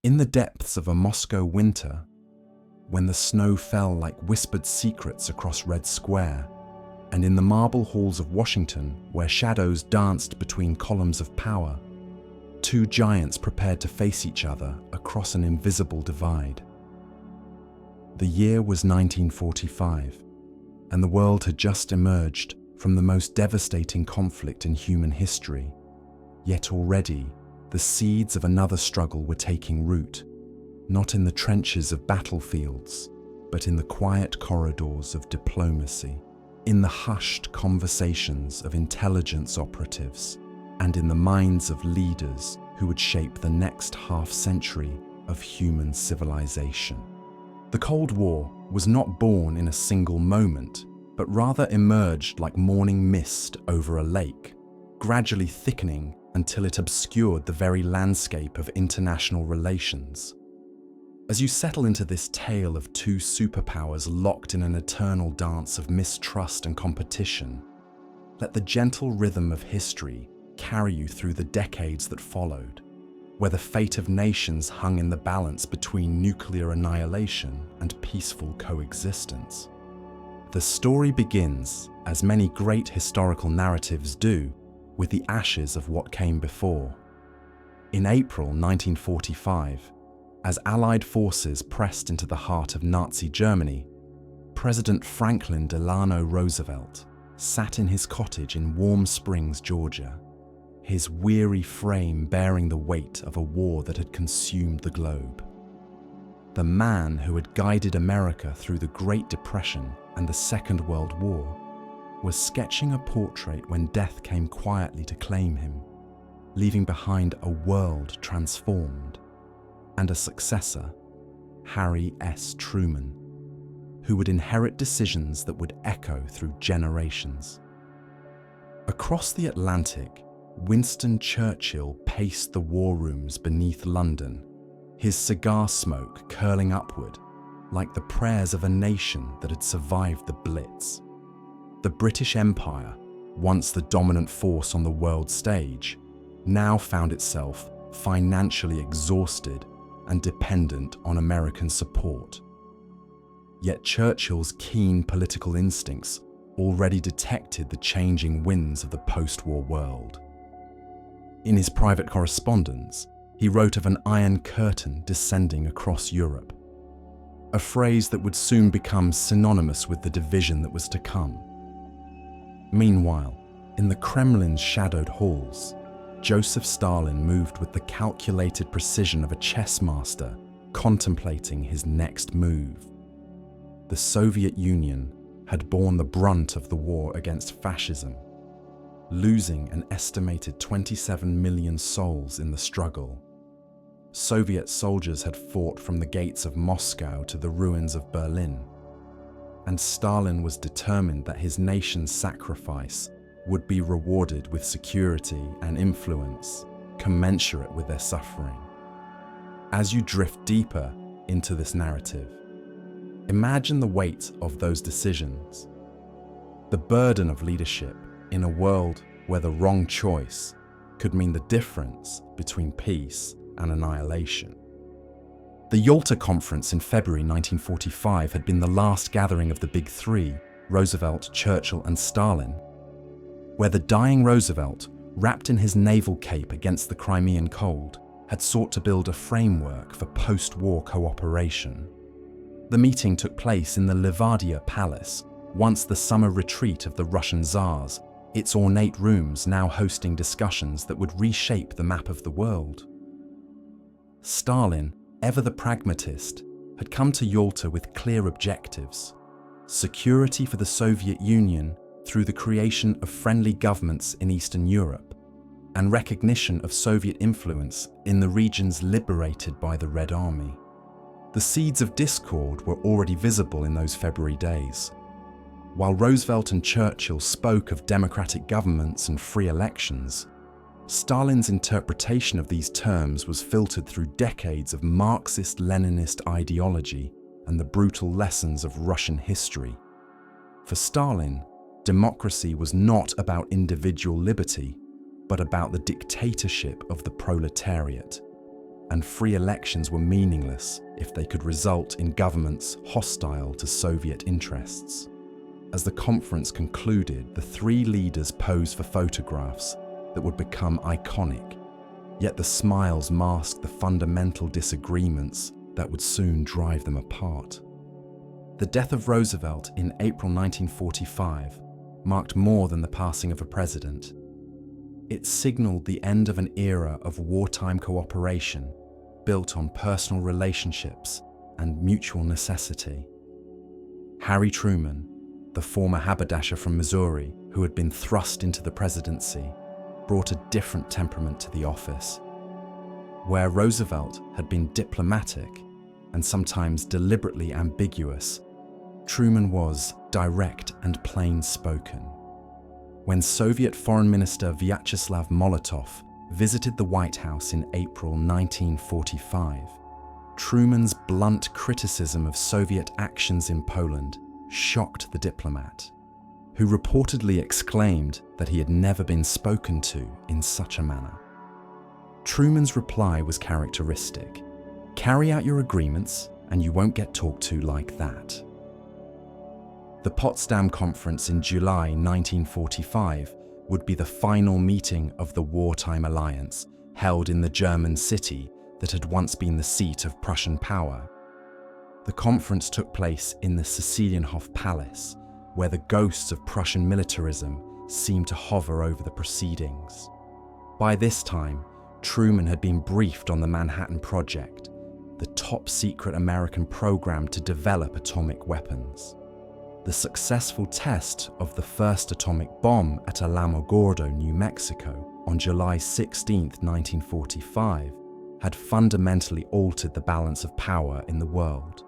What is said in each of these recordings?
In the depths of a Moscow winter, when the snow fell like whispered secrets across Red Square, and in the marble halls of Washington, where shadows danced between columns of power, two giants prepared to face each other across an invisible divide. The year was 1945, and the world had just emerged from the most devastating conflict in human history. Yet already, the seeds of another struggle were taking root, not in the trenches of battlefields, but in the quiet corridors of diplomacy, in the hushed conversations of intelligence operatives, and in the minds of leaders who would shape the next half-century of human civilization. The Cold War was not born in a single moment, but rather emerged like morning mist over a lake, gradually thickening until it obscured the very landscape of international relations. As you settle into this tale of two superpowers locked in an eternal dance of mistrust and competition, let the gentle rhythm of history carry you through the decades that followed, where the fate of nations hung in the balance between nuclear annihilation and peaceful coexistence. The story begins, as many great historical narratives do, with the ashes of what came before. In April 1945, as Allied forces pressed into the heart of Nazi Germany, President Franklin Delano Roosevelt sat in his cottage in Warm Springs, Georgia, his weary frame bearing the weight of a war that had consumed the globe. The man who had guided America through the Great Depression and the Second World War was sketching a portrait when death came quietly to claim him, leaving behind a world transformed, and a successor, Harry S. Truman, who would inherit decisions that would echo through generations. Across the Atlantic, Winston Churchill paced the war rooms beneath London, his cigar smoke curling upward like the prayers of a nation that had survived the Blitz. The British Empire, once the dominant force on the world stage, now found itself financially exhausted and dependent on American support. Yet Churchill's keen political instincts already detected the changing winds of the post-war world. In his private correspondence, he wrote of an iron curtain descending across Europe, a phrase that would soon become synonymous with the division that was to come. Meanwhile, in the Kremlin's shadowed halls, Joseph Stalin moved with the calculated precision of a chess master contemplating his next move. The Soviet Union had borne the brunt of the war against fascism, losing an estimated 27 million souls in the struggle. Soviet soldiers had fought from the gates of Moscow to the ruins of Berlin, and Stalin was determined that his nation's sacrifice would be rewarded with security and influence commensurate with their suffering. As you drift deeper into this narrative, imagine the weight of those decisions, the burden of leadership in a world where the wrong choice could mean the difference between peace and annihilation. The Yalta Conference in February 1945 had been the last gathering of the Big Three, Roosevelt, Churchill, and Stalin, where the dying Roosevelt, wrapped in his naval cape against the Crimean cold, had sought to build a framework for post-war cooperation. The meeting took place in the Livadia Palace, once the summer retreat of the Russian Tsars, its ornate rooms now hosting discussions that would reshape the map of the world. Stalin, ever the pragmatist, had come to Yalta with clear objectives: security for the Soviet Union through the creation of friendly governments in Eastern Europe, and recognition of Soviet influence in the regions liberated by the Red Army. The seeds of discord were already visible in those February days. While Roosevelt and Churchill spoke of democratic governments and free elections, Stalin's interpretation of these terms was filtered through decades of Marxist-Leninist ideology and the brutal lessons of Russian history. For Stalin, democracy was not about individual liberty, but about the dictatorship of the proletariat. and free elections were meaningless if they could result in governments hostile to Soviet interests. As the conference concluded, the three leaders posed for photographs that would become iconic, yet the smiles masked the fundamental disagreements that would soon drive them apart. The death of Roosevelt in April 1945 marked more than the passing of a president. It signaled the end of an era of wartime cooperation built on personal relationships and mutual necessity. Harry Truman, the former haberdasher from Missouri who had been thrust into the presidency, brought a different temperament to the office. Where Roosevelt had been diplomatic and sometimes deliberately ambiguous, Truman was direct and plain-spoken. When Soviet Foreign Minister Vyacheslav Molotov visited the White House in April 1945, Truman's blunt criticism of Soviet actions in Poland shocked the diplomat, who reportedly exclaimed that he had never been spoken to in such a manner. Truman's reply was characteristic: "Carry out your agreements and you won't get talked to like that." The Potsdam Conference in July 1945 would be the final meeting of the wartime alliance, held in the German city that had once been the seat of Prussian power. The conference took place in the Cecilienhof Palace, where the ghosts of Prussian militarism seemed to hover over the proceedings. By this time, Truman had been briefed on the Manhattan Project, the top-secret American program to develop atomic weapons. The successful test of the first atomic bomb at Alamogordo, New Mexico, on July 16, 1945, had fundamentally altered the balance of power in the world,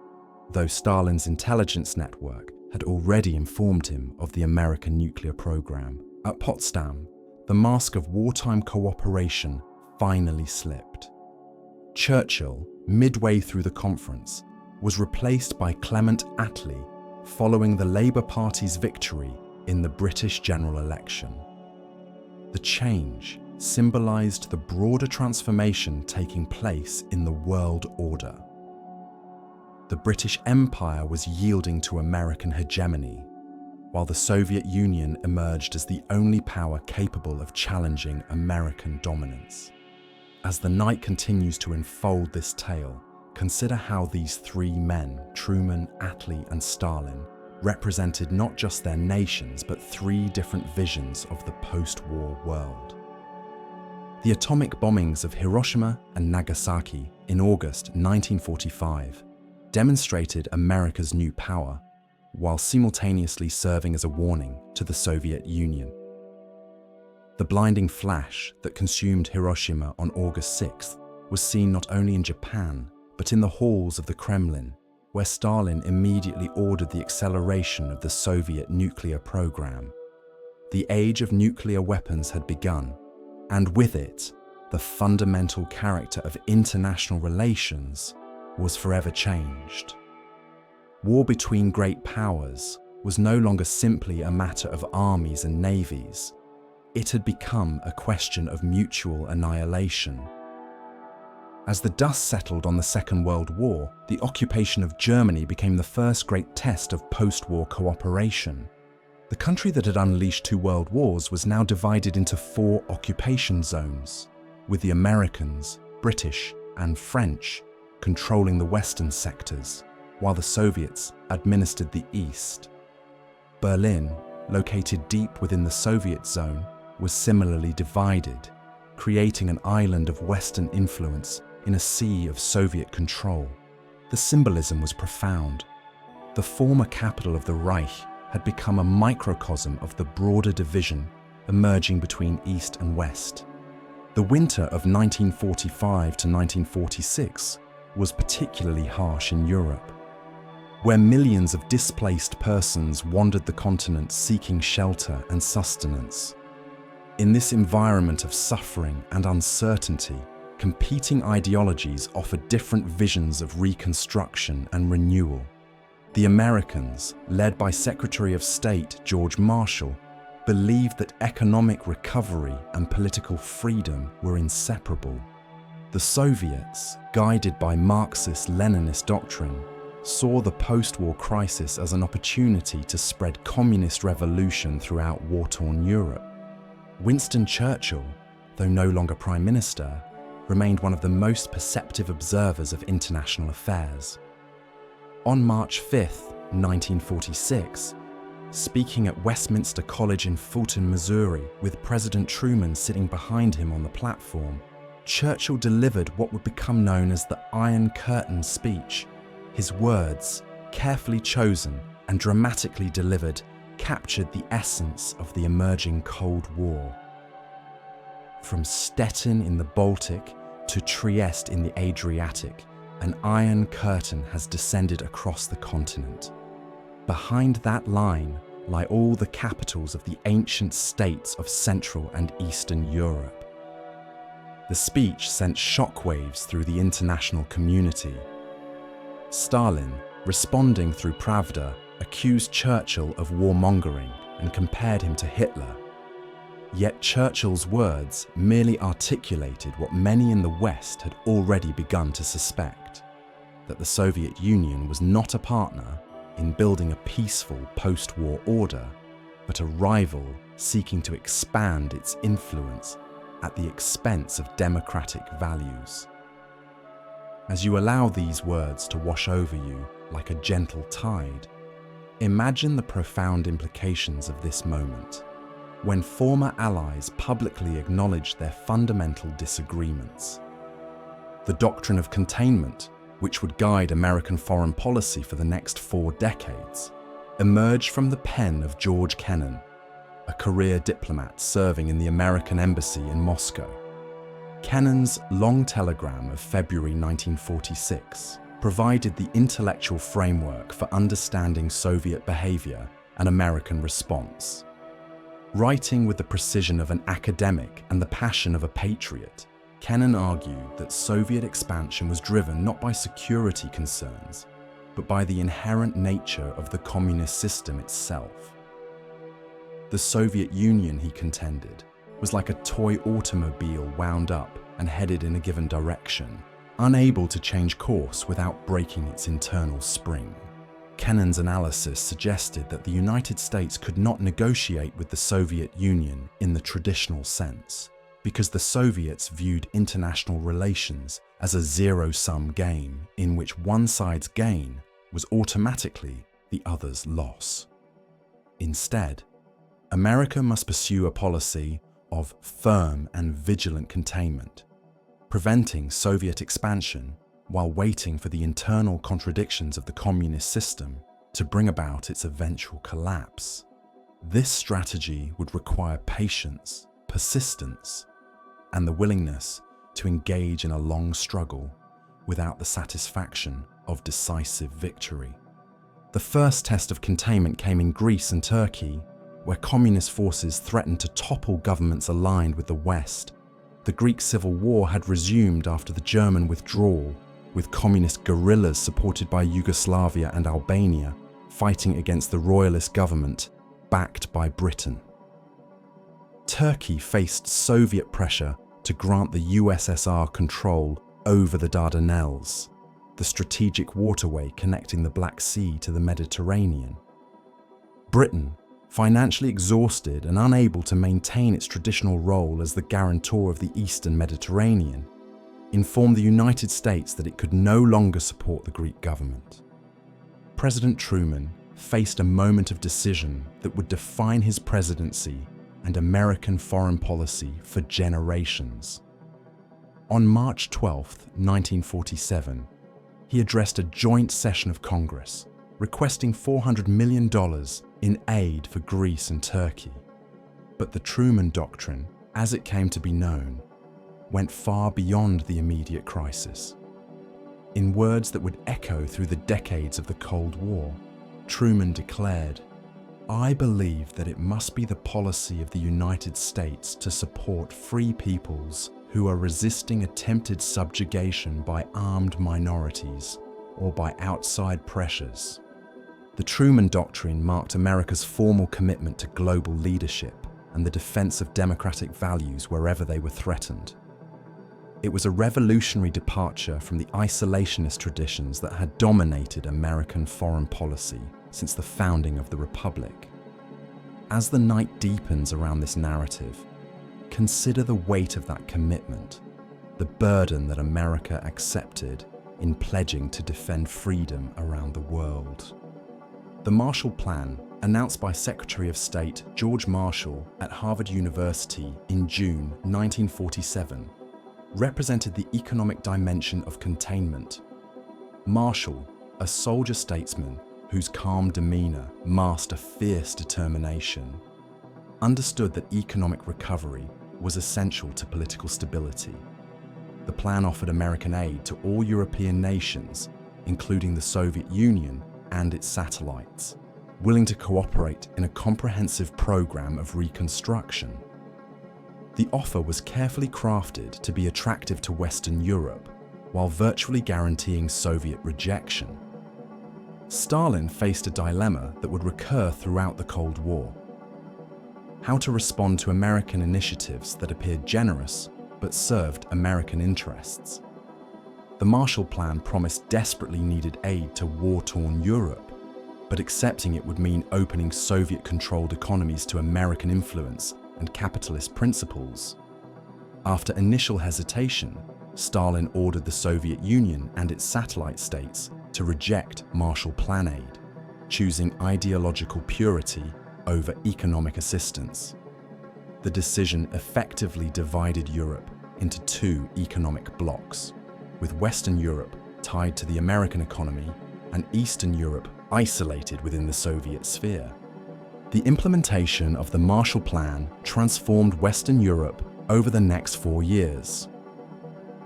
though Stalin's intelligence network had already informed him of the American nuclear program. At Potsdam, the mask of wartime cooperation finally slipped. Churchill, midway through the conference, was replaced by Clement Attlee following the Labour Party's victory in the British general election. The change symbolised the broader transformation taking place in the world order. The British Empire was yielding to American hegemony, while the Soviet Union emerged as the only power capable of challenging American dominance. As the night continues to unfold this tale, consider how these three men, Truman, Attlee, and Stalin, represented not just their nations but three different visions of the post-war world. The atomic bombings of Hiroshima and Nagasaki in August 1945 demonstrated America's new power, while simultaneously serving as a warning to the Soviet Union. The blinding flash that consumed Hiroshima on August 6th was seen not only in Japan, but in the halls of the Kremlin, where Stalin immediately ordered the acceleration of the Soviet nuclear program. The age of nuclear weapons had begun, and with it, the fundamental character of international relations was forever changed. War between great powers was no longer simply a matter of armies and navies. It had become a question of mutual annihilation. As the dust settled on the Second World War, the occupation of Germany became the first great test of post-war cooperation. The country that had unleashed two world wars was now divided into four occupation zones, with the Americans, British, and French controlling the western sectors, while the Soviets administered the east. Berlin, located deep within the Soviet zone, was similarly divided, creating an island of Western influence in a sea of Soviet control. The symbolism was profound. The former capital of the Reich had become a microcosm of the broader division emerging between East and West. The winter of 1945 to 1946 was particularly harsh in Europe, where millions of displaced persons wandered the continent seeking shelter and sustenance. In this environment of suffering and uncertainty, competing ideologies offered different visions of reconstruction and renewal. The Americans, led by Secretary of State George Marshall, believed that economic recovery and political freedom were inseparable. The Soviets, guided by Marxist-Leninist doctrine, saw the post-war crisis as an opportunity to spread communist revolution throughout war-torn Europe. Winston Churchill, though no longer Prime Minister, remained one of the most perceptive observers of international affairs. On March 5, 1946, speaking at Westminster College in Fulton, Missouri, with President Truman sitting behind him on the platform, Churchill delivered what would become known as the Iron Curtain speech. His words, carefully chosen and dramatically delivered, captured the essence of the emerging Cold War. From Stettin in the Baltic to Trieste in the Adriatic, an Iron Curtain has descended across the continent. Behind that line lie all the capitals of the ancient states of Central and Eastern Europe. The speech sent shockwaves through the international community. Stalin, responding through Pravda, accused Churchill of warmongering and compared him to Hitler. Yet Churchill's words merely articulated what many in the West had already begun to suspect, that the Soviet Union was not a partner in building a peaceful post-war order, but a rival seeking to expand its influence at the expense of democratic values. As you allow these words to wash over you like a gentle tide, imagine the profound implications of this moment, when former allies publicly acknowledged their fundamental disagreements. The doctrine of containment, which would guide American foreign policy for the next 4 decades, emerged from the pen of George Kennan, a career diplomat serving in the American embassy in Moscow. Kennan's long telegram of February 1946 provided the intellectual framework for understanding Soviet behavior and American response. Writing with the precision of an academic and the passion of a patriot, Kennan argued that Soviet expansion was driven not by security concerns, but by the inherent nature of the communist system itself. The Soviet Union, he contended, was like a toy automobile wound up and headed in a given direction, unable to change course without breaking its internal spring. Kennan's analysis suggested that the United States could not negotiate with the Soviet Union in the traditional sense, because the Soviets viewed international relations as a zero-sum game in which one side's gain was automatically the other's loss. Instead, America must pursue a policy of firm and vigilant containment, preventing Soviet expansion while waiting for the internal contradictions of the communist system to bring about its eventual collapse. This strategy would require patience, persistence, and the willingness to engage in a long struggle without the satisfaction of decisive victory. The first test of containment came in Greece and Turkey, where communist forces threatened to topple governments aligned with the West. The Greek Civil War had resumed after the German withdrawal, with communist guerrillas supported by Yugoslavia and Albania fighting against the royalist government backed by Britain. Turkey faced Soviet pressure to grant the USSR control over the Dardanelles, the strategic waterway connecting the Black Sea to the Mediterranean. Britain, financially exhausted and unable to maintain its traditional role as the guarantor of the Eastern Mediterranean, informed the United States that it could no longer support the Greek government. President Truman faced a moment of decision that would define his presidency and American foreign policy for generations. On March 12, 1947, he addressed a joint session of Congress, requesting $400 million in aid for Greece and Turkey. But the Truman Doctrine, as it came to be known, went far beyond the immediate crisis. In words that would echo through the decades of the Cold War, Truman declared, "I believe that it must be the policy of the United States to support free peoples who are resisting attempted subjugation by armed minorities or by outside pressures." The Truman Doctrine marked America's formal commitment to global leadership and the defense of democratic values wherever they were threatened. It was a revolutionary departure from the isolationist traditions that had dominated American foreign policy since the founding of the Republic. As the night deepens around this narrative, consider the weight of that commitment, the burden that America accepted in pledging to defend freedom around the world. The Marshall Plan, announced by Secretary of State George Marshall at Harvard University in June 1947, represented the economic dimension of containment. Marshall, a soldier statesman whose calm demeanor masked a fierce determination, understood that economic recovery was essential to political stability. The plan offered American aid to all European nations, including the Soviet Union and its satellites, willing to cooperate in a comprehensive program of reconstruction. The offer was carefully crafted to be attractive to Western Europe, while virtually guaranteeing Soviet rejection. Stalin faced a dilemma that would recur throughout the Cold War: how to respond to American initiatives that appeared generous but served American interests. The Marshall Plan promised desperately needed aid to war-torn Europe, but accepting it would mean opening Soviet-controlled economies to American influence and capitalist principles. After initial hesitation, Stalin ordered the Soviet Union and its satellite states to reject Marshall Plan aid, choosing ideological purity over economic assistance. The decision effectively divided Europe into two economic blocs, with Western Europe tied to the American economy and Eastern Europe isolated within the Soviet sphere. The implementation of the Marshall Plan transformed Western Europe over the next 4 years.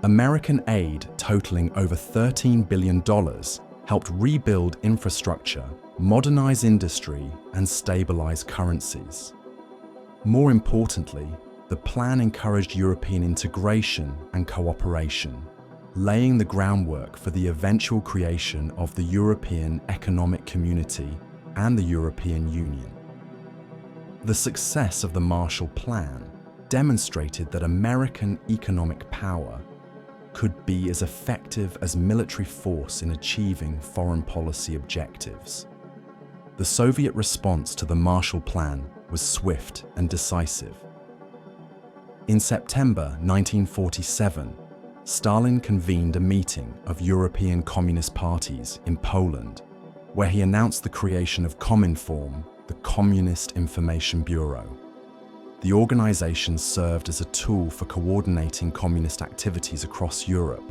American aid totaling over $13 billion helped rebuild infrastructure, modernize industry, and stabilize currencies. More importantly, the plan encouraged European integration and cooperation, laying the groundwork for the eventual creation of the European Economic Community and the European Union. The success of the Marshall Plan demonstrated that American economic power could be as effective as military force in achieving foreign policy objectives. The Soviet response to the Marshall Plan was swift and decisive. In September 1947, Stalin convened a meeting of European Communist parties in Poland, where he announced the creation of Cominform, the Communist Information Bureau. The organization served as a tool for coordinating communist activities across Europe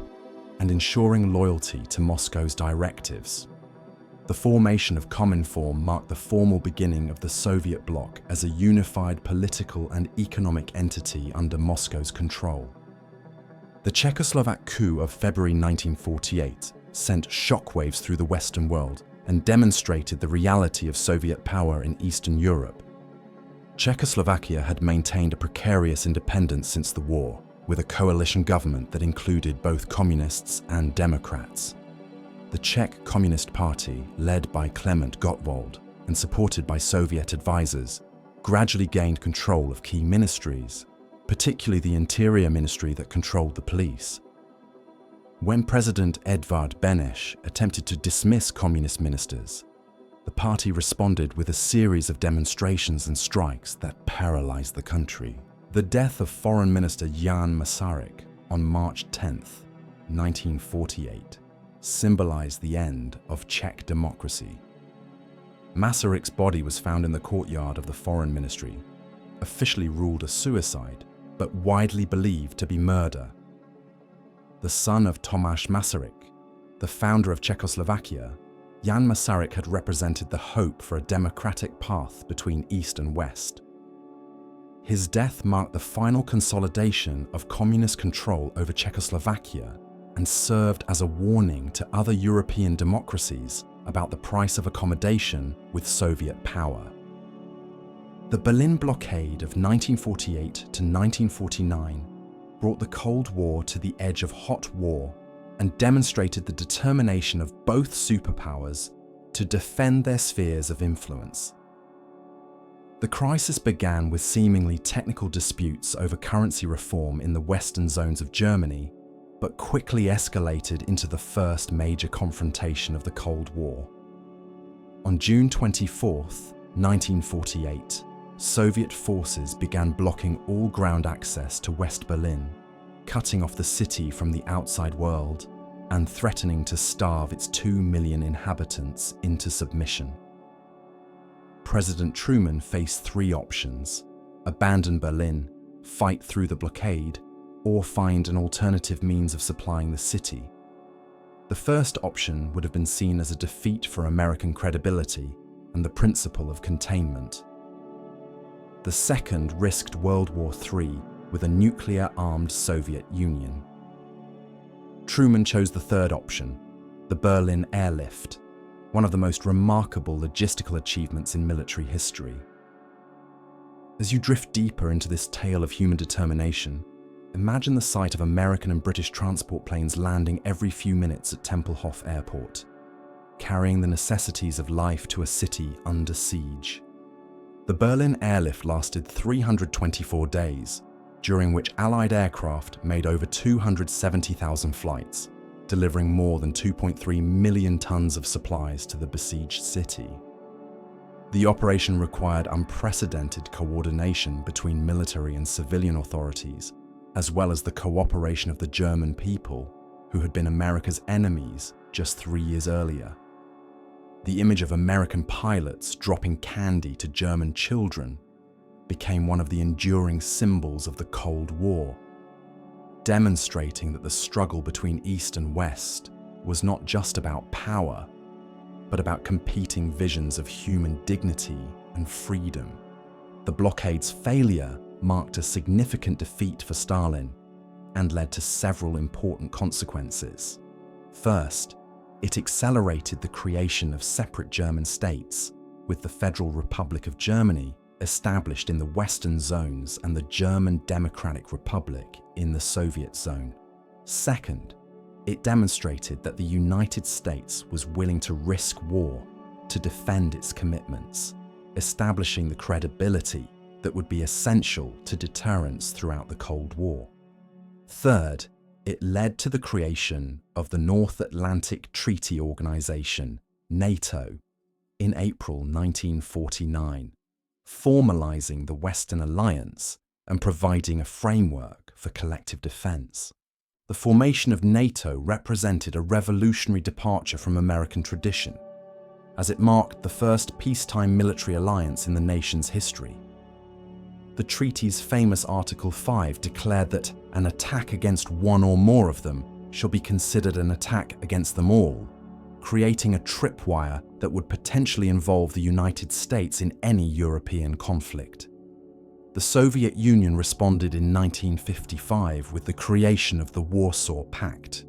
and ensuring loyalty to Moscow's directives. The formation of Cominform marked the formal beginning of the Soviet bloc as a unified political and economic entity under Moscow's control. The Czechoslovak coup of February 1948 sent shockwaves through the Western world and demonstrated the reality of Soviet power in Eastern Europe. Czechoslovakia had maintained a precarious independence since the war, with a coalition government that included both communists and Democrats. The Czech Communist Party, led by Klement Gottwald and supported by Soviet advisors, gradually gained control of key ministries, particularly the Interior Ministry that controlled the police. When President Edvard Beneš attempted to dismiss communist ministers, the party responded with a series of demonstrations and strikes that paralyzed the country. The death of Foreign Minister Jan Masaryk on March 10, 1948, symbolized the end of Czech democracy. Masaryk's body was found in the courtyard of the Foreign Ministry, officially ruled a suicide, but widely believed to be murder. The son of Tomáš Masaryk, the founder of Czechoslovakia, Jan Masaryk had represented the hope for a democratic path between East and West. His death marked the final consolidation of communist control over Czechoslovakia and served as a warning to other European democracies about the price of accommodation with Soviet power. The Berlin blockade of 1948 to 1949 brought the Cold War to the edge of hot war and demonstrated the determination of both superpowers to defend their spheres of influence. The crisis began with seemingly technical disputes over currency reform in the western zones of Germany, but quickly escalated into the first major confrontation of the Cold War. On June 24, 1948, Soviet forces began blocking all ground access to West Berlin, cutting off the city from the outside world and threatening to starve its 2 million inhabitants into submission. President Truman faced three options: abandon Berlin, fight through the blockade, or find an alternative means of supplying the city. The first option would have been seen as a defeat for American credibility and the principle of containment. The second risked World War III with a nuclear-armed Soviet Union. Truman chose the third option, the Berlin airlift, one of the most remarkable logistical achievements in military history. As you drift deeper into this tale of human determination, imagine the sight of American and British transport planes landing every few minutes at Tempelhof Airport, carrying the necessities of life to a city under siege. The Berlin airlift lasted 324 days, during which Allied aircraft made over 270,000 flights, delivering more than 2.3 million tons of supplies to the besieged city. The operation required unprecedented coordination between military and civilian authorities, as well as the cooperation of the German people, who had been America's enemies just 3 years earlier. The image of American pilots dropping candy to German children became one of the enduring symbols of the Cold War, demonstrating that the struggle between East and West was not just about power, but about competing visions of human dignity and freedom. The blockade's failure marked a significant defeat for Stalin and led to several important consequences. First, it accelerated the creation of separate German states, with the Federal Republic of Germany established in the Western zones and the German Democratic Republic in the Soviet zone. Second, it demonstrated that the United States was willing to risk war to defend its commitments, establishing the credibility that would be essential to deterrence throughout the Cold War. Third, it led to the creation of the North Atlantic Treaty Organization, NATO, in April 1949, formalizing the Western Alliance and providing a framework for collective defense. The formation of NATO represented a revolutionary departure from American tradition, as it marked the first peacetime military alliance in the nation's history. The treaty's famous Article 5 declared that an attack against one or more of them shall be considered an attack against them all, creating a tripwire that would potentially involve the United States in any European conflict. The Soviet Union responded in 1955 with the creation of the Warsaw Pact,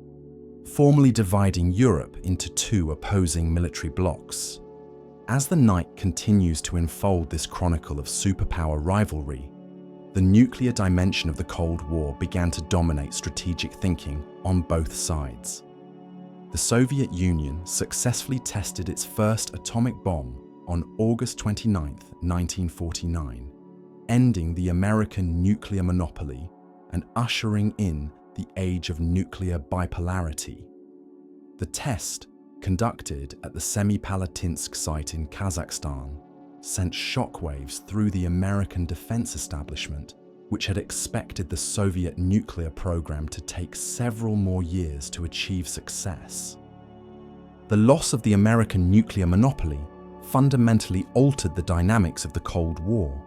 formally dividing Europe into two opposing military blocs. As the night continues to unfold this chronicle of superpower rivalry, the nuclear dimension of the Cold War began to dominate strategic thinking on both sides. The Soviet Union successfully tested its first atomic bomb on August 29, 1949, ending the American nuclear monopoly and ushering in the age of nuclear bipolarity. The test, conducted at the Semipalatinsk site in Kazakhstan, sent shockwaves through the American defense establishment, which had expected the Soviet nuclear program to take several more years to achieve success. The loss of the American nuclear monopoly fundamentally altered the dynamics of the Cold War.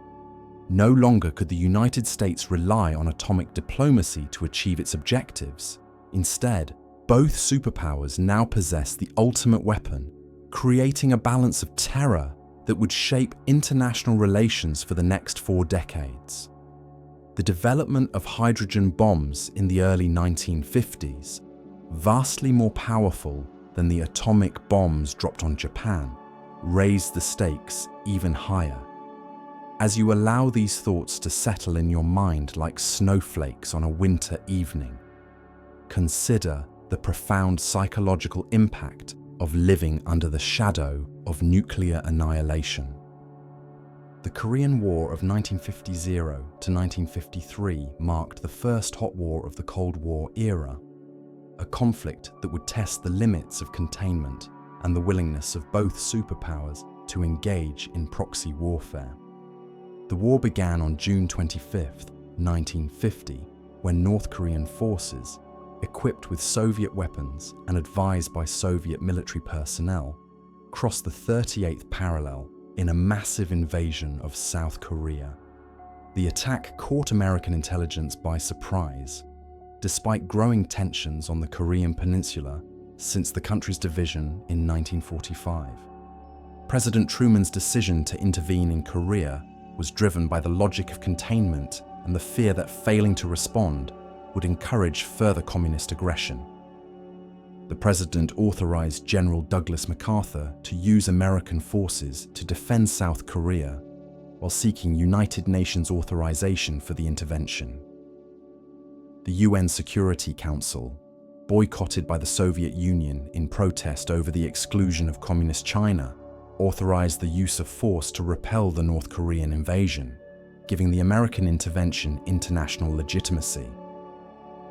No longer could the United States rely on atomic diplomacy to achieve its objectives. Instead, both superpowers now possessed the ultimate weapon, creating a balance of terror that would shape international relations for the next 4 decades. The development of hydrogen bombs in the early 1950s, vastly more powerful than the atomic bombs dropped on Japan, raised the stakes even higher. As you allow these thoughts to settle in your mind like snowflakes on a winter evening, consider the profound psychological impact of living under the shadow of nuclear annihilation. The Korean War of 1950 to 1953 marked the first hot war of the Cold War era, a conflict that would test the limits of containment and the willingness of both superpowers to engage in proxy warfare. The war began on June 25, 1950, when North Korean forces, equipped with Soviet weapons and advised by Soviet military personnel, crossed the 38th parallel in a massive invasion of South Korea. The attack caught American intelligence by surprise, despite growing tensions on the Korean peninsula since the country's division in 1945. President Truman's decision to intervene in Korea was driven by the logic of containment and the fear that failing to respond would encourage further communist aggression. The president authorized General Douglas MacArthur to use American forces to defend South Korea while seeking United Nations authorization for the intervention. The UN Security Council, boycotted by the Soviet Union in protest over the exclusion of Communist China, authorized the use of force to repel the North Korean invasion, giving the American intervention international legitimacy.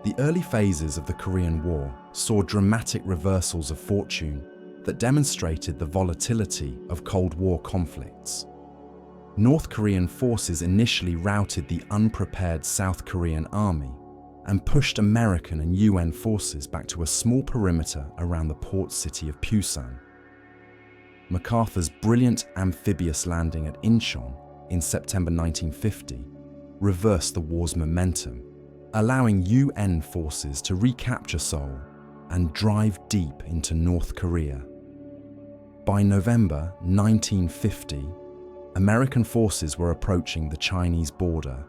The early phases of the Korean War saw dramatic reversals of fortune that demonstrated the volatility of Cold War conflicts. North Korean forces initially routed the unprepared South Korean army and pushed American and UN forces back to a small perimeter around the port city of Pusan. MacArthur's brilliant amphibious landing at Incheon in September 1950 reversed the war's momentum, allowing UN forces to recapture Seoul and drive deep into North Korea. By November 1950, American forces were approaching the Chinese border,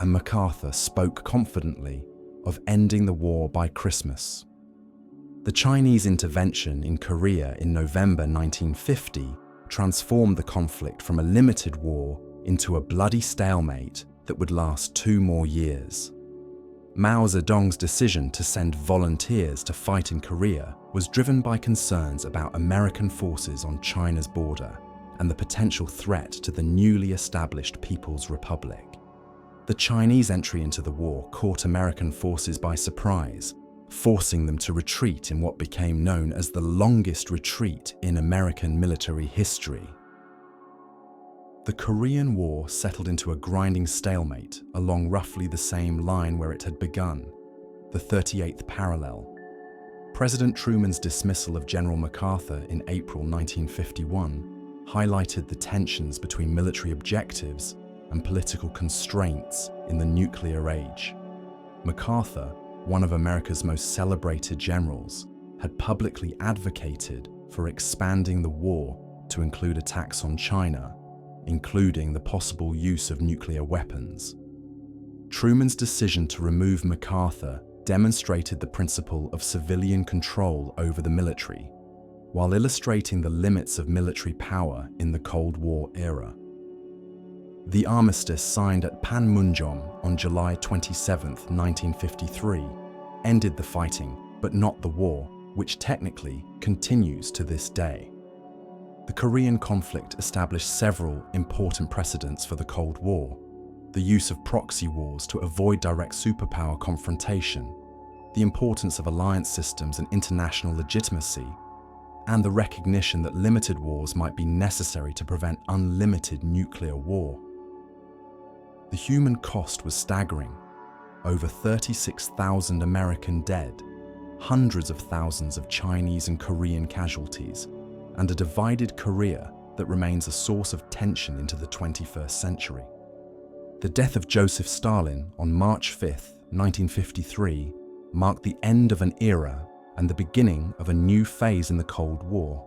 and MacArthur spoke confidently of ending the war by Christmas. The Chinese intervention in Korea in November 1950 transformed the conflict from a limited war into a bloody stalemate that would last 2 more years. Mao Zedong's decision to send volunteers to fight in Korea was driven by concerns about American forces on China's border and the potential threat to the newly established People's Republic. The Chinese entry into the war caught American forces by surprise, forcing them to retreat in what became known as the longest retreat in American military history. The Korean War settled into a grinding stalemate along roughly the same line where it had begun, the 38th parallel. President Truman's dismissal of General MacArthur in April 1951 highlighted the tensions between military objectives and political constraints in the nuclear age. MacArthur, one of America's most celebrated generals, had publicly advocated for expanding the war to include attacks on China, including the possible use of nuclear weapons. Truman's decision to remove MacArthur demonstrated the principle of civilian control over the military, while illustrating the limits of military power in the Cold War era. The armistice signed at Panmunjom on July 27, 1953, ended the fighting, but not the war, which technically continues to this day. The Korean conflict established several important precedents for the Cold War: the use of proxy wars to avoid direct superpower confrontation, the importance of alliance systems and international legitimacy, and the recognition that limited wars might be necessary to prevent unlimited nuclear war. The human cost was staggering: over 36,000 American dead, hundreds of thousands of Chinese and Korean casualties, and a divided Korea that remains a source of tension into the 21st century. The death of Joseph Stalin on March 5, 1953, marked the end of an era and the beginning of a new phase in the Cold War.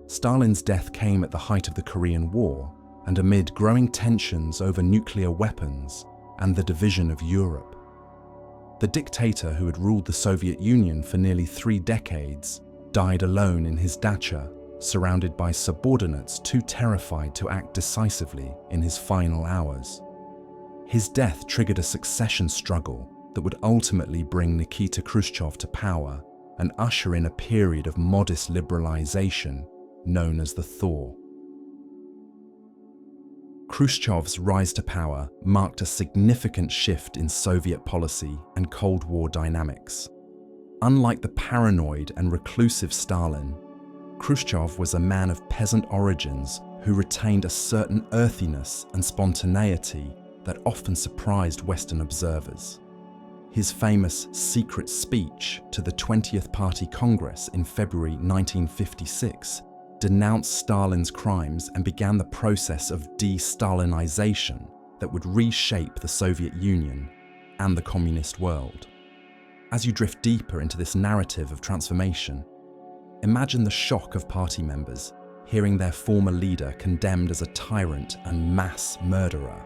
Stalin's death came at the height of the Korean War and amid growing tensions over nuclear weapons and the division of Europe. The dictator who had ruled the Soviet Union for nearly 3 decades died alone in his dacha, surrounded by subordinates too terrified to act decisively in his final hours. His death triggered a succession struggle that would ultimately bring Nikita Khrushchev to power and usher in a period of modest liberalization known as the Thaw. Khrushchev's rise to power marked a significant shift in Soviet policy and Cold War dynamics. Unlike the paranoid and reclusive Stalin, Khrushchev was a man of peasant origins who retained a certain earthiness and spontaneity that often surprised Western observers. His famous secret speech to the 20th Party Congress in February 1956 denounced Stalin's crimes and began the process of de-Stalinization that would reshape the Soviet Union and the communist world. As you drift deeper into this narrative of transformation, imagine the shock of party members hearing their former leader condemned as a tyrant and mass murderer.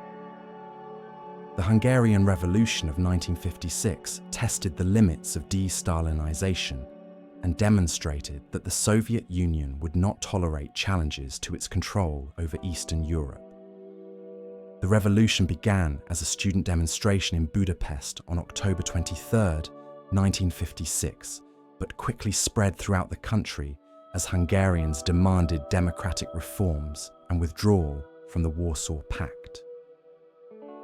The Hungarian Revolution of 1956 tested the limits of de-Stalinization and demonstrated that the Soviet Union would not tolerate challenges to its control over Eastern Europe. The revolution began as a student demonstration in Budapest on October 23, 1956, but quickly spread throughout the country as Hungarians demanded democratic reforms and withdrawal from the Warsaw Pact.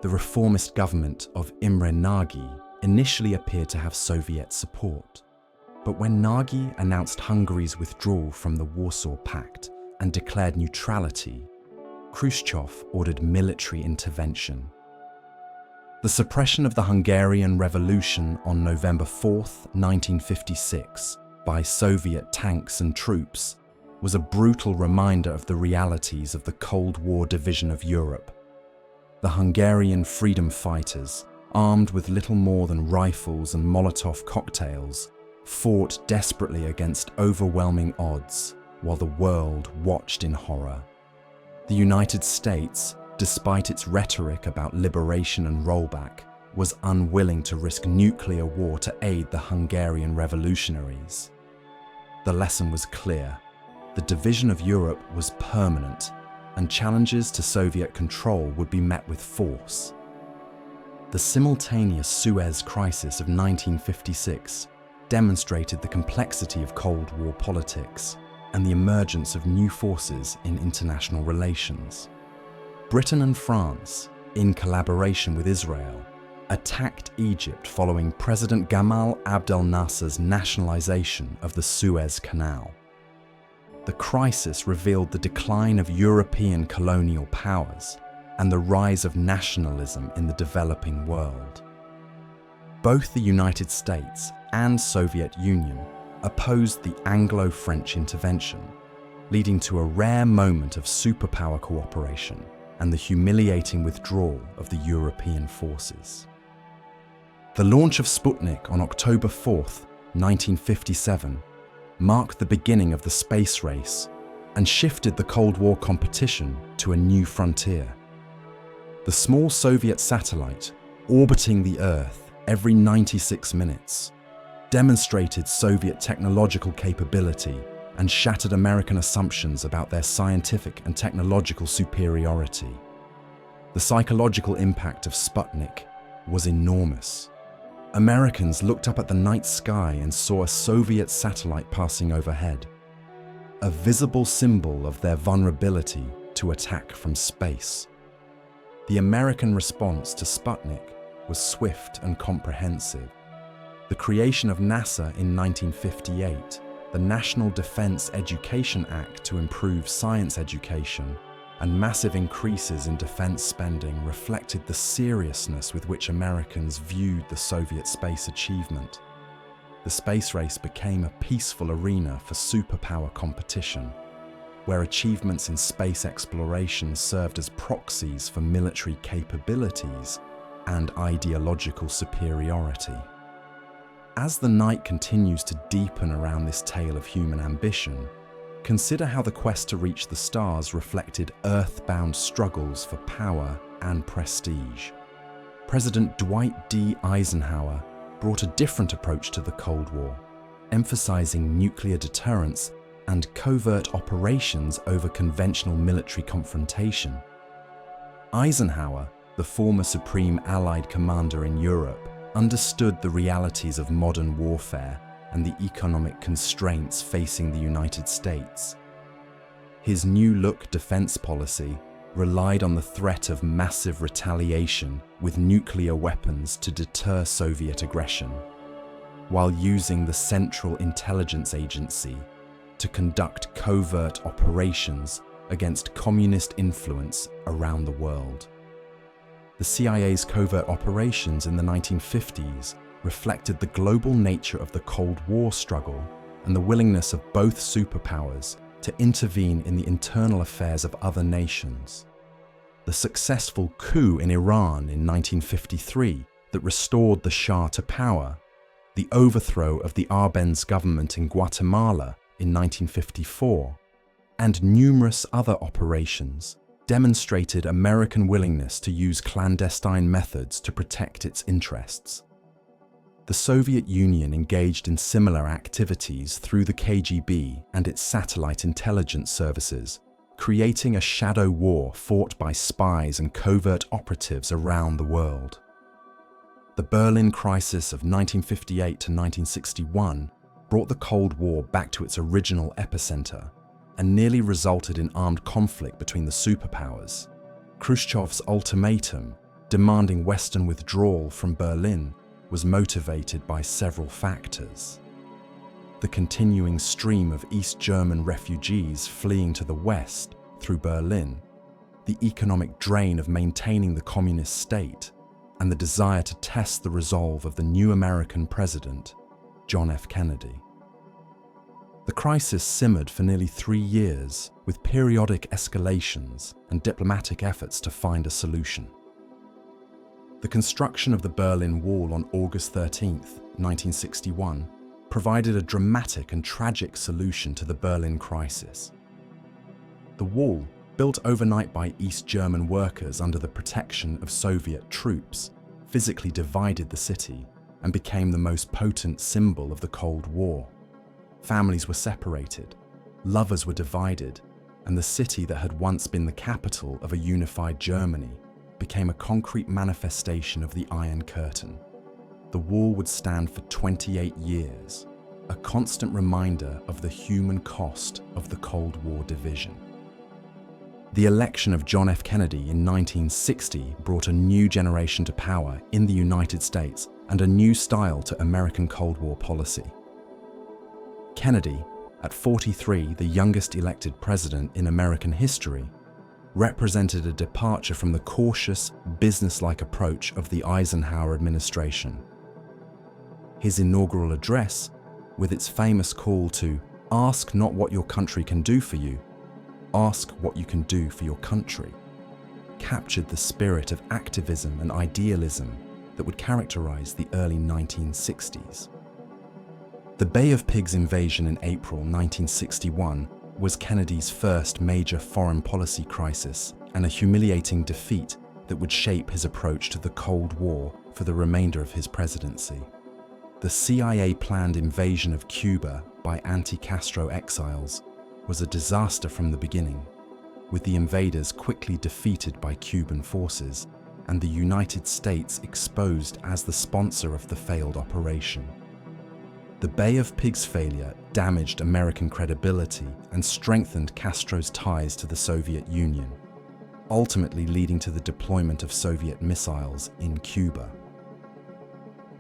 The reformist government of Imre Nagy initially appeared to have Soviet support. But when Nagy announced Hungary's withdrawal from the Warsaw Pact and declared neutrality, Khrushchev ordered military intervention. The suppression of the Hungarian Revolution on November 4, 1956, by Soviet tanks and troops was a brutal reminder of the realities of the Cold War division of Europe. The Hungarian freedom fighters, armed with little more than rifles and Molotov cocktails, fought desperately against overwhelming odds while the world watched in horror. The United States, despite its rhetoric about liberation and rollback, was unwilling to risk nuclear war to aid the Hungarian revolutionaries. The lesson was clear. The division of Europe was permanent, and challenges to Soviet control would be met with force. The simultaneous Suez Crisis of 1956 demonstrated the complexity of Cold War politics and the emergence of new forces in international relations. Britain and France, in collaboration with Israel, attacked Egypt following President Gamal Abdel Nasser's nationalization of the Suez Canal. The crisis revealed the decline of European colonial powers and the rise of nationalism in the developing world. Both the United States and Soviet Union opposed the Anglo-French intervention, leading to a rare moment of superpower cooperation and the humiliating withdrawal of the European forces. The launch of Sputnik on October 4, 1957, marked the beginning of the space race and shifted the Cold War competition to a new frontier. The small Soviet satellite, orbiting the Earth every 96 minutes, demonstrated Soviet technological capability and shattered American assumptions about their scientific and technological superiority. The psychological impact of Sputnik was enormous. Americans looked up at the night sky and saw a Soviet satellite passing overhead, a visible symbol of their vulnerability to attack from space. The American response to Sputnik was swift and comprehensive. The creation of NASA in 1958, the National Defense Education Act to improve science education, and massive increases in defense spending reflected the seriousness with which Americans viewed the Soviet space achievement. The space race became a peaceful arena for superpower competition, where achievements in space exploration served as proxies for military capabilities and ideological superiority. As the night continues to deepen around this tale of human ambition, consider how the quest to reach the stars reflected earthbound struggles for power and prestige. President Dwight D. Eisenhower brought a different approach to the Cold War, emphasizing nuclear deterrence and covert operations over conventional military confrontation. Eisenhower, the former Supreme Allied Commander in Europe, understood the realities of modern warfare and the economic constraints facing the United States. His new look defense policy, relied on the threat of massive retaliation with nuclear weapons to deter Soviet aggression, while using the Central Intelligence Agency to conduct covert operations against communist influence around the world. The CIA's covert operations in the 1950s reflected the global nature of the Cold War struggle and the willingness of both superpowers to intervene in the internal affairs of other nations. The successful coup in Iran in 1953 that restored the Shah to power, the overthrow of the Arbenz government in Guatemala in 1954, and numerous other operations demonstrated American willingness to use clandestine methods to protect its interests. The Soviet Union engaged in similar activities through the KGB and its satellite intelligence services, creating a shadow war fought by spies and covert operatives around the world. The Berlin crisis of 1958 to 1961 brought the Cold War back to its original epicenter and nearly resulted in armed conflict between the superpowers. Khrushchev's ultimatum, demanding Western withdrawal from Berlin, was motivated by several factors. The continuing stream of East German refugees fleeing to the West through Berlin, the economic drain of maintaining the communist state, and the desire to test the resolve of the new American president, John F. Kennedy. The crisis simmered for nearly 3 years, with periodic escalations and diplomatic efforts to find a solution. The construction of the Berlin Wall on August 13, 1961, provided a dramatic and tragic solution to the Berlin crisis. The wall, built overnight by East German workers under the protection of Soviet troops, physically divided the city and became the most potent symbol of the Cold War. Families were separated, lovers were divided, and the city that had once been the capital of a unified Germany became a concrete manifestation of the Iron Curtain. The wall would stand for 28 years, a constant reminder of the human cost of the Cold War division. The election of John F. Kennedy in 1960 brought a new generation to power in the United States and a new style to American Cold War policy. Kennedy, at 43, the youngest elected president in American history, represented a departure from the cautious, business-like approach of the Eisenhower administration. His inaugural address, with its famous call to "Ask not what your country can do for you, ask what you can do for your country," captured the spirit of activism and idealism that would characterize the early 1960s. The Bay of Pigs invasion in April 1961 was Kennedy's first major foreign policy crisis and a humiliating defeat that would shape his approach to the Cold War for the remainder of his presidency. The CIA-planned invasion of Cuba by anti-Castro exiles was a disaster from the beginning, with the invaders quickly defeated by Cuban forces and the United States exposed as the sponsor of the failed operation. The Bay of Pigs failure damaged American credibility and strengthened Castro's ties to the Soviet Union, ultimately leading to the deployment of Soviet missiles in Cuba.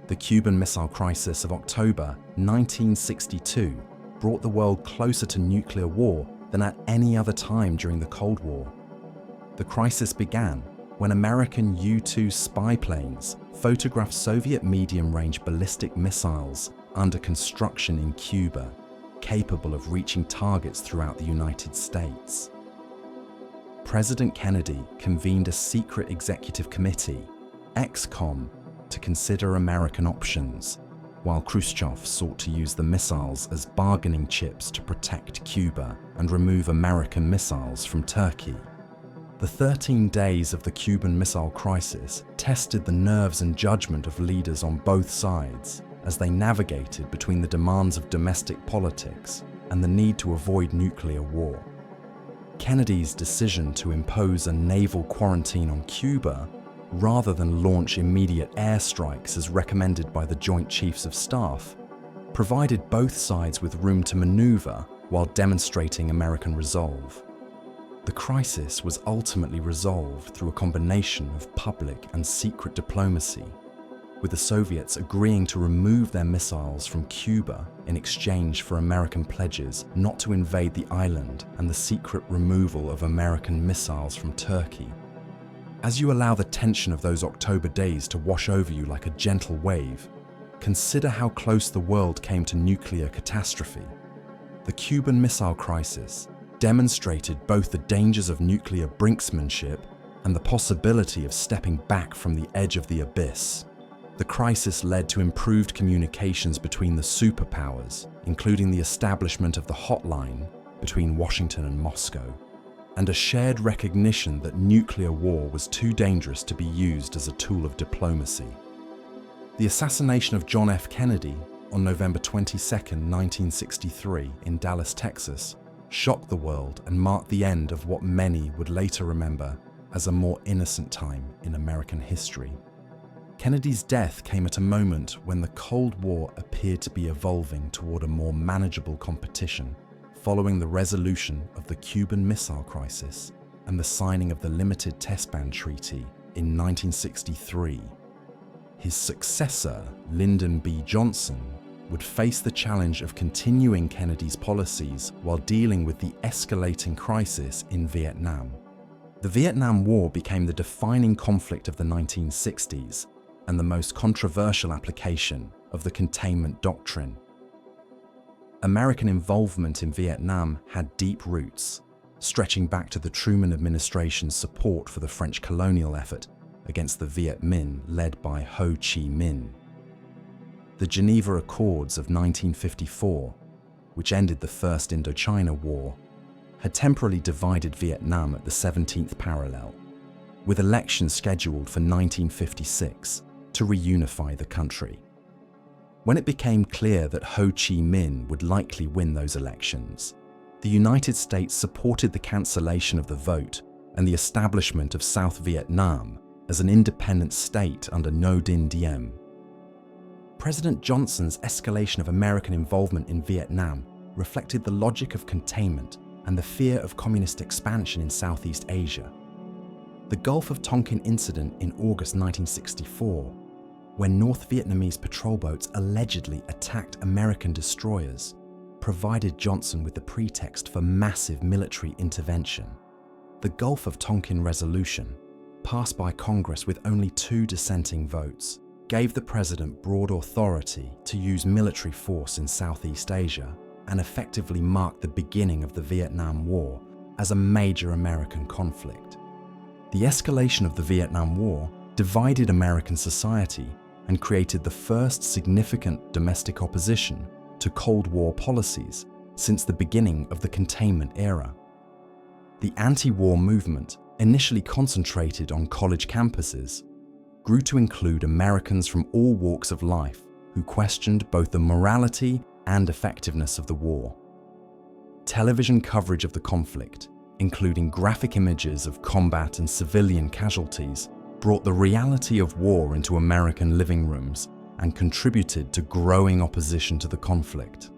The Cuban Missile Crisis of October 1962 brought the world closer to nuclear war than at any other time during the Cold War. The crisis began when American U-2 spy planes photographed Soviet medium-range ballistic missiles under construction in Cuba, capable of reaching targets throughout the United States. President Kennedy convened a secret executive committee, ExComm, to consider American options, while Khrushchev sought to use the missiles as bargaining chips to protect Cuba and remove American missiles from Turkey. The 13 days of the Cuban Missile Crisis tested the nerves and judgment of leaders on both sides as they navigated between the demands of domestic politics and the need to avoid nuclear war. Kennedy's decision to impose a naval quarantine on Cuba, rather than launch immediate airstrikes as recommended by the Joint Chiefs of Staff, provided both sides with room to maneuver while demonstrating American resolve. The crisis was ultimately resolved through a combination of public and secret diplomacy, with the Soviets agreeing to remove their missiles from Cuba in exchange for American pledges not to invade the island and the secret removal of American missiles from Turkey. As you allow the tension of those October days to wash over you like a gentle wave, consider how close the world came to nuclear catastrophe. The Cuban Missile Crisis demonstrated both the dangers of nuclear brinksmanship and the possibility of stepping back from the edge of the abyss. The crisis led to improved communications between the superpowers, including the establishment of the hotline between Washington and Moscow, and a shared recognition that nuclear war was too dangerous to be used as a tool of diplomacy. The assassination of John F. Kennedy on November 22, 1963, in Dallas, Texas, shocked the world and marked the end of what many would later remember as a more innocent time in American history. Kennedy's death came at a moment when the Cold War appeared to be evolving toward a more manageable competition, following the resolution of the Cuban Missile Crisis and the signing of the Limited Test Ban Treaty in 1963. His successor, Lyndon B. Johnson, would face the challenge of continuing Kennedy's policies while dealing with the escalating crisis in Vietnam. The Vietnam War became the defining conflict of the 1960s and the most controversial application of the containment doctrine. American involvement in Vietnam had deep roots, stretching back to the Truman administration's support for the French colonial effort against the Viet Minh led by Ho Chi Minh. The Geneva Accords of 1954, which ended the First Indochina War, had temporarily divided Vietnam at the 17th parallel, with elections scheduled for 1956 to reunify the country. When it became clear that Ho Chi Minh would likely win those elections, the United States supported the cancellation of the vote and the establishment of South Vietnam as an independent state under No Dinh Diem. President Johnson's escalation of American involvement in Vietnam reflected the logic of containment and the fear of communist expansion in Southeast Asia. The Gulf of Tonkin incident in August 1964, when North Vietnamese patrol boats allegedly attacked American destroyers, provided Johnson with the pretext for massive military intervention. The Gulf of Tonkin resolution, passed by Congress with only 2 dissenting votes, gave the president broad authority to use military force in Southeast Asia and effectively marked the beginning of the Vietnam War as a major American conflict. The escalation of the Vietnam War divided American society and created the first significant domestic opposition to Cold War policies since the beginning of the containment era. The anti-war movement, initially concentrated on college campuses, grew to include Americans from all walks of life who questioned both the morality and effectiveness of the war. Television coverage of the conflict, including graphic images of combat and civilian casualties, brought the reality of war into American living rooms and contributed to growing opposition to the conflict.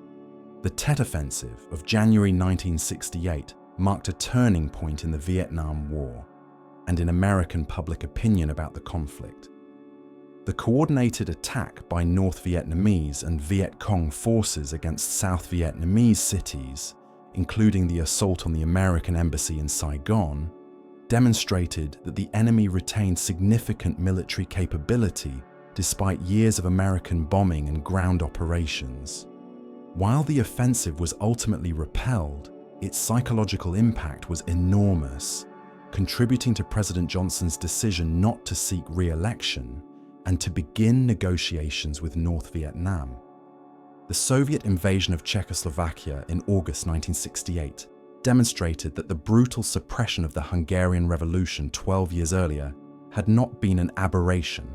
The Tet Offensive of January 1968 marked a turning point in the Vietnam War and in American public opinion about the conflict. The coordinated attack by North Vietnamese and Viet Cong forces against South Vietnamese cities, including the assault on the American embassy in Saigon, demonstrated that the enemy retained significant military capability despite years of American bombing and ground operations. While the offensive was ultimately repelled, its psychological impact was enormous, contributing to President Johnson's decision not to seek re-election and to begin negotiations with North Vietnam. The Soviet invasion of Czechoslovakia in August 1968 demonstrated that the brutal suppression of the Hungarian Revolution 12 years earlier had not been an aberration,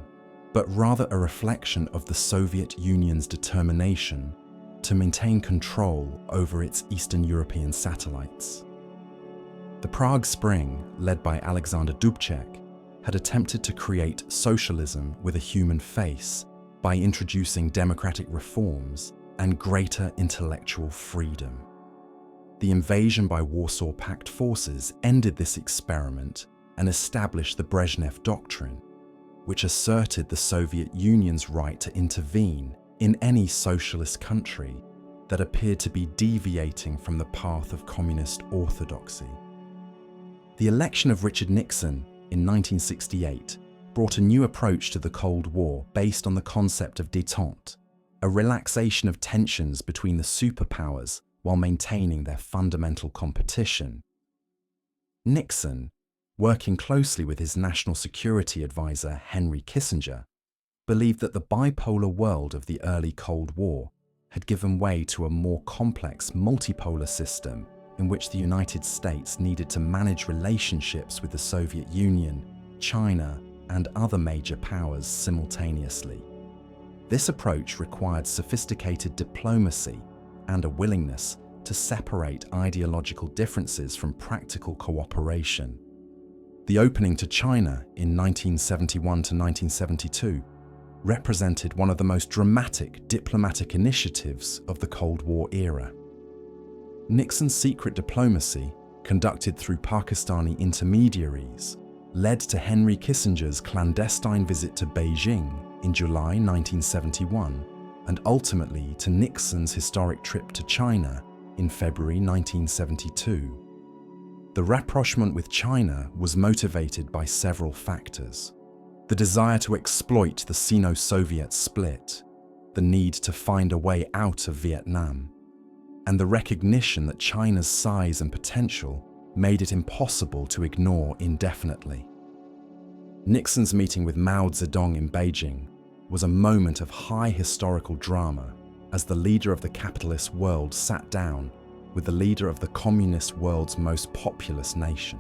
but rather a reflection of the Soviet Union's determination to maintain control over its Eastern European satellites. The Prague Spring, led by Alexander Dubček, had attempted to create socialism with a human face by introducing democratic reforms and greater intellectual freedom. The invasion by Warsaw Pact forces ended this experiment and established the Brezhnev Doctrine, which asserted the Soviet Union's right to intervene in any socialist country that appeared to be deviating from the path of communist orthodoxy. The election of Richard Nixon in 1968 brought a new approach to the Cold War based on the concept of détente, a relaxation of tensions between the superpowers while maintaining their fundamental competition. Nixon, working closely with his national security advisor Henry Kissinger, believed that the bipolar world of the early Cold War had given way to a more complex multipolar system in which the United States needed to manage relationships with the Soviet Union, China, and other major powers simultaneously. This approach required sophisticated diplomacy and a willingness to separate ideological differences from practical cooperation. The opening to China in 1971 to 1972 represented one of the most dramatic diplomatic initiatives of the Cold War era. Nixon's secret diplomacy, conducted through Pakistani intermediaries, led to Henry Kissinger's clandestine visit to Beijing in July 1971, and ultimately to Nixon's historic trip to China in February 1972. The rapprochement with China was motivated by several factors: the desire to exploit the Sino-Soviet split, the need to find a way out of Vietnam, and the recognition that China's size and potential made it impossible to ignore indefinitely. Nixon's meeting with Mao Zedong in Beijing was a moment of high historical drama as the leader of the capitalist world sat down with the leader of the communist world's most populous nation.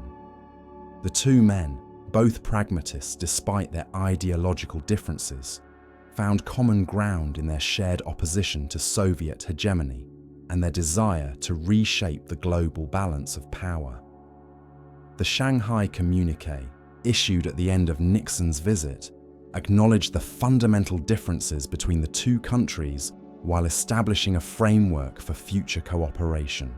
The two men, both pragmatists despite their ideological differences, found common ground in their shared opposition to Soviet hegemony and their desire to reshape the global balance of power. The Shanghai Communiqué, issued at the end of Nixon's visit, acknowledged the fundamental differences between the two countries while establishing a framework for future cooperation.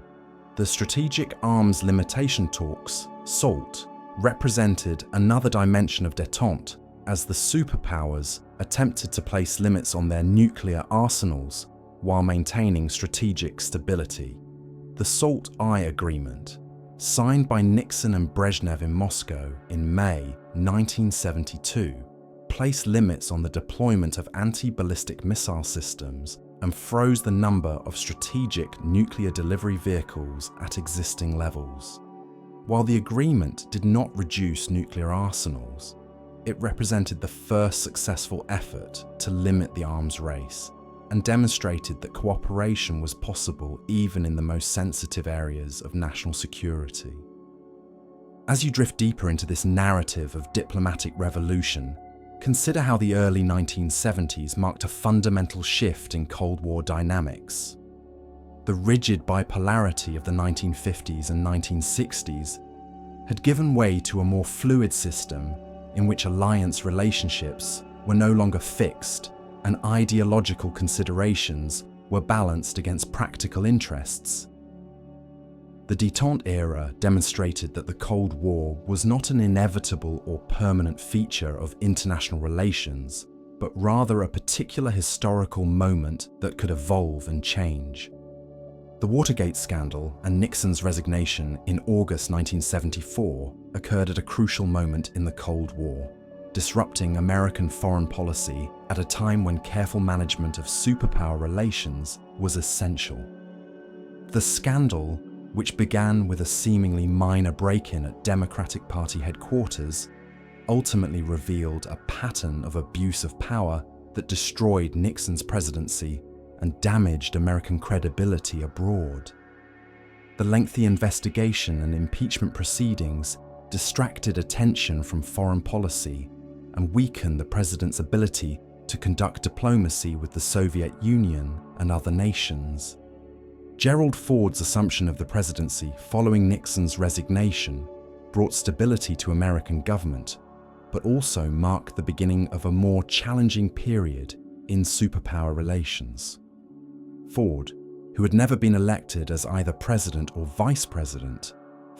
The Strategic Arms Limitation Talks, SALT, represented another dimension of détente as the superpowers attempted to place limits on their nuclear arsenals while maintaining strategic stability. The SALT-I Agreement, signed by Nixon and Brezhnev in Moscow in May 1972, placed limits on the deployment of anti-ballistic missile systems and froze the number of strategic nuclear delivery vehicles at existing levels. While the agreement did not reduce nuclear arsenals, it represented the first successful effort to limit the arms race and demonstrated that cooperation was possible even in the most sensitive areas of national security. As you drift deeper into this narrative of diplomatic revolution, consider how the early 1970s marked a fundamental shift in Cold War dynamics. The rigid bipolarity of the 1950s and 1960s had given way to a more fluid system in which alliance relationships were no longer fixed and ideological considerations were balanced against practical interests. The détente era demonstrated that the Cold War was not an inevitable or permanent feature of international relations, but rather a particular historical moment that could evolve and change. The Watergate scandal and Nixon's resignation in August 1974 occurred at a crucial moment in the Cold War, disrupting American foreign policy at a time when careful management of superpower relations was essential. The scandal, which began with a seemingly minor break-in at Democratic Party headquarters, ultimately revealed a pattern of abuse of power that destroyed Nixon's presidency and damaged American credibility abroad. The lengthy investigation and impeachment proceedings distracted attention from foreign policy and weakened the president's ability to conduct diplomacy with the Soviet Union and other nations. Gerald Ford's assumption of the presidency following Nixon's resignation brought stability to American government, but also marked the beginning of a more challenging period in superpower relations. Ford, who had never been elected as either president or vice president,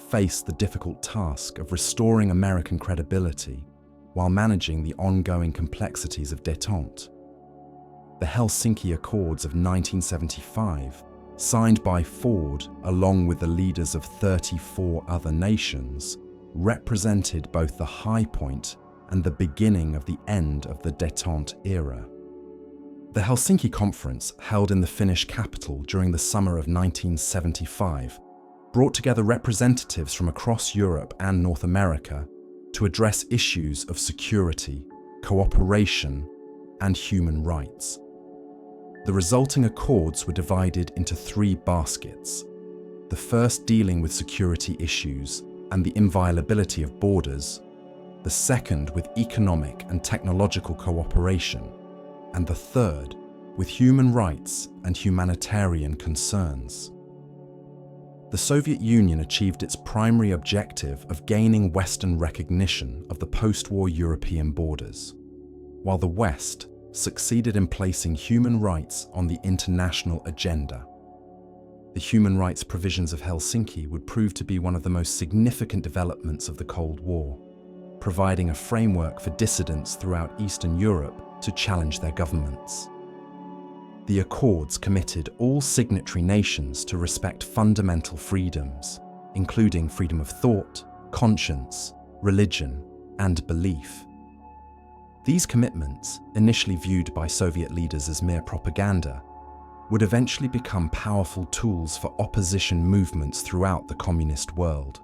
faced the difficult task of restoring American credibility while managing the ongoing complexities of détente. The Helsinki Accords of 1975, signed by Ford along with the leaders of 34 other nations, represented both the high point and the beginning of the end of the détente era. The Helsinki Conference, held in the Finnish capital during the summer of 1975, brought together representatives from across Europe and North America to address issues of security, cooperation, and human rights. The resulting accords were divided into 3 baskets, the first dealing with security issues and the inviolability of borders, the second with economic and technological cooperation, and the third with human rights and humanitarian concerns. The Soviet Union achieved its primary objective of gaining Western recognition of the post-war European borders, while the West succeeded in placing human rights on the international agenda. The human rights provisions of Helsinki would prove to be one of the most significant developments of the Cold War, providing a framework for dissidents throughout Eastern Europe to challenge their governments. The Accords committed all signatory nations to respect fundamental freedoms, including freedom of thought, conscience, religion, and belief. These commitments, initially viewed by Soviet leaders as mere propaganda, would eventually become powerful tools for opposition movements throughout the communist world.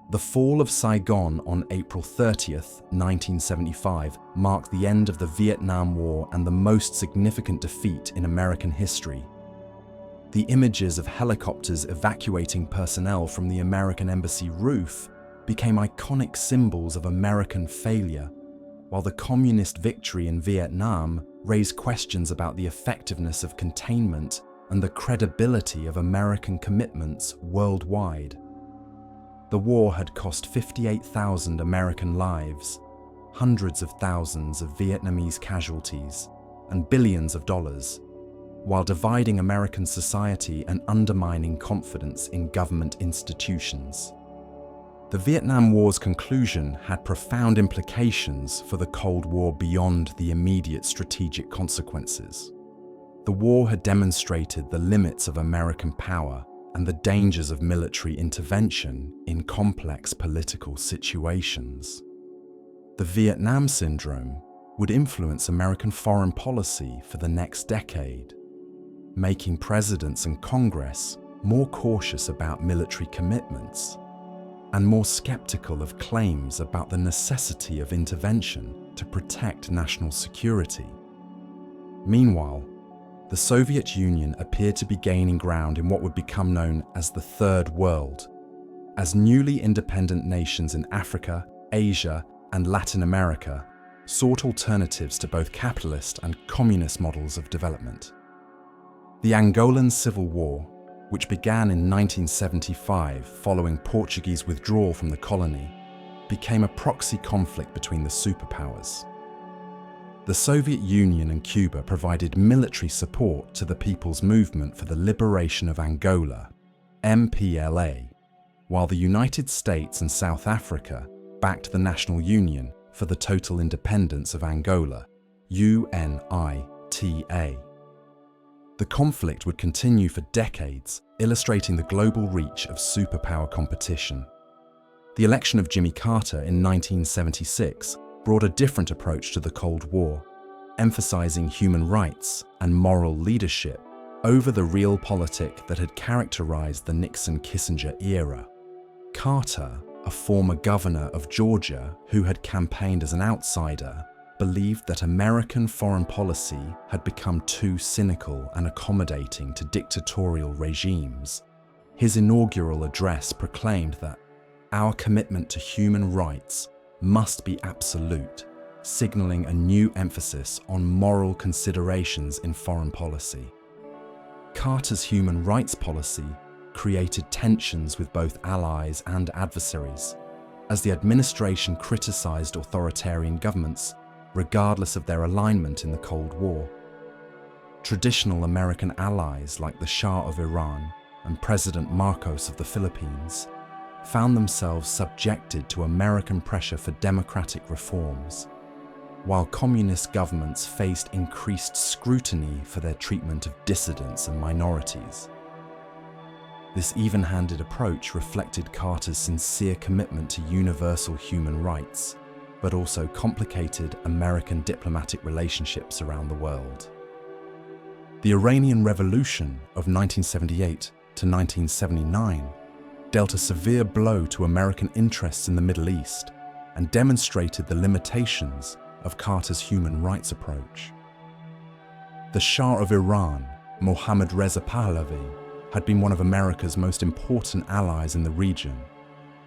The fall of Saigon on April 30th, 1975 marked the end of the Vietnam War and the most significant defeat in American history. The images of helicopters evacuating personnel from the American embassy roof became iconic symbols of American failure, while the communist victory in Vietnam raised questions about the effectiveness of containment and the credibility of American commitments worldwide. The war had cost 58,000 American lives, hundreds of thousands of Vietnamese casualties, and billions of dollars, while dividing American society and undermining confidence in government institutions. The Vietnam War's conclusion had profound implications for the Cold War beyond the immediate strategic consequences. The war had demonstrated the limits of American power and the dangers of military intervention in complex political situations. The Vietnam Syndrome would influence American foreign policy for the next decade, making presidents and Congress more cautious about military commitments and more skeptical of claims about the necessity of intervention to protect national security. Meanwhile, the Soviet Union appeared to be gaining ground in what would become known as the Third World, as newly independent nations in Africa, Asia, and Latin America sought alternatives to both capitalist and communist models of development. The Angolan Civil War, which began in 1975 following Portuguese withdrawal from the colony, became a proxy conflict between the superpowers. The Soviet Union and Cuba provided military support to the People's Movement for the Liberation of Angola, MPLA, while the United States and South Africa backed the National Union for the Total Independence of Angola, UNITA. The conflict would continue for decades, illustrating the global reach of superpower competition. The election of Jimmy Carter in 1976 brought a different approach to the Cold War, emphasizing human rights and moral leadership over the realpolitik that had characterized the Nixon-Kissinger era. Carter, a former governor of Georgia who had campaigned as an outsider, believed that American foreign policy had become too cynical and accommodating to dictatorial regimes. His inaugural address proclaimed that our commitment to human rights must be absolute, signaling a new emphasis on moral considerations in foreign policy. Carter's human rights policy created tensions with both allies and adversaries, as the administration criticized authoritarian governments regardless of their alignment in the Cold War. Traditional American allies like the Shah of Iran and President Marcos of the Philippines found themselves subjected to American pressure for democratic reforms, while communist governments faced increased scrutiny for their treatment of dissidents and minorities. This even-handed approach reflected Carter's sincere commitment to universal human rights, but also complicated American diplomatic relationships around the world. The Iranian Revolution of 1978 to 1979 dealt a severe blow to American interests in the Middle East and demonstrated the limitations of Carter's human rights approach. The Shah of Iran, Mohammad Reza Pahlavi, had been one of America's most important allies in the region,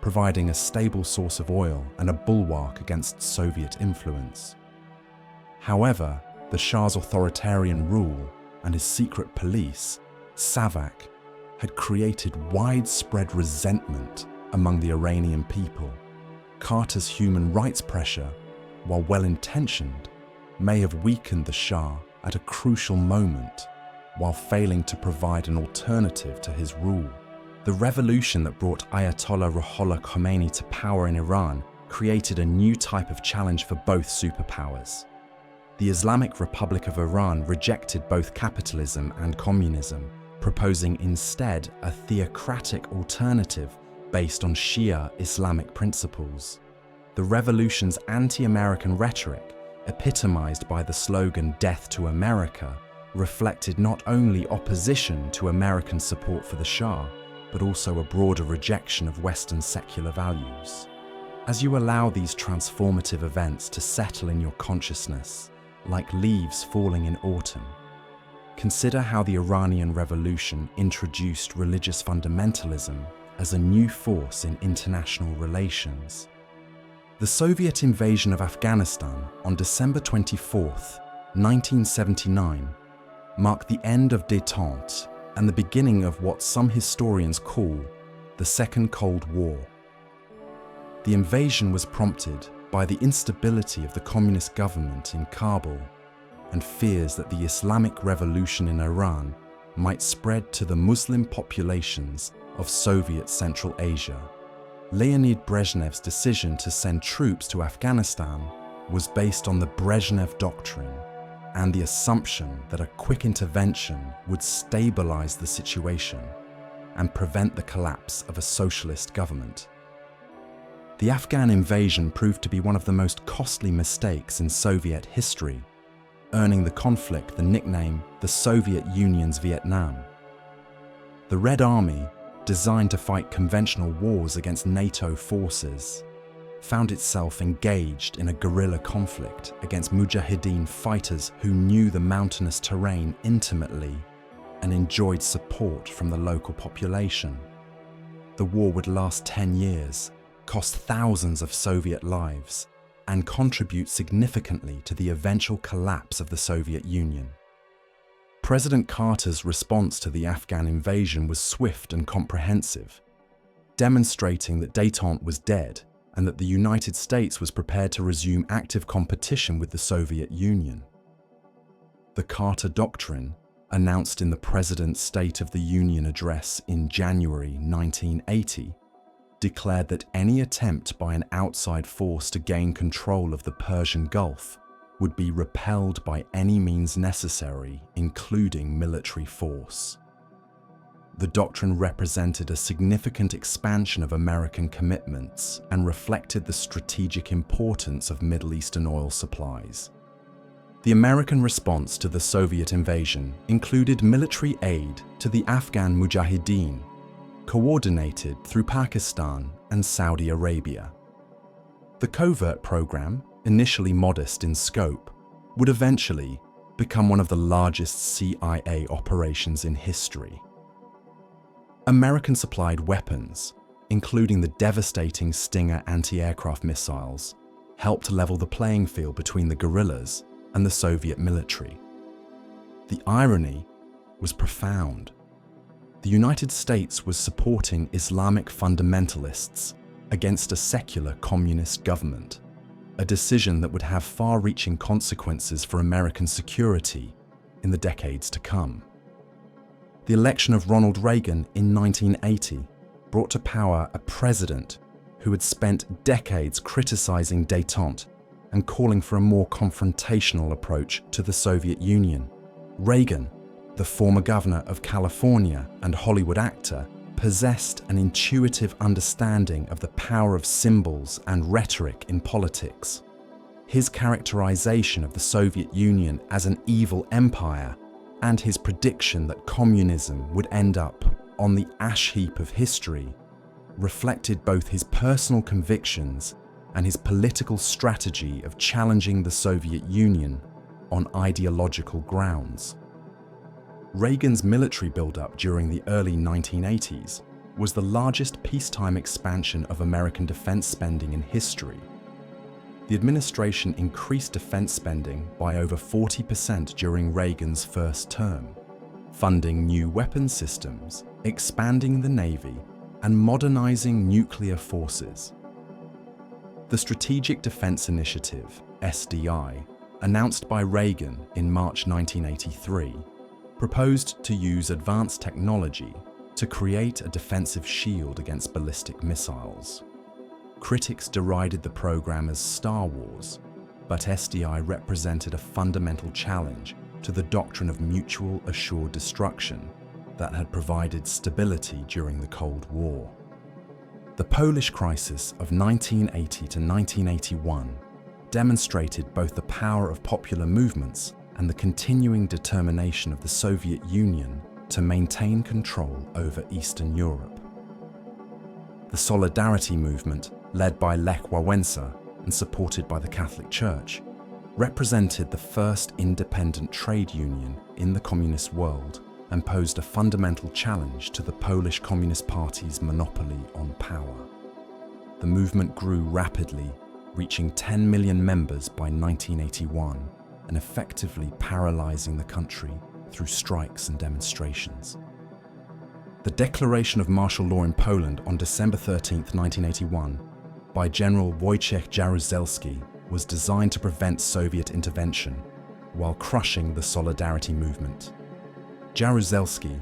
providing a stable source of oil and a bulwark against Soviet influence. However, the Shah's authoritarian rule and his secret police, SAVAK, had created widespread resentment among the Iranian people. Carter's human rights pressure, while well-intentioned, may have weakened the Shah at a crucial moment, while failing to provide an alternative to his rule. The revolution that brought Ayatollah Ruhollah Khomeini to power in Iran created a new type of challenge for both superpowers. The Islamic Republic of Iran rejected both capitalism and communism, proposing instead a theocratic alternative based on Shia Islamic principles. The revolution's anti-American rhetoric, epitomized by the slogan "Death to America," reflected not only opposition to American support for the Shah, but also a broader rejection of Western secular values. As you allow these transformative events to settle in your consciousness, like leaves falling in autumn, consider how the Iranian Revolution introduced religious fundamentalism as a new force in international relations. The Soviet invasion of Afghanistan on December 24, 1979, marked the end of détente and the beginning of what some historians call the Second Cold War. The invasion was prompted by the instability of the communist government in Kabul and fears that the Islamic Revolution in Iran might spread to the Muslim populations of Soviet Central Asia. Leonid Brezhnev's decision to send troops to Afghanistan was based on the Brezhnev Doctrine and the assumption that a quick intervention would stabilize the situation and prevent the collapse of a socialist government. The Afghan invasion proved to be one of the most costly mistakes in Soviet history, earning the conflict the nickname the Soviet Union's Vietnam. The Red Army, designed to fight conventional wars against NATO forces, found itself engaged in a guerrilla conflict against Mujahideen fighters who knew the mountainous terrain intimately and enjoyed support from the local population. The war would last 10 years, cost thousands of Soviet lives, and contribute significantly to the eventual collapse of the Soviet Union. President Carter's response to the Afghan invasion was swift and comprehensive, demonstrating that détente was dead and that the United States was prepared to resume active competition with the Soviet Union. The Carter Doctrine, announced in the President's State of the Union address in January 1980, declared that any attempt by an outside force to gain control of the Persian Gulf would be repelled by any means necessary, including military force. The doctrine represented a significant expansion of American commitments and reflected the strategic importance of Middle Eastern oil supplies. The American response to the Soviet invasion included military aid to the Afghan Mujahideen, coordinated through Pakistan and Saudi Arabia. The covert program, initially modest in scope, would eventually become one of the largest CIA operations in history. American-supplied weapons, including the devastating Stinger anti-aircraft missiles, helped level the playing field between the guerrillas and the Soviet military. The irony was profound. The United States was supporting Islamic fundamentalists against a secular communist government, a decision that would have far-reaching consequences for American security in the decades to come. The election of Ronald Reagan in 1980 brought to power a president who had spent decades criticizing détente and calling for a more confrontational approach to the Soviet Union. Reagan, the former governor of California and Hollywood actor, possessed an intuitive understanding of the power of symbols and rhetoric in politics. His characterization of the Soviet Union as an evil empire and his prediction that communism would end up on the ash heap of history reflected both his personal convictions and his political strategy of challenging the Soviet Union on ideological grounds. Reagan's military buildup during the early 1980s was the largest peacetime expansion of American defense spending in history. The administration increased defense spending by over 40% during Reagan's first term, funding new weapons systems, expanding the Navy, and modernizing nuclear forces. The Strategic Defense Initiative, SDI, announced by Reagan in March 1983, proposed to use advanced technology to create a defensive shield against ballistic missiles. Critics derided the program as Star Wars, but SDI represented a fundamental challenge to the doctrine of mutual assured destruction that had provided stability during the Cold War. The Polish crisis of 1980 to 1981 demonstrated both the power of popular movements and the continuing determination of the Soviet Union to maintain control over Eastern Europe. The Solidarity movement, led by Lech Wałęsa and supported by the Catholic Church, represented the first independent trade union in the communist world and posed a fundamental challenge to the Polish Communist Party's monopoly on power. The movement grew rapidly, reaching 10 million members by 1981 and effectively paralyzing the country through strikes and demonstrations. The declaration of martial law in Poland on December 13, 1981, by General Wojciech Jaruzelski was designed to prevent Soviet intervention while crushing the Solidarity movement. Jaruzelski,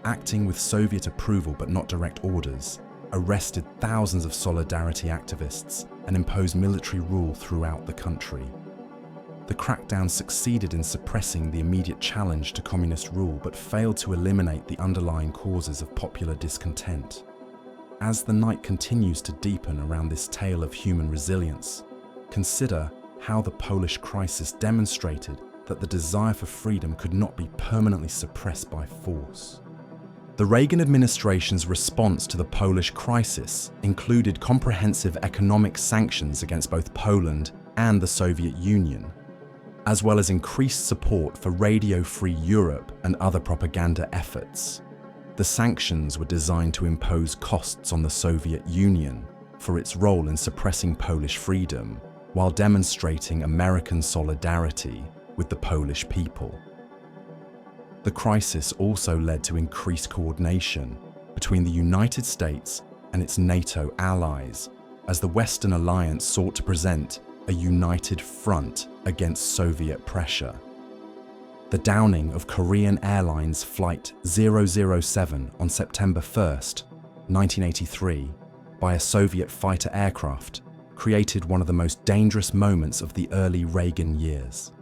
acting with Soviet approval but not direct orders, arrested thousands of Solidarity activists and imposed military rule throughout the country. The crackdown succeeded in suppressing the immediate challenge to communist rule but failed to eliminate the underlying causes of popular discontent. As the night continues to deepen around this tale of human resilience, consider how the Polish crisis demonstrated that the desire for freedom could not be permanently suppressed by force. The Reagan administration's response to the Polish crisis included comprehensive economic sanctions against both Poland and the Soviet Union, as well as increased support for Radio Free Europe and other propaganda efforts. The sanctions were designed to impose costs on the Soviet Union for its role in suppressing Polish freedom, while demonstrating American solidarity with the Polish people. The crisis also led to increased coordination between the United States and its NATO allies, as the Western alliance sought to present a united front against Soviet pressure. The downing of Korean Airlines Flight 007 on September 1st, 1983, by a Soviet fighter aircraft created one of the most dangerous moments of the early Reagan years.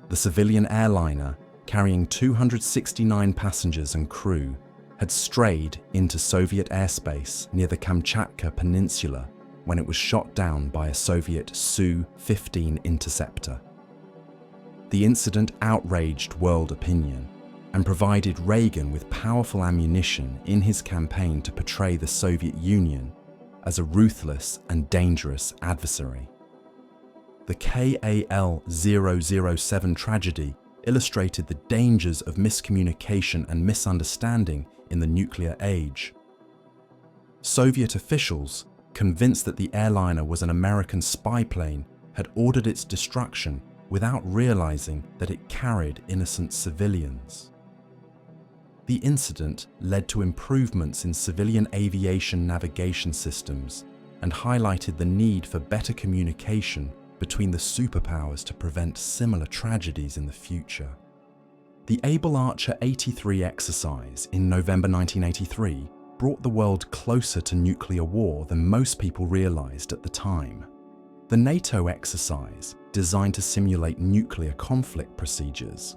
The civilian airliner, carrying 269 passengers and crew, had strayed into Soviet airspace near the Kamchatka Peninsula when it was shot down by a Soviet Su-15 interceptor. The incident outraged world opinion and provided Reagan with powerful ammunition in his campaign to portray the Soviet Union as a ruthless and dangerous adversary. The KAL-007 tragedy illustrated the dangers of miscommunication and misunderstanding in the nuclear age. Soviet officials, convinced that the airliner was an American spy plane, had ordered its destruction without realizing that it carried innocent civilians. The incident led to improvements in civilian aviation navigation systems and highlighted the need for better communication between the superpowers to prevent similar tragedies in the future. The Able Archer 83 exercise in November 1983 brought the world closer to nuclear war than most people realized at the time. The NATO exercise, designed to simulate nuclear conflict procedures,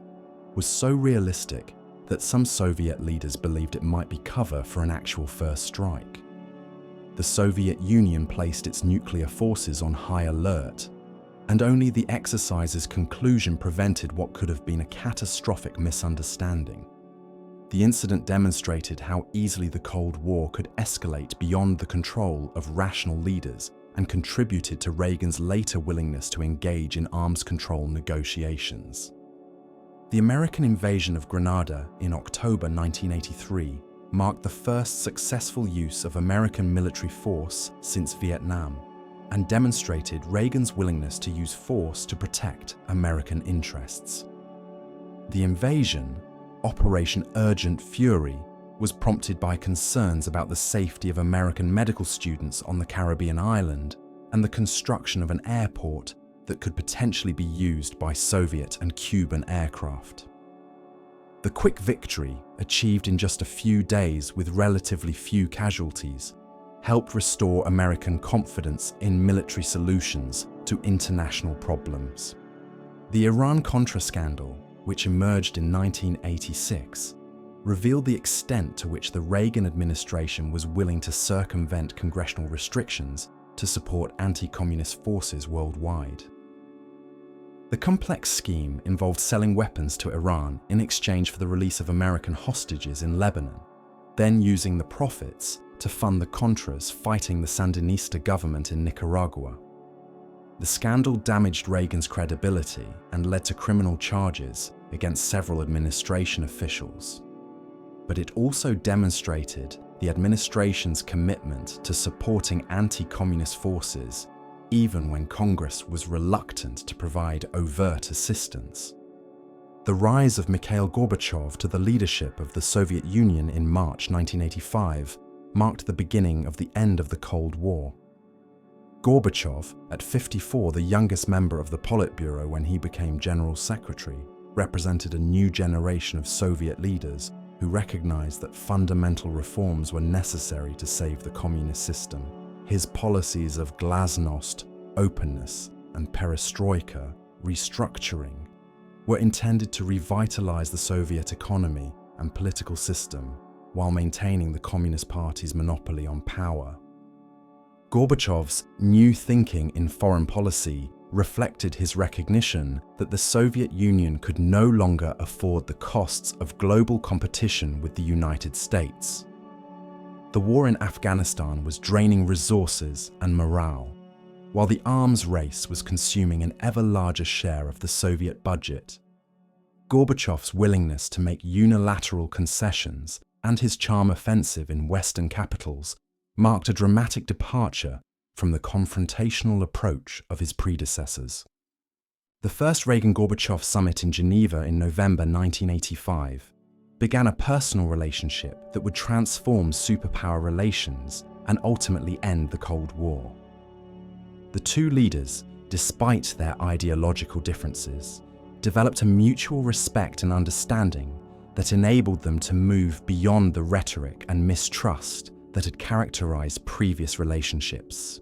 was so realistic that some Soviet leaders believed it might be cover for an actual first strike. The Soviet Union placed its nuclear forces on high alert, and only the exercise's conclusion prevented what could have been a catastrophic misunderstanding. The incident demonstrated how easily the Cold War could escalate beyond the control of rational leaders and contributed to Reagan's later willingness to engage in arms control negotiations. The American invasion of Grenada in October 1983 marked the first successful use of American military force since Vietnam and demonstrated Reagan's willingness to use force to protect American interests. The invasion, Operation Urgent Fury, was prompted by concerns about the safety of American medical students on the Caribbean island and the construction of an airport that could potentially be used by Soviet and Cuban aircraft. The quick victory, achieved in just a few days with relatively few casualties, helped restore American confidence in military solutions to international problems. The Iran-Contra scandal, which emerged in 1986, revealed the extent to which the Reagan administration was willing to circumvent congressional restrictions to support anti-communist forces worldwide. The complex scheme involved selling weapons to Iran in exchange for the release of American hostages in Lebanon, then using the profits to fund the Contras fighting the Sandinista government in Nicaragua. The scandal damaged Reagan's credibility and led to criminal charges against several administration officials. But it also demonstrated the administration's commitment to supporting anti-communist forces, even when Congress was reluctant to provide overt assistance. The rise of Mikhail Gorbachev to the leadership of the Soviet Union in March 1985 marked the beginning of the end of the Cold War. Gorbachev, at 54, the youngest member of the Politburo when he became General Secretary, represented a new generation of Soviet leaders who recognized that fundamental reforms were necessary to save the communist system. His policies of glasnost, openness, and perestroika, restructuring, were intended to revitalize the Soviet economy and political system while maintaining the Communist Party's monopoly on power. Gorbachev's new thinking in foreign policy reflected his recognition that the Soviet Union could no longer afford the costs of global competition with the United States. The war in Afghanistan was draining resources and morale, while the arms race was consuming an ever larger share of the Soviet budget. Gorbachev's willingness to make unilateral concessions and his charm offensive in Western capitals marked a dramatic departure from the confrontational approach of his predecessors. The first Reagan-Gorbachev summit in Geneva in November 1985 began a personal relationship that would transform superpower relations and ultimately end the Cold War. The two leaders, despite their ideological differences, developed a mutual respect and understanding that enabled them to move beyond the rhetoric and mistrust that had characterized previous relationships.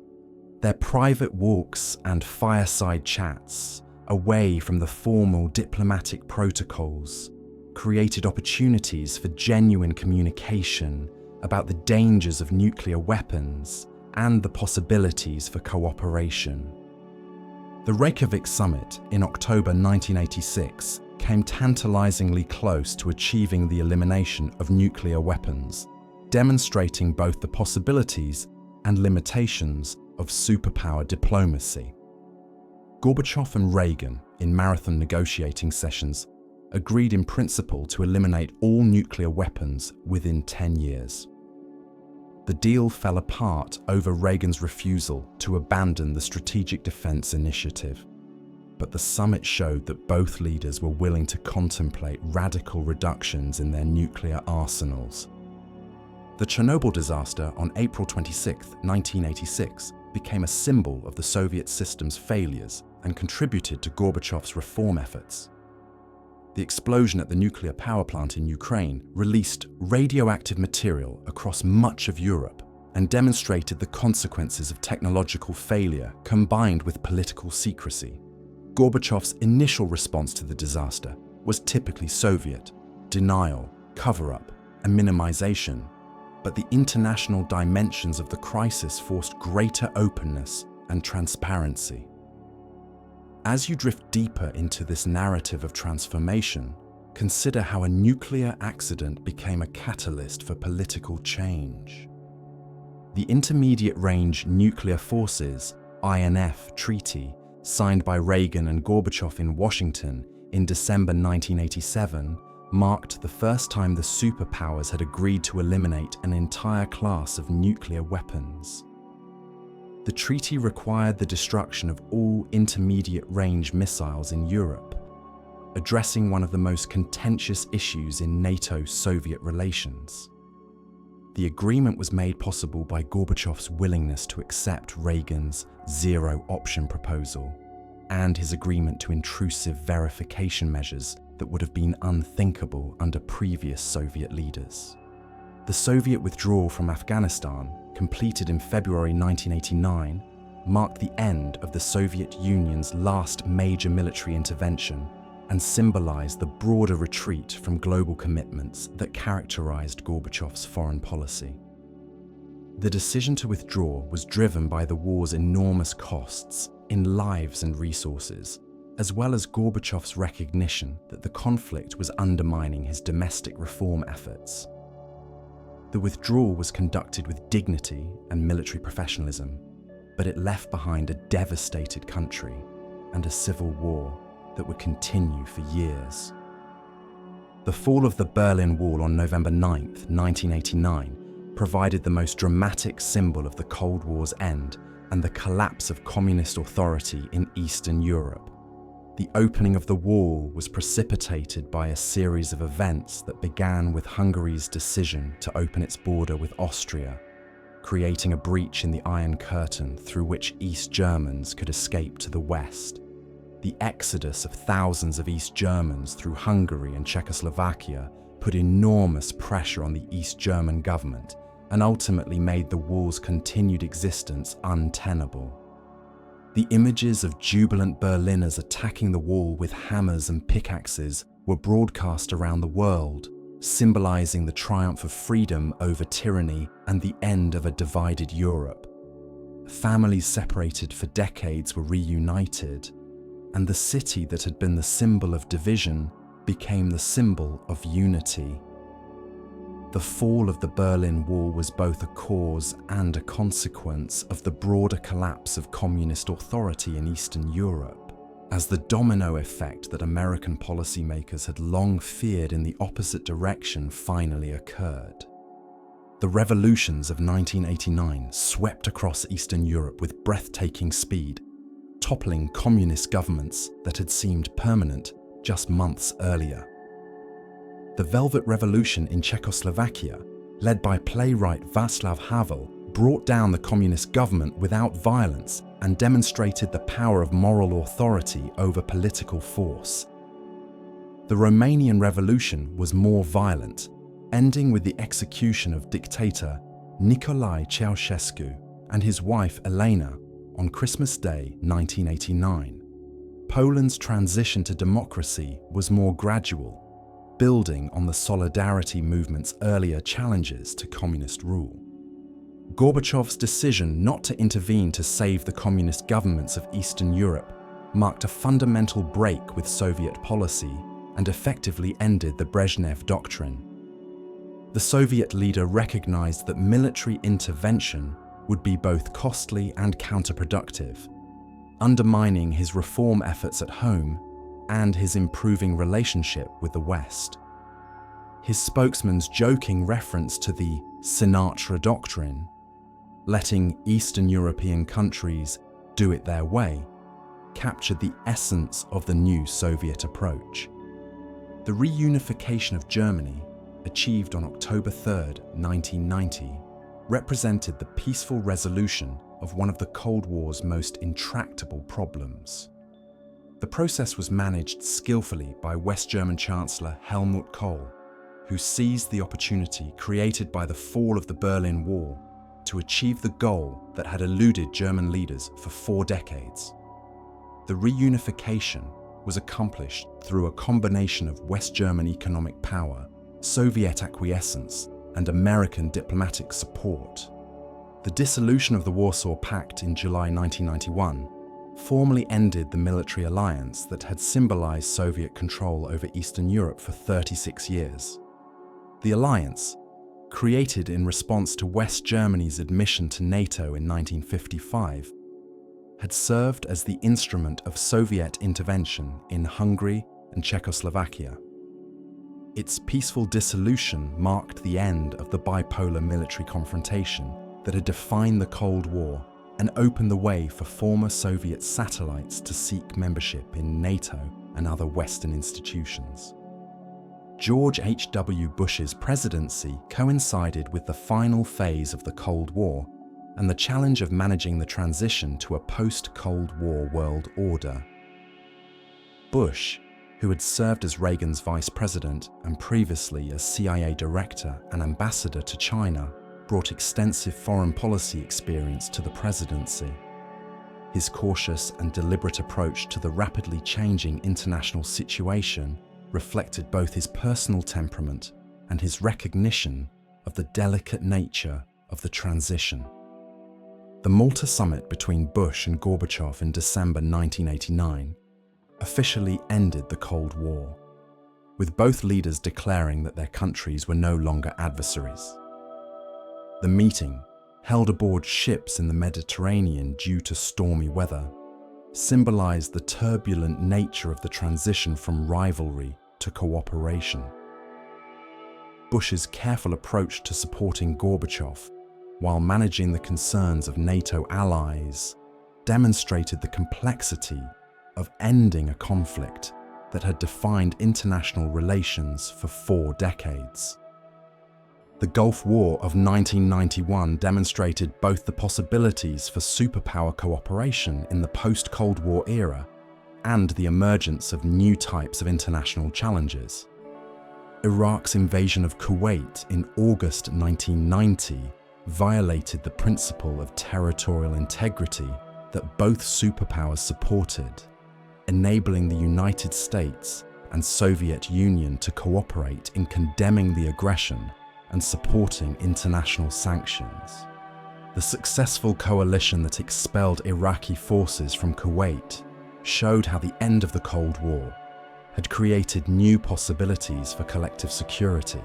Their private walks and fireside chats, away from the formal diplomatic protocols, created opportunities for genuine communication about the dangers of nuclear weapons and the possibilities for cooperation. The Reykjavik summit in October 1986 came tantalizingly close to achieving the elimination of nuclear weapons, demonstrating both the possibilities and limitations of superpower diplomacy. Gorbachev and Reagan, in marathon negotiating sessions, agreed in principle to eliminate all nuclear weapons within 10 years. The deal fell apart over Reagan's refusal to abandon the Strategic Defense Initiative, but the summit showed that both leaders were willing to contemplate radical reductions in their nuclear arsenals. The Chernobyl disaster on April 26, 1986, became a symbol of the Soviet system's failures and contributed to Gorbachev's reform efforts. The explosion at the nuclear power plant in Ukraine released radioactive material across much of Europe and demonstrated the consequences of technological failure combined with political secrecy. Gorbachev's initial response to the disaster was typically Soviet: denial, cover-up, and minimization. But the international dimensions of the crisis forced greater openness and transparency. As you drift deeper into this narrative of transformation, consider how a nuclear accident became a catalyst for political change. The Intermediate Range Nuclear Forces (INF) Treaty, signed by Reagan and Gorbachev in Washington in December 1987, marked the first time the superpowers had agreed to eliminate an entire class of nuclear weapons. The treaty required the destruction of all intermediate-range missiles in Europe, addressing one of the most contentious issues in NATO-Soviet relations. The agreement was made possible by Gorbachev's willingness to accept Reagan's zero-option proposal and his agreement to intrusive verification measures that would have been unthinkable under previous Soviet leaders. The Soviet withdrawal from Afghanistan, completed in February 1989, marked the end of the Soviet Union's last major military intervention and symbolized the broader retreat from global commitments that characterized Gorbachev's foreign policy. The decision to withdraw was driven by the war's enormous costs in lives and resources, as well as Gorbachev's recognition that the conflict was undermining his domestic reform efforts. The withdrawal was conducted with dignity and military professionalism, but it left behind a devastated country and a civil war that would continue for years. The fall of the Berlin Wall on November 9, 1989, provided the most dramatic symbol of the Cold War's end and the collapse of communist authority in Eastern Europe. The opening of the wall was precipitated by a series of events that began with Hungary's decision to open its border with Austria, creating a breach in the Iron Curtain through which East Germans could escape to the west. The exodus of thousands of East Germans through Hungary and Czechoslovakia put enormous pressure on the East German government and ultimately made the wall's continued existence untenable. The images of jubilant Berliners attacking the wall with hammers and pickaxes were broadcast around the world, symbolizing the triumph of freedom over tyranny and the end of a divided Europe. Families separated for decades were reunited, and the city that had been the symbol of division became the symbol of unity. The fall of the Berlin Wall was both a cause and a consequence of the broader collapse of communist authority in Eastern Europe, as the domino effect that American policymakers had long feared in the opposite direction finally occurred. The revolutions of 1989 swept across Eastern Europe with breathtaking speed, toppling communist governments that had seemed permanent just months earlier. The Velvet Revolution in Czechoslovakia, led by playwright Václav Havel, brought down the communist government without violence and demonstrated the power of moral authority over political force. The Romanian Revolution was more violent, ending with the execution of dictator Nicolae Ceausescu and his wife Elena on Christmas Day 1989. Poland's transition to democracy was more gradual, building on the solidarity movement's earlier challenges to communist rule. Gorbachev's decision not to intervene to save the communist governments of Eastern Europe marked a fundamental break with Soviet policy and effectively ended the Brezhnev Doctrine. The Soviet leader recognized that military intervention would be both costly and counterproductive, undermining his reform efforts at home and his improving relationship with the West. His spokesman's joking reference to the Sinatra Doctrine, letting Eastern European countries do it their way, captured the essence of the new Soviet approach. The reunification of Germany, achieved on October 3, 1990, represented the peaceful resolution of one of the Cold War's most intractable problems. The process was managed skillfully by West German Chancellor Helmut Kohl, who seized the opportunity created by the fall of the Berlin Wall to achieve the goal that had eluded German leaders for 4 decades. The reunification was accomplished through a combination of West German economic power, Soviet acquiescence, and American diplomatic support. The dissolution of the Warsaw Pact in July 1991 formally ended the military alliance that had symbolized Soviet control over Eastern Europe for 36 years. The alliance, created in response to West Germany's admission to NATO in 1955, had served as the instrument of Soviet intervention in Hungary and Czechoslovakia. Its peaceful dissolution marked the end of the bipolar military confrontation that had defined the Cold War and opened the way for former Soviet satellites to seek membership in NATO and other Western institutions. George H.W. Bush's presidency coincided with the final phase of the Cold War and the challenge of managing the transition to a post-Cold War world order. Bush, who had served as Reagan's vice president and previously as CIA director and ambassador to China, brought extensive foreign policy experience to the presidency. His cautious and deliberate approach to the rapidly changing international situation reflected both his personal temperament and his recognition of the delicate nature of the transition. The Malta summit between Bush and Gorbachev in December 1989 officially ended the Cold War, with both leaders declaring that their countries were no longer adversaries. The meeting, held aboard ships in the Mediterranean due to stormy weather, symbolized the turbulent nature of the transition from rivalry to cooperation. Bush's careful approach to supporting Gorbachev while managing the concerns of NATO allies demonstrated the complexity of ending a conflict that had defined international relations for 4 decades. The Gulf War of 1991 demonstrated both the possibilities for superpower cooperation in the post-Cold War era and the emergence of new types of international challenges. Iraq's invasion of Kuwait in August 1990 violated the principle of territorial integrity that both superpowers supported, enabling the United States and Soviet Union to cooperate in condemning the aggression and supporting international sanctions. The successful coalition that expelled Iraqi forces from Kuwait showed how the end of the Cold War had created new possibilities for collective security.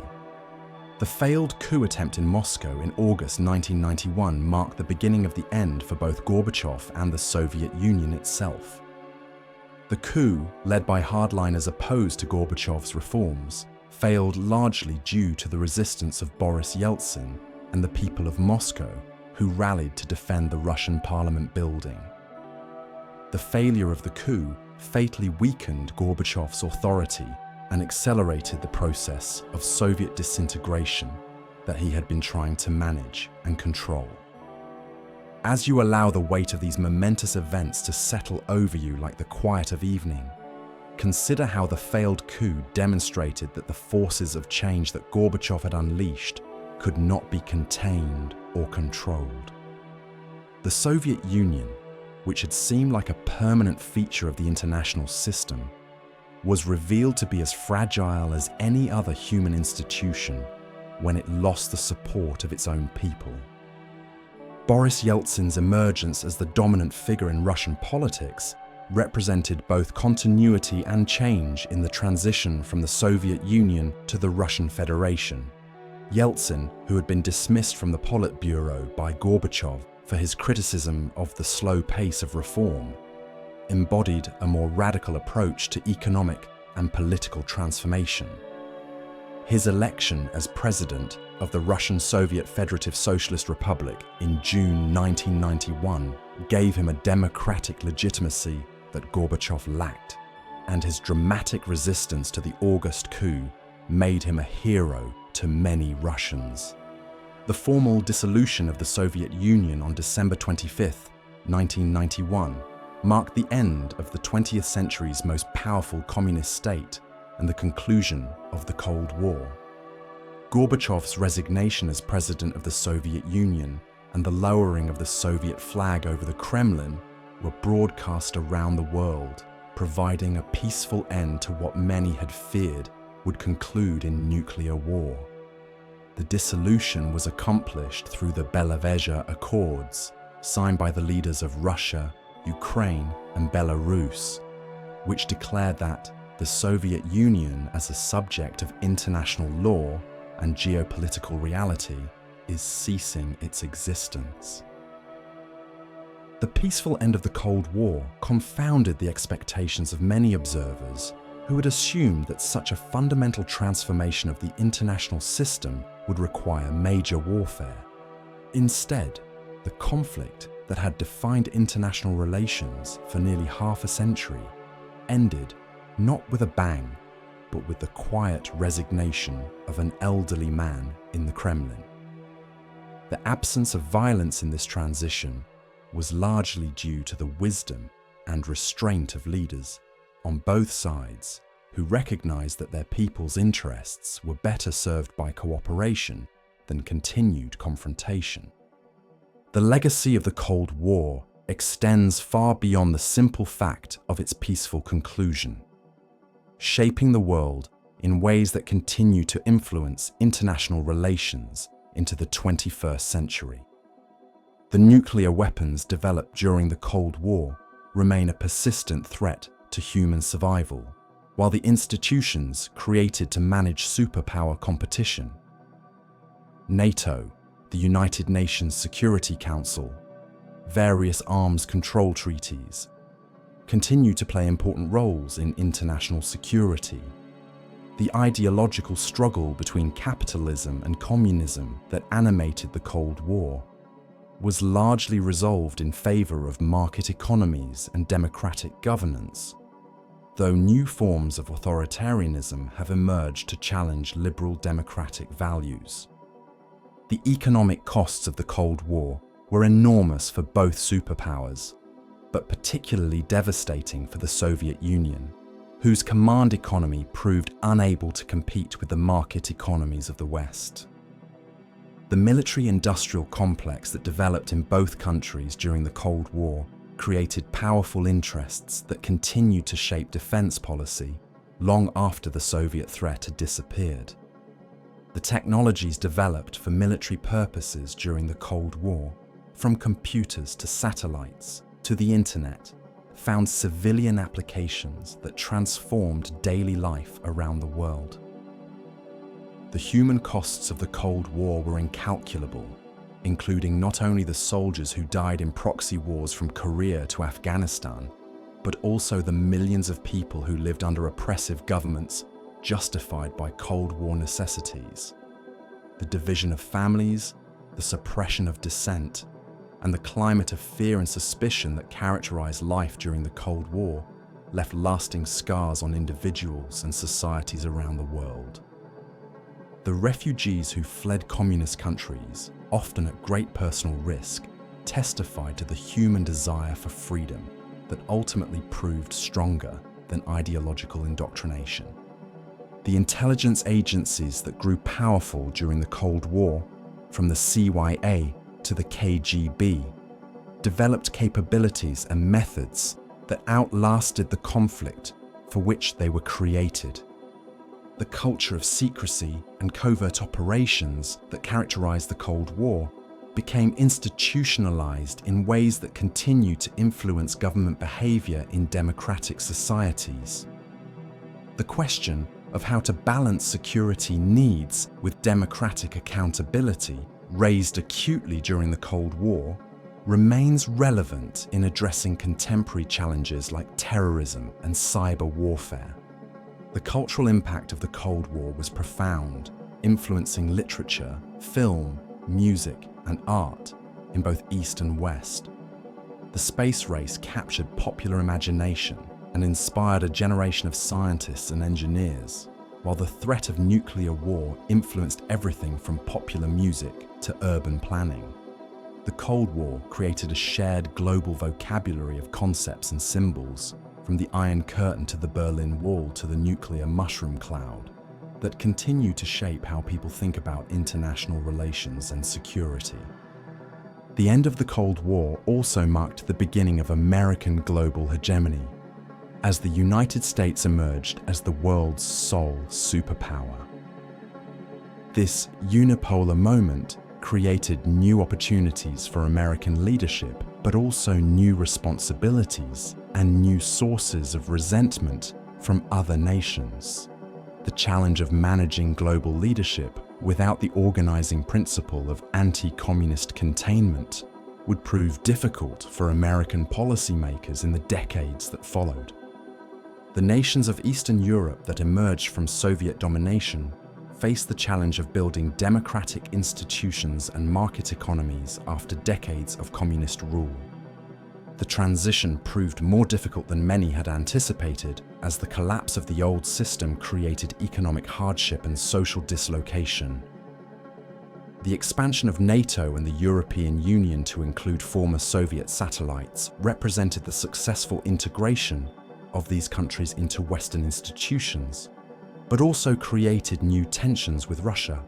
The failed coup attempt in Moscow in August 1991 marked the beginning of the end for both Gorbachev and the Soviet Union itself. The coup, led by hardliners opposed to Gorbachev's reforms, failed largely due to the resistance of Boris Yeltsin and the people of Moscow, who rallied to defend the Russian parliament building. The failure of the coup fatally weakened Gorbachev's authority and accelerated the process of Soviet disintegration that he had been trying to manage and control. As you allow the weight of these momentous events to settle over you like the quiet of evening, consider how the failed coup demonstrated that the forces of change that Gorbachev had unleashed could not be contained or controlled. The Soviet Union, which had seemed like a permanent feature of the international system, was revealed to be as fragile as any other human institution when it lost the support of its own people. Boris Yeltsin's emergence as the dominant figure in Russian politics represented both continuity and change in the transition from the Soviet Union to the Russian Federation. Yeltsin, who had been dismissed from the Politburo by Gorbachev for his criticism of the slow pace of reform, embodied a more radical approach to economic and political transformation. His election as president of the Russian Soviet Federative Socialist Republic in June 1991 gave him a democratic legitimacy that Gorbachev lacked, and his dramatic resistance to the August coup made him a hero to many Russians. The formal dissolution of the Soviet Union on December 25, 1991, marked the end of the 20th century's most powerful communist state and the conclusion of the Cold War. Gorbachev's resignation as president of the Soviet Union and the lowering of the Soviet flag over the Kremlin were broadcast around the world, providing a peaceful end to what many had feared would conclude in nuclear war. The dissolution was accomplished through the Belaveja Accords, signed by the leaders of Russia, Ukraine, and Belarus, which declared that the Soviet Union, as a subject of international law and geopolitical reality, is ceasing its existence. The peaceful end of the Cold War confounded the expectations of many observers who had assumed that such a fundamental transformation of the international system would require major warfare. Instead, the conflict that had defined international relations for nearly half a century ended not with a bang, but with the quiet resignation of an elderly man in the Kremlin. The absence of violence in this transition was largely due to the wisdom and restraint of leaders on both sides who recognized that their people's interests were better served by cooperation than continued confrontation. The legacy of the Cold War extends far beyond the simple fact of its peaceful conclusion, shaping the world in ways that continue to influence international relations into the 21st century. The nuclear weapons developed during the Cold War remain a persistent threat to human survival, while the institutions created to manage superpower competition, NATO, the United Nations Security Council, various arms control treaties, continue to play important roles in international security. The ideological struggle between capitalism and communism that animated the Cold War was largely resolved in favor of market economies and democratic governance, though new forms of authoritarianism have emerged to challenge liberal democratic values. The economic costs of the Cold War were enormous for both superpowers, but particularly devastating for the Soviet Union, whose command economy proved unable to compete with the market economies of the West. The military-industrial complex that developed in both countries during the Cold War created powerful interests that continued to shape defense policy long after the Soviet threat had disappeared. The technologies developed for military purposes during the Cold War, from computers to satellites to the internet, found civilian applications that transformed daily life around the world. The human costs of the Cold War were incalculable, including not only the soldiers who died in proxy wars from Korea to Afghanistan, but also the millions of people who lived under oppressive governments justified by Cold War necessities. The division of families, the suppression of dissent, and the climate of fear and suspicion that characterized life during the Cold War left lasting scars on individuals and societies around the world. The refugees who fled communist countries, often at great personal risk, testified to the human desire for freedom that ultimately proved stronger than ideological indoctrination. The intelligence agencies that grew powerful during the Cold War, from the CIA to the KGB, developed capabilities and methods that outlasted the conflict for which they were created. The culture of secrecy and covert operations that characterized the Cold War became institutionalized in ways that continue to influence government behavior in democratic societies. The question of how to balance security needs with democratic accountability, raised acutely during the Cold War, remains relevant in addressing contemporary challenges like terrorism and cyber warfare. The cultural impact of the Cold War was profound, influencing literature, film, music, and art in both East and West. The space race captured popular imagination and inspired a generation of scientists and engineers, while the threat of nuclear war influenced everything from popular music to urban planning. The Cold War created a shared global vocabulary of concepts and symbols, from the Iron Curtain to the Berlin Wall to the nuclear mushroom cloud, that continue to shape how people think about international relations and security. The end of the Cold War also marked the beginning of American global hegemony, as the United States emerged as the world's sole superpower. This unipolar moment created new opportunities for American leadership, but also new responsibilities and new sources of resentment from other nations. The challenge of managing global leadership without the organizing principle of anti-communist containment would prove difficult for American policymakers in the decades that followed. The nations of Eastern Europe that emerged from Soviet domination faced the challenge of building democratic institutions and market economies after decades of communist rule. The transition proved more difficult than many had anticipated, as the collapse of the old system created economic hardship and social dislocation. The expansion of NATO and the European Union to include former Soviet satellites represented the successful integration of these countries into Western institutions, but also created new tensions with Russia,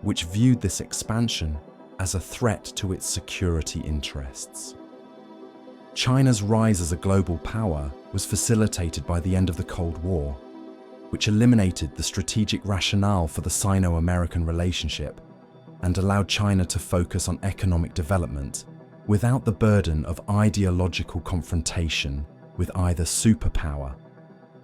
which viewed this expansion as a threat to its security interests. China's rise as a global power was facilitated by the end of the Cold War, which eliminated the strategic rationale for the Sino-American relationship and allowed China to focus on economic development without the burden of ideological confrontation with either superpower.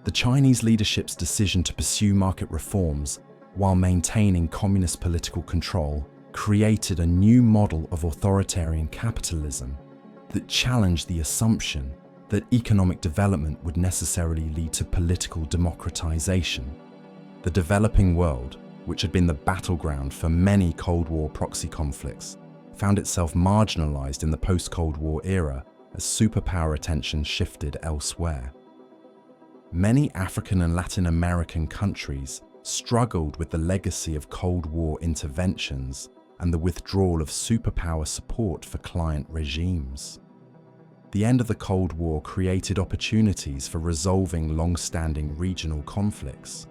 The Chinese leadership's decision to pursue market reforms while maintaining communist political control created a new model of authoritarian capitalism that challenged the assumption that economic development would necessarily lead to political democratization. The developing world, which had been the battleground for many Cold War proxy conflicts, found itself marginalized in the post-Cold War era as superpower attention shifted elsewhere. Many African and Latin American countries struggled with the legacy of Cold War interventions and the withdrawal of superpower support for client regimes. The end of the Cold War created opportunities for resolving long-standing regional conflicts,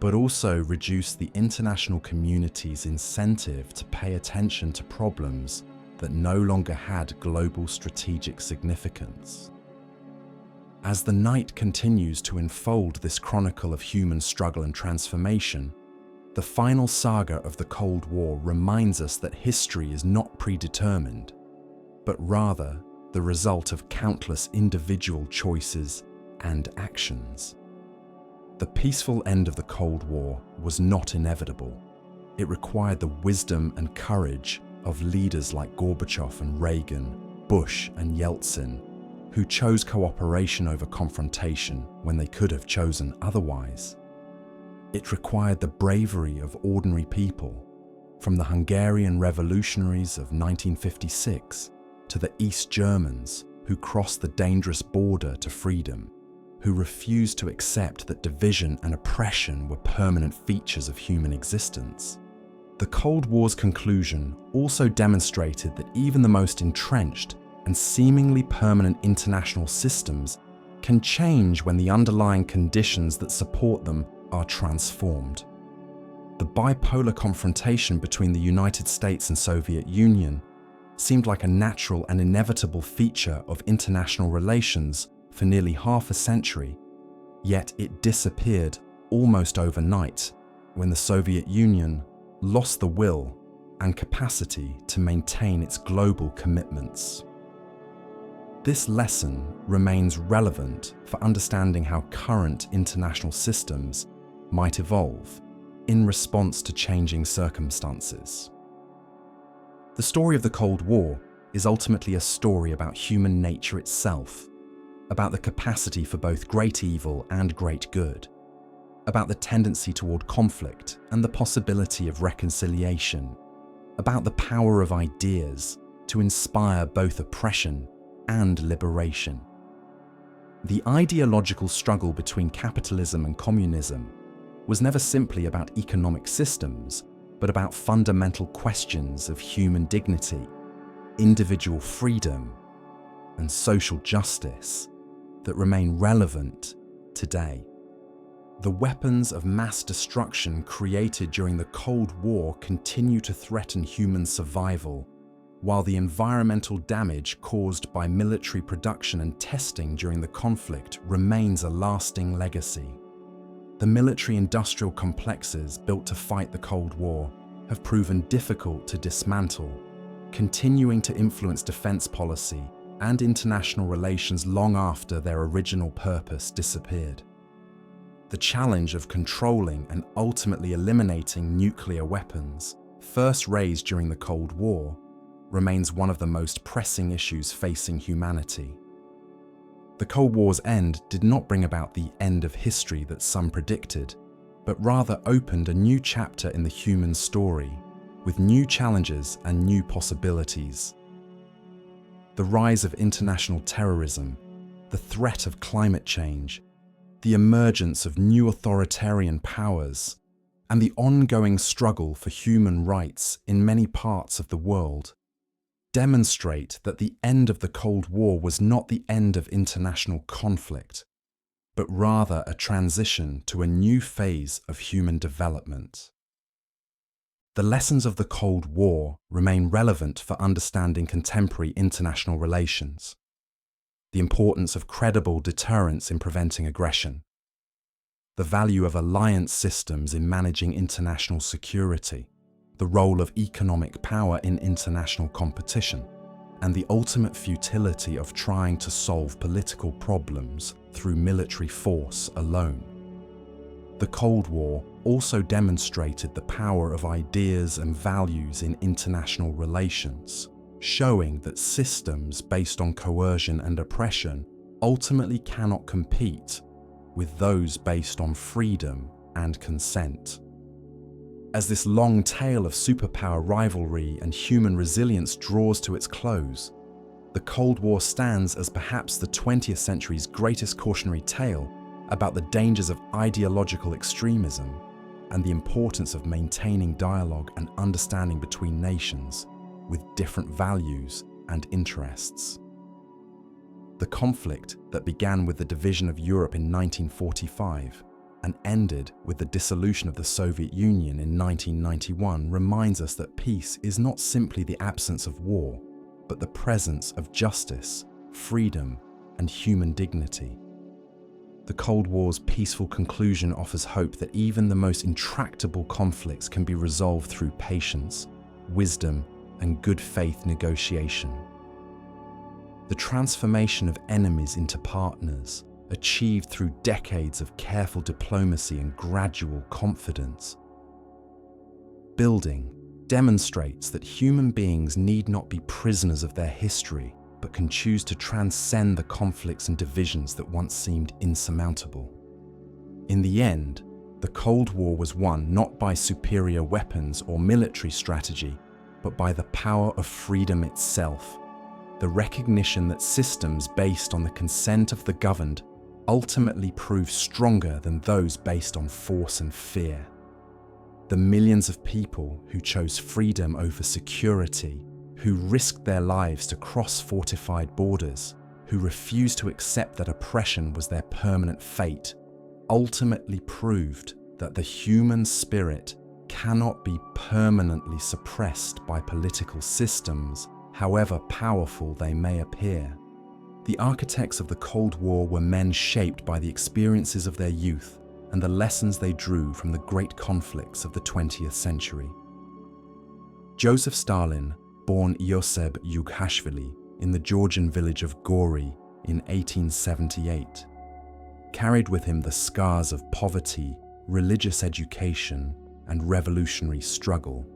but also reduced the international community's incentive to pay attention to problems that no longer had global strategic significance. As the night continues to unfold this chronicle of human struggle and transformation, the final saga of the Cold War reminds us that history is not predetermined, but rather the result of countless individual choices and actions. The peaceful end of the Cold War was not inevitable. It required the wisdom and courage of leaders like Gorbachev and Reagan, Bush and Yeltsin, who chose cooperation over confrontation when they could have chosen otherwise. It required the bravery of ordinary people, from the Hungarian revolutionaries of 1956 to the East Germans who crossed the dangerous border to freedom, who refused to accept that division and oppression were permanent features of human existence. The Cold War's conclusion also demonstrated that even the most entrenched and seemingly permanent international systems can change when the underlying conditions that support them are transformed. The bipolar confrontation between the United States and Soviet Union seemed like a natural and inevitable feature of international relations for nearly half a century, yet it disappeared almost overnight when the Soviet Union lost the will and capacity to maintain its global commitments. This lesson remains relevant for understanding how current international systems might evolve in response to changing circumstances. The story of the Cold War is ultimately a story about human nature itself, about the capacity for both great evil and great good, about the tendency toward conflict and the possibility of reconciliation, about the power of ideas to inspire both oppression and liberation. The ideological struggle between capitalism and communism was never simply about economic systems, but about fundamental questions of human dignity. individual freedom, and social justice that remain relevant today. The weapons of mass destruction created during the Cold War continue to threaten human survival, while the environmental damage caused by military production and testing during the conflict remains a lasting legacy. The military-industrial complexes built to fight the Cold War have proven difficult to dismantle, continuing to influence defense policy and international relations long after their original purpose disappeared. The challenge of controlling and ultimately eliminating nuclear weapons, first raised during the Cold War, remains one of the most pressing issues facing humanity. The Cold War's end did not bring about the end of history that some predicted, but rather opened a new chapter in the human story, with new challenges and new possibilities. The rise of international terrorism, the threat of climate change, the emergence of new authoritarian powers, and the ongoing struggle for human rights in many parts of the world demonstrate that the end of the Cold War was not the end of international conflict, but rather a transition to a new phase of human development. The lessons of the Cold War remain relevant for understanding contemporary international relations. The importance of credible deterrence in preventing aggression, the value of alliance systems in managing international security, the role of economic power in international competition, and the ultimate futility of trying to solve political problems through military force alone. The Cold War also demonstrated the power of ideas and values in international relations, showing that systems based on coercion and oppression ultimately cannot compete with those based on freedom and consent. As this long tale of superpower rivalry and human resilience draws to its close, the Cold War stands as perhaps the 20th century's greatest cautionary tale about the dangers of ideological extremism and the importance of maintaining dialogue and understanding between nations with different values and interests. The conflict that began with the division of Europe in 1945 and ended with the dissolution of the Soviet Union in 1991 reminds us that peace is not simply the absence of war, but the presence of justice, freedom, and human dignity. The Cold War's peaceful conclusion offers hope that even the most intractable conflicts can be resolved through patience, wisdom, and good faith negotiation. The transformation of enemies into partners, achieved through decades of careful diplomacy and gradual confidence building, demonstrates that human beings need not be prisoners of their history, but can choose to transcend the conflicts and divisions that once seemed insurmountable. In the end, the Cold War was won not by superior weapons or military strategy, but by the power of freedom itself, the recognition that systems based on the consent of the governed ultimately prove stronger than those based on force and fear. The millions of people who chose freedom over security, who risked their lives to cross fortified borders, who refused to accept that oppression was their permanent fate, ultimately proved that the human spirit cannot be permanently suppressed by political systems, however powerful they may appear. The architects of the Cold War were men shaped by the experiences of their youth and the lessons they drew from the great conflicts of the 20th century. Joseph Stalin, born Yoseb Yughashvili in the Georgian village of Gori in 1878, carried with him the scars of poverty, religious education, and revolutionary struggle.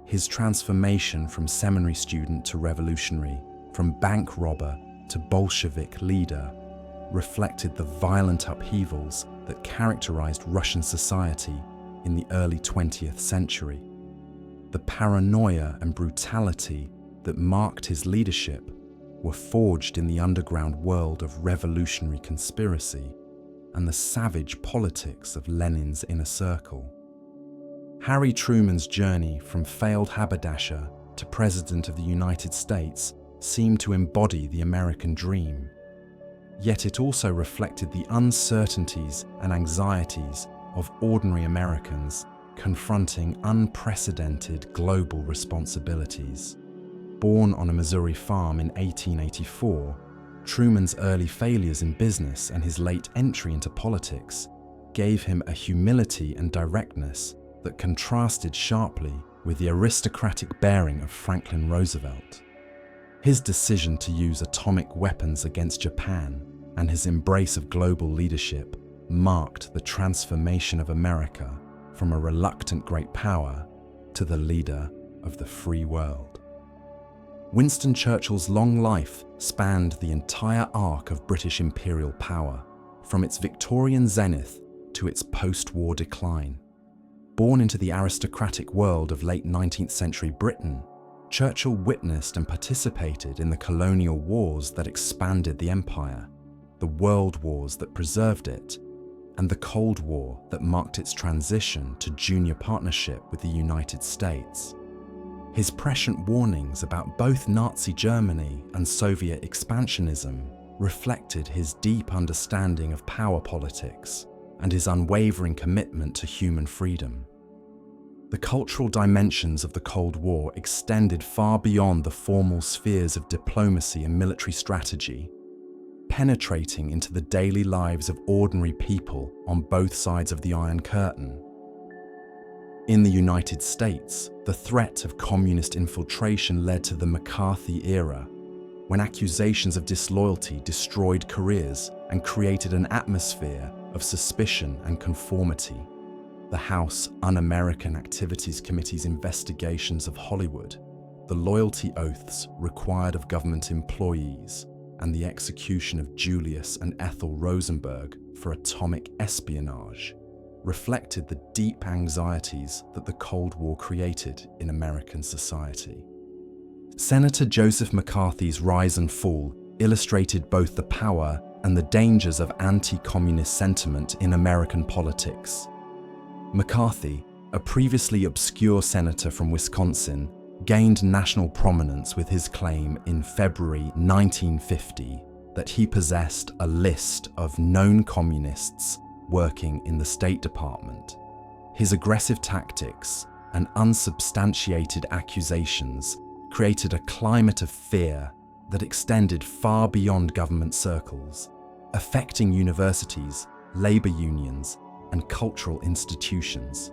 His transformation from seminary student to revolutionary, from bank robber to Bolshevik leader, reflected the violent upheavals that characterized Russian society in the early 20th century. The paranoia and brutality that marked his leadership were forged in the underground world of revolutionary conspiracy and the savage politics of Lenin's inner circle. Harry Truman's journey from failed haberdasher to President of the United States seemed to embody the American dream. Yet it also reflected the uncertainties and anxieties of ordinary Americans confronting unprecedented global responsibilities. Born on a Missouri farm in 1884, Truman's early failures in business and his late entry into politics gave him a humility and directness that contrasted sharply with the aristocratic bearing of Franklin Roosevelt. His decision to use atomic weapons against Japan and his embrace of global leadership marked the transformation of America from a reluctant great power to the leader of the free world. Winston Churchill's long life spanned the entire arc of British imperial power, from its Victorian zenith to its post-war decline. Born into the aristocratic world of late 19th century Britain, Churchill witnessed and participated in the colonial wars that expanded the empire, the world wars that preserved it, and the Cold War that marked its transition to junior partnership with the United States. His prescient warnings about both Nazi Germany and Soviet expansionism reflected his deep understanding of power politics and his unwavering commitment to human freedom. The cultural dimensions of the Cold War extended far beyond the formal spheres of diplomacy and military strategy, penetrating into the daily lives of ordinary people on both sides of the Iron Curtain. In the United States, the threat of communist infiltration led to the McCarthy era, when accusations of disloyalty destroyed careers and created an atmosphere of suspicion and conformity. The House Un-American Activities Committee's investigations of Hollywood, the loyalty oaths required of government employees, and the execution of Julius and Ethel Rosenberg for atomic espionage reflected the deep anxieties that the Cold War created in American society. Senator Joseph McCarthy's rise and fall illustrated both the power and the dangers of anti-communist sentiment in American politics. McCarthy, a previously obscure senator from Wisconsin, gained national prominence with his claim in February 1950 that he possessed a list of known communists working in the State Department. His aggressive tactics and unsubstantiated accusations created a climate of fear that extended far beyond government circles, affecting universities, labor unions, and cultural institutions.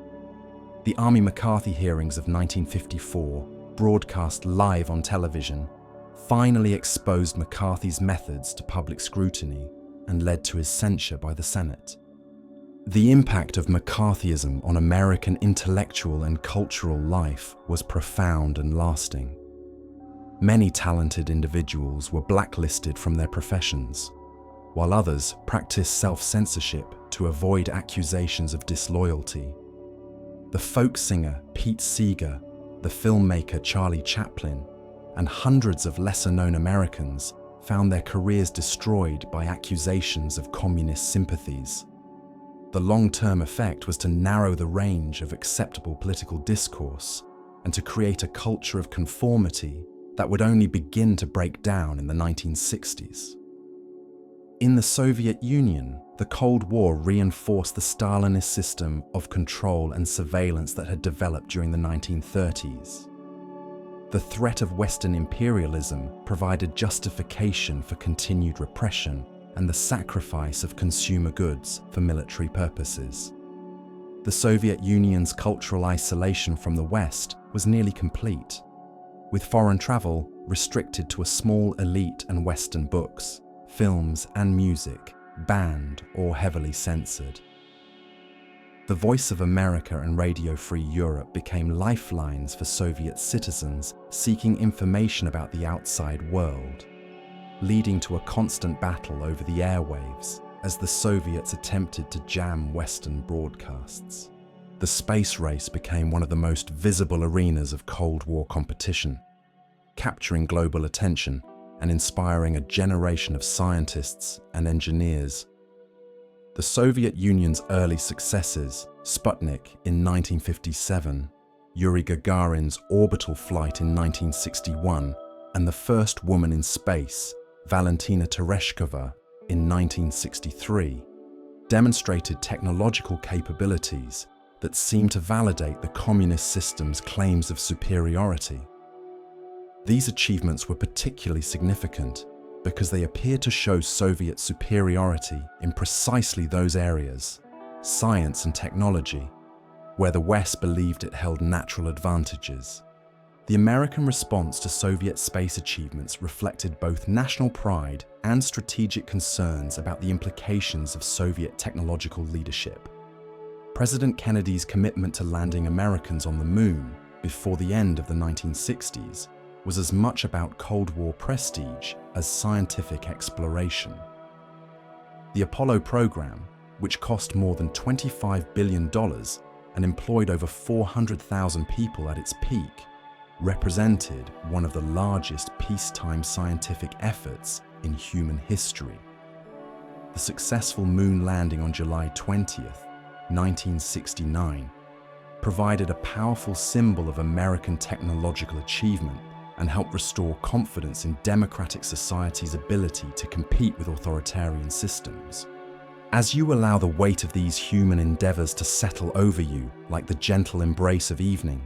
The Army McCarthy hearings of 1954, broadcast live on television, finally exposed McCarthy's methods to public scrutiny and led to his censure by the Senate. The impact of McCarthyism on American intellectual and cultural life was profound and lasting. Many talented individuals were blacklisted from their professions, while others practiced self-censorship to avoid accusations of disloyalty. The folk singer Pete Seeger, the filmmaker Charlie Chaplin, and hundreds of lesser-known Americans found their careers destroyed by accusations of communist sympathies. The long-term effect was to narrow the range of acceptable political discourse and to create a culture of conformity that would only begin to break down in the 1960s. In the Soviet Union, the Cold War reinforced the Stalinist system of control and surveillance that had developed during the 1930s. The threat of Western imperialism provided justification for continued repression and the sacrifice of consumer goods for military purposes. The Soviet Union's cultural isolation from the West was nearly complete, with foreign travel restricted to a small elite and Western books, films and music, banned or heavily censored. The Voice of America and Radio Free Europe became lifelines for Soviet citizens seeking information about the outside world, leading to a constant battle over the airwaves as the Soviets attempted to jam Western broadcasts. The space race became one of the most visible arenas of Cold War competition, capturing global attention and inspiring a generation of scientists and engineers. The Soviet Union's early successes, Sputnik in 1957, Yuri Gagarin's orbital flight in 1961, and the first woman in space, Valentina Tereshkova, in 1963, demonstrated technological capabilities that seem to validate the communist system's claims of superiority. These achievements were particularly significant because they appear to show Soviet superiority in precisely those areas, science and technology, where the West believed it held natural advantages. The American response to Soviet space achievements reflected both national pride and strategic concerns about the implications of Soviet technological leadership. President Kennedy's commitment to landing Americans on the moon before the end of the 1960s was as much about Cold War prestige as scientific exploration. The Apollo program, which cost more than $25 billion and employed over 400,000 people at its peak, represented one of the largest peacetime scientific efforts in human history. The successful moon landing on July 20th, 1969, provided a powerful symbol of American technological achievement and helped restore confidence in democratic society's ability to compete with authoritarian systems. As you allow the weight of these human endeavors to settle over you like the gentle embrace of evening,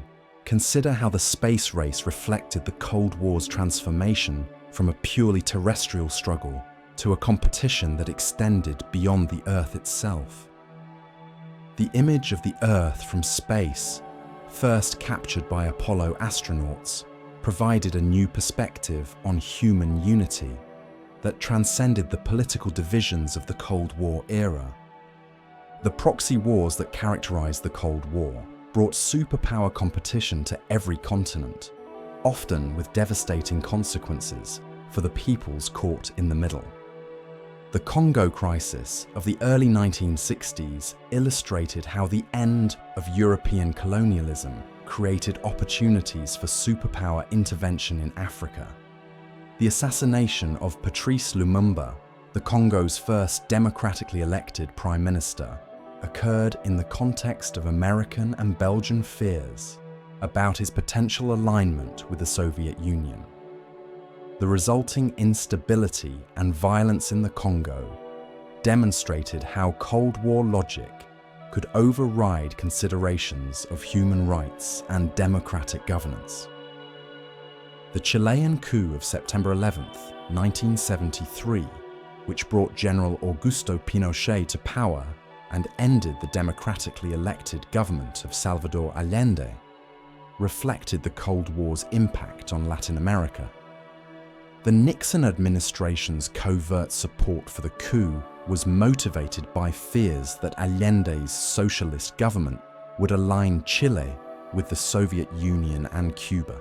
consider how the space race reflected the Cold War's transformation from a purely terrestrial struggle to a competition that extended beyond the Earth itself. The image of the Earth from space, first captured by Apollo astronauts, provided a new perspective on human unity that transcended the political divisions of the Cold War era. The proxy wars that characterized the Cold War brought superpower competition to every continent, often with devastating consequences for the peoples caught in the middle. The Congo crisis of the early 1960s illustrated how the end of European colonialism created opportunities for superpower intervention in Africa. The assassination of Patrice Lumumba, the Congo's first democratically elected prime minister, occurred in the context of American and Belgian fears about his potential alignment with the Soviet Union. The resulting instability and violence in the Congo demonstrated how Cold War logic could override considerations of human rights and democratic governance. The Chilean coup of September 11, 1973, which brought General Augusto Pinochet to power and ended the democratically elected government of Salvador Allende, reflected the Cold War's impact on Latin America. The Nixon administration's covert support for the coup was motivated by fears that Allende's socialist government would align Chile with the Soviet Union and Cuba.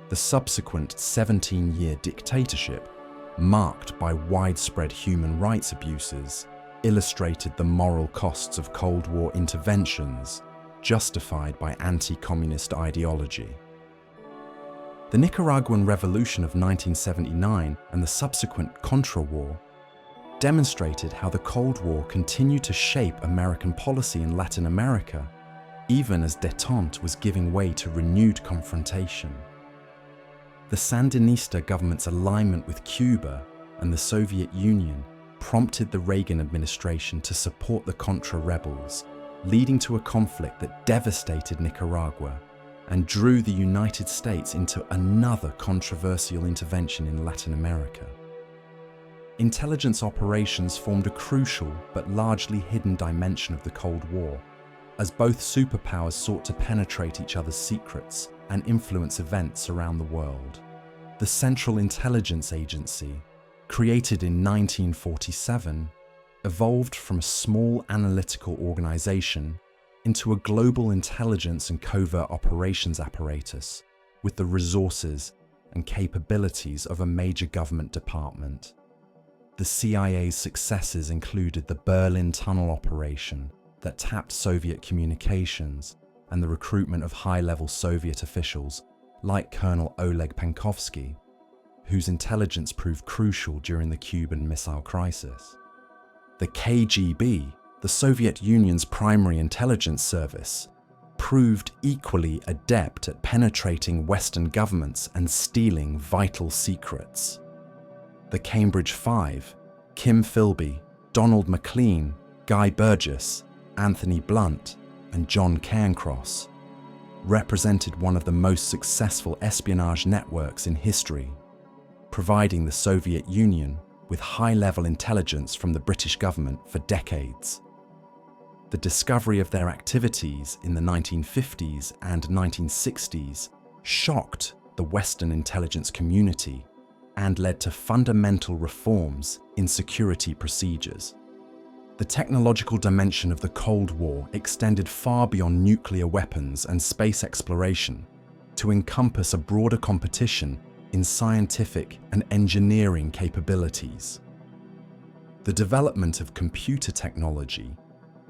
The subsequent 17-year dictatorship, marked by widespread human rights abuses, illustrated the moral costs of Cold War interventions justified by anti-communist ideology. The Nicaraguan Revolution of 1979 and the subsequent Contra War demonstrated how the Cold War continued to shape American policy in Latin America, even as détente was giving way to renewed confrontation. The Sandinista government's alignment with Cuba and the Soviet Union prompted the Reagan administration to support the Contra rebels, leading to a conflict that devastated Nicaragua and drew the United States into another controversial intervention in Latin America. Intelligence operations formed a crucial but largely hidden dimension of the Cold War, as both superpowers sought to penetrate each other's secrets and influence events around the world. The Central Intelligence Agency, created in 1947, evolved from a small analytical organization into a global intelligence and covert operations apparatus with the resources and capabilities of a major government department. The CIA's successes included the Berlin Tunnel operation that tapped Soviet communications and the recruitment of high-level Soviet officials like Colonel Oleg Penkovsky, whose intelligence proved crucial during the Cuban Missile Crisis. The KGB, the Soviet Union's primary intelligence service, proved equally adept at penetrating Western governments and stealing vital secrets. The Cambridge Five, Kim Philby, Donald Maclean, Guy Burgess, Anthony Blunt, and John Cairncross, represented one of the most successful espionage networks in history, providing the Soviet Union with high-level intelligence from the British government for decades. The discovery of their activities in the 1950s and 1960s shocked the Western intelligence community and led to fundamental reforms in security procedures. The technological dimension of the Cold War extended far beyond nuclear weapons and space exploration to encompass a broader competition in scientific and engineering capabilities. The development of computer technology,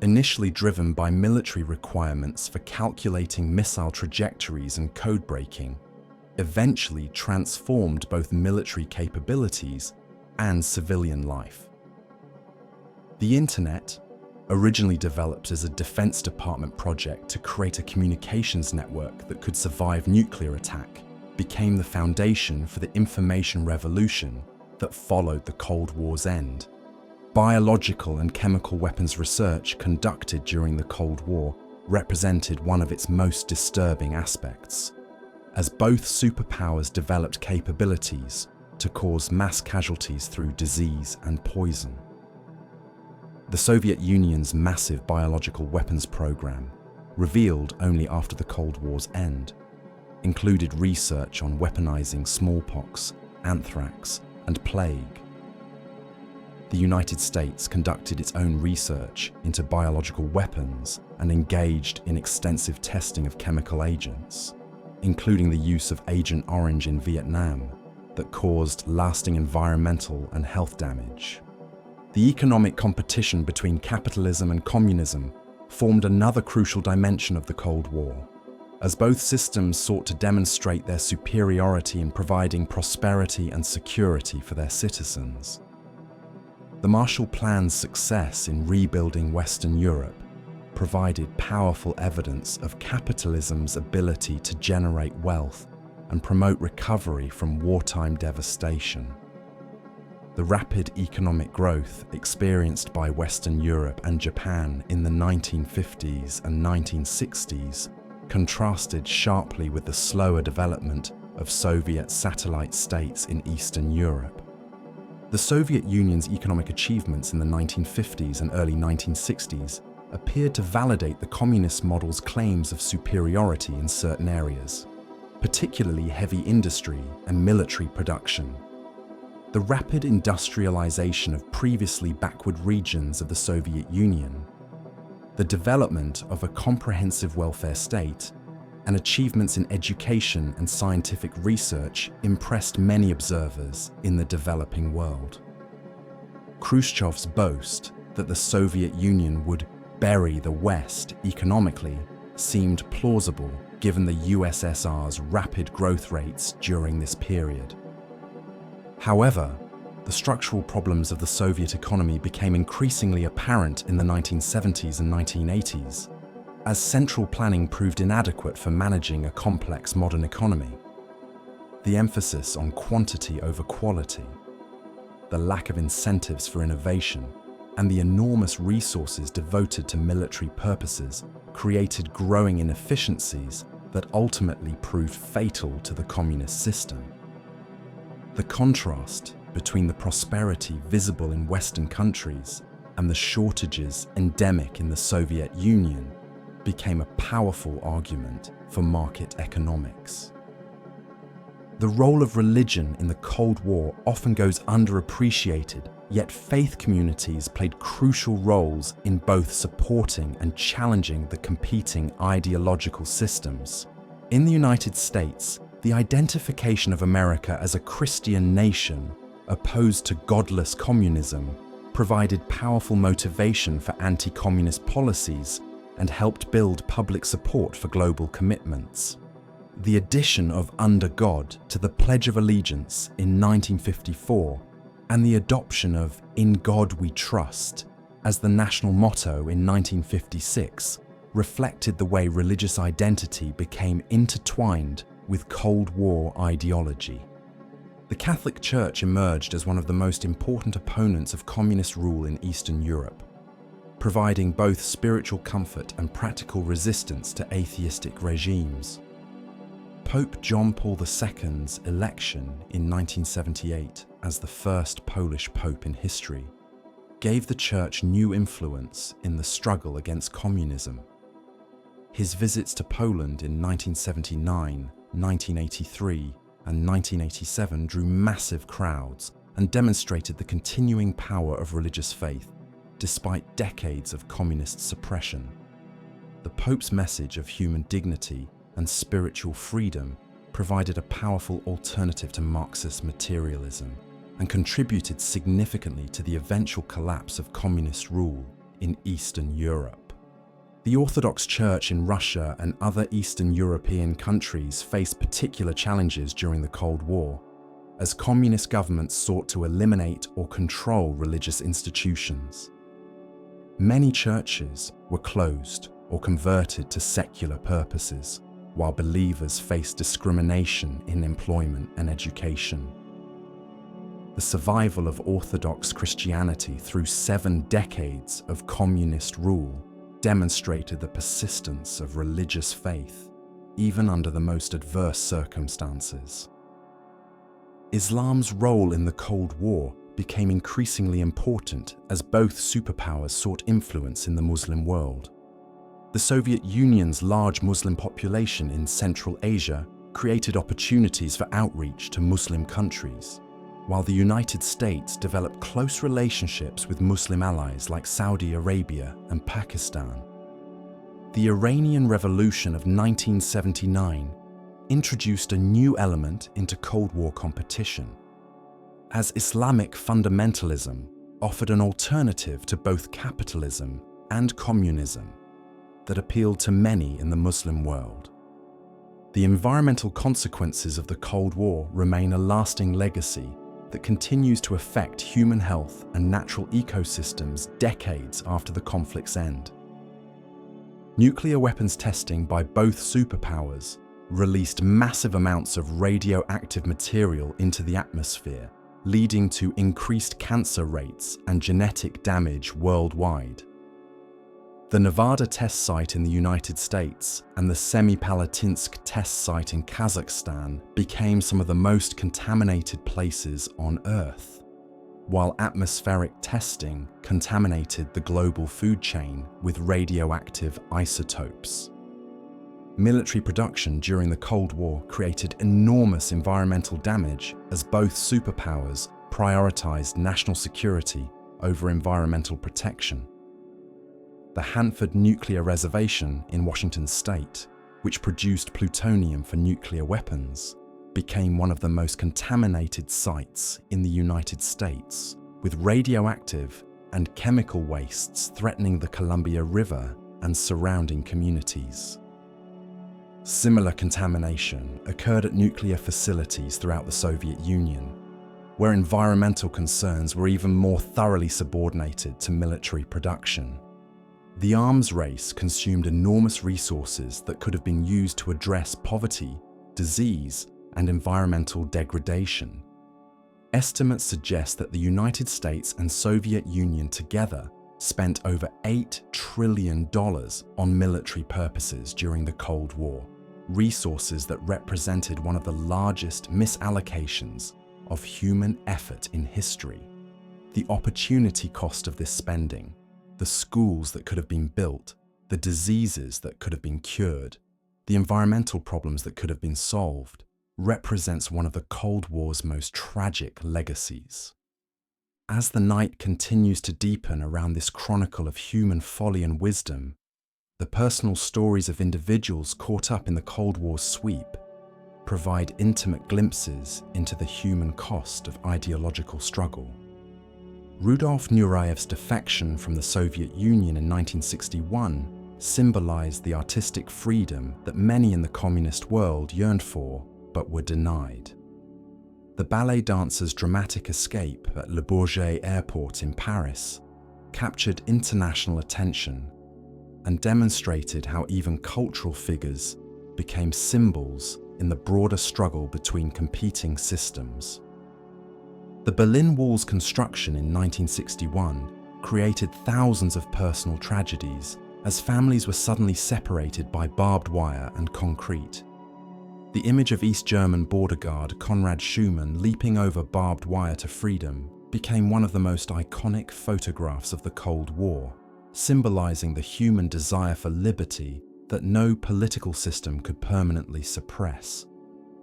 initially driven by military requirements for calculating missile trajectories and code breaking, eventually transformed both military capabilities and civilian life. The Internet, originally developed as a Defense Department project to create a communications network that could survive nuclear attack, became the foundation for the information revolution that followed the Cold War's end. Biological and chemical weapons research conducted during the Cold War represented one of its most disturbing aspects, as both superpowers developed capabilities to cause mass casualties through disease and poison. The Soviet Union's massive biological weapons program, revealed only after the Cold War's end, included research on weaponizing smallpox, anthrax, and plague. The United States conducted its own research into biological weapons and engaged in extensive testing of chemical agents, including the use of Agent Orange in Vietnam that caused lasting environmental and health damage. The economic competition between capitalism and communism formed another crucial dimension of the Cold War, as both systems sought to demonstrate their superiority in providing prosperity and security for their citizens. The Marshall Plan's success in rebuilding Western Europe provided powerful evidence of capitalism's ability to generate wealth and promote recovery from wartime devastation. The rapid economic growth experienced by Western Europe and Japan in the 1950s and 1960s contrasted sharply with the slower development of Soviet satellite states in Eastern Europe. The Soviet Union's economic achievements in the 1950s and early 1960s appeared to validate the communist model's claims of superiority in certain areas, particularly heavy industry and military production. The rapid industrialization of previously backward regions of the Soviet Union, the development of a comprehensive welfare state, and achievements in education and scientific research impressed many observers in the developing world. Khrushchev's boast that the Soviet Union would bury the West economically seemed plausible given the USSR's rapid growth rates during this period. However, the structural problems of the Soviet economy became increasingly apparent in the 1970s and 1980s, as central planning proved inadequate for managing a complex modern economy. The emphasis on quantity over quality, the lack of incentives for innovation, and the enormous resources devoted to military purposes created growing inefficiencies that ultimately proved fatal to the communist system. The contrast between the prosperity visible in Western countries and the shortages endemic in the Soviet Union became a powerful argument for market economics. The role of religion in the Cold War often goes underappreciated, yet faith communities played crucial roles in both supporting and challenging the competing ideological systems. In the United States, the identification of America as a Christian nation opposed to godless communism provided powerful motivation for anti-communist policies and helped build public support for global commitments. The addition of "Under God" to the Pledge of Allegiance in 1954 and the adoption of "In God We Trust" as the national motto in 1956 reflected the way religious identity became intertwined with Cold War ideology. The Catholic Church emerged as one of the most important opponents of communist rule in Eastern Europe, providing both spiritual comfort and practical resistance to atheistic regimes. Pope John Paul II's election in 1978 as the first Polish pope in history gave the Church new influence in the struggle against communism. His visits to Poland in 1979, 1983, and 1987 drew massive crowds and demonstrated the continuing power of religious faith, despite decades of communist suppression. The Pope's message of human dignity and spiritual freedom provided a powerful alternative to Marxist materialism and contributed significantly to the eventual collapse of communist rule in Eastern Europe. The Orthodox Church in Russia and other Eastern European countries faced particular challenges during the Cold War, as communist governments sought to eliminate or control religious institutions. Many churches were closed or converted to secular purposes, while believers faced discrimination in employment and education. The survival of Orthodox Christianity through 7 decades of communist rule demonstrated the persistence of religious faith, even under the most adverse circumstances. Islam's role in the Cold War became increasingly important as both superpowers sought influence in the Muslim world. The Soviet Union's large Muslim population in Central Asia created opportunities for outreach to Muslim countries, while the United States developed close relationships with Muslim allies like Saudi Arabia and Pakistan. The Iranian Revolution of 1979 introduced a new element into Cold War competition, as Islamic fundamentalism offered an alternative to both capitalism and communism that appealed to many in the Muslim world. The environmental consequences of the Cold War remain a lasting legacy that continues to affect human health and natural ecosystems decades after the conflict's end. Nuclear weapons testing by both superpowers released massive amounts of radioactive material into the atmosphere, leading to increased cancer rates and genetic damage worldwide. The Nevada test site in the United States and the Semipalatinsk test site in Kazakhstan became some of the most contaminated places on Earth, while atmospheric testing contaminated the global food chain with radioactive isotopes. Military production during the Cold War created enormous environmental damage as both superpowers prioritized national security over environmental protection. The Hanford Nuclear Reservation in Washington State, which produced plutonium for nuclear weapons, became one of the most contaminated sites in the United States, with radioactive and chemical wastes threatening the Columbia River and surrounding communities. Similar contamination occurred at nuclear facilities throughout the Soviet Union, where environmental concerns were even more thoroughly subordinated to military production. The arms race consumed enormous resources that could have been used to address poverty, disease, and environmental degradation. Estimates suggest that the United States and Soviet Union together spent over $8 trillion on military purposes during the Cold War, resources that represented one of the largest misallocations of human effort in history. The opportunity cost of this spending, the schools that could have been built, the diseases that could have been cured, the environmental problems that could have been solved, represents one of the Cold War's most tragic legacies. As the night continues to deepen around this chronicle of human folly and wisdom, the personal stories of individuals caught up in the Cold War's sweep provide intimate glimpses into the human cost of ideological struggle. Rudolf Nureyev's defection from the Soviet Union in 1961 symbolized the artistic freedom that many in the communist world yearned for but were denied. The ballet dancer's dramatic escape at Le Bourget Airport in Paris captured international attention and demonstrated how even cultural figures became symbols in the broader struggle between competing systems. The Berlin Wall's construction in 1961 created thousands of personal tragedies as families were suddenly separated by barbed wire and concrete. The image of East German border guard Konrad Schumann leaping over barbed wire to freedom became one of the most iconic photographs of the Cold War, symbolizing the human desire for liberty that no political system could permanently suppress.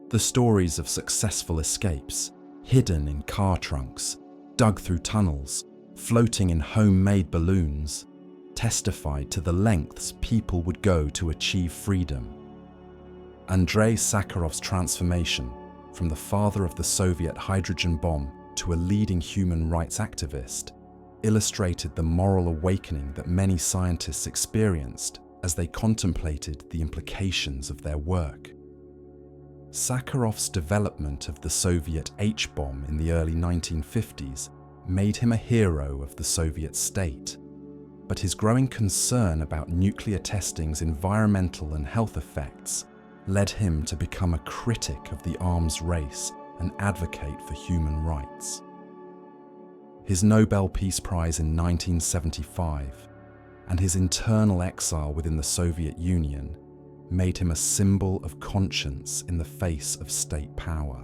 The stories of successful escapes, hidden in car trunks, dug through tunnels, floating in homemade balloons, testified to the lengths people would go to achieve freedom. Andrei Sakharov's transformation from the father of the Soviet hydrogen bomb to a leading human rights activist illustrated the moral awakening that many scientists experienced as they contemplated the implications of their work. Sakharov's development of the Soviet H-bomb in the early 1950s made him a hero of the Soviet state, but his growing concern about nuclear testing's environmental and health effects led him to become a critic of the arms race and advocate for human rights. His Nobel Peace Prize in 1975 and his internal exile within the Soviet Union made him a symbol of conscience in the face of state power.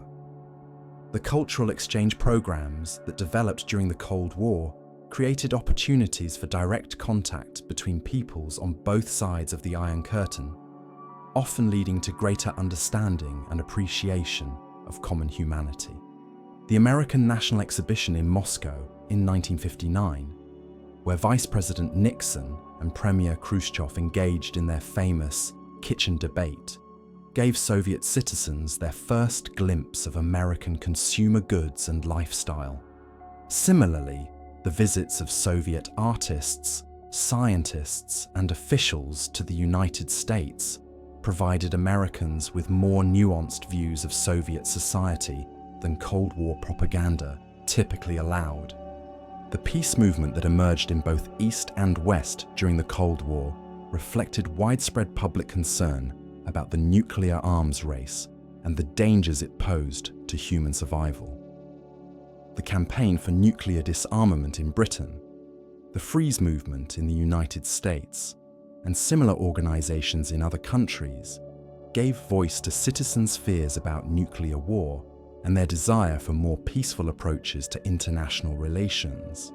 The cultural exchange programs that developed during the Cold War created opportunities for direct contact between peoples on both sides of the Iron Curtain, often leading to greater understanding and appreciation of common humanity. The American National Exhibition in Moscow in 1959, where Vice President Nixon and Premier Khrushchev engaged in their famous kitchen debate, gave Soviet citizens their first glimpse of American consumer goods and lifestyle. Similarly, the visits of Soviet artists, scientists, and officials to the United States provided Americans with more nuanced views of Soviet society than Cold War propaganda typically allowed. The peace movement that emerged in both East and West during the Cold War reflected widespread public concern about the nuclear arms race and the dangers it posed to human survival. The Campaign for Nuclear Disarmament in Britain, the Freeze movement in the United States, and similar organizations in other countries gave voice to citizens' fears about nuclear war and their desire for more peaceful approaches to international relations.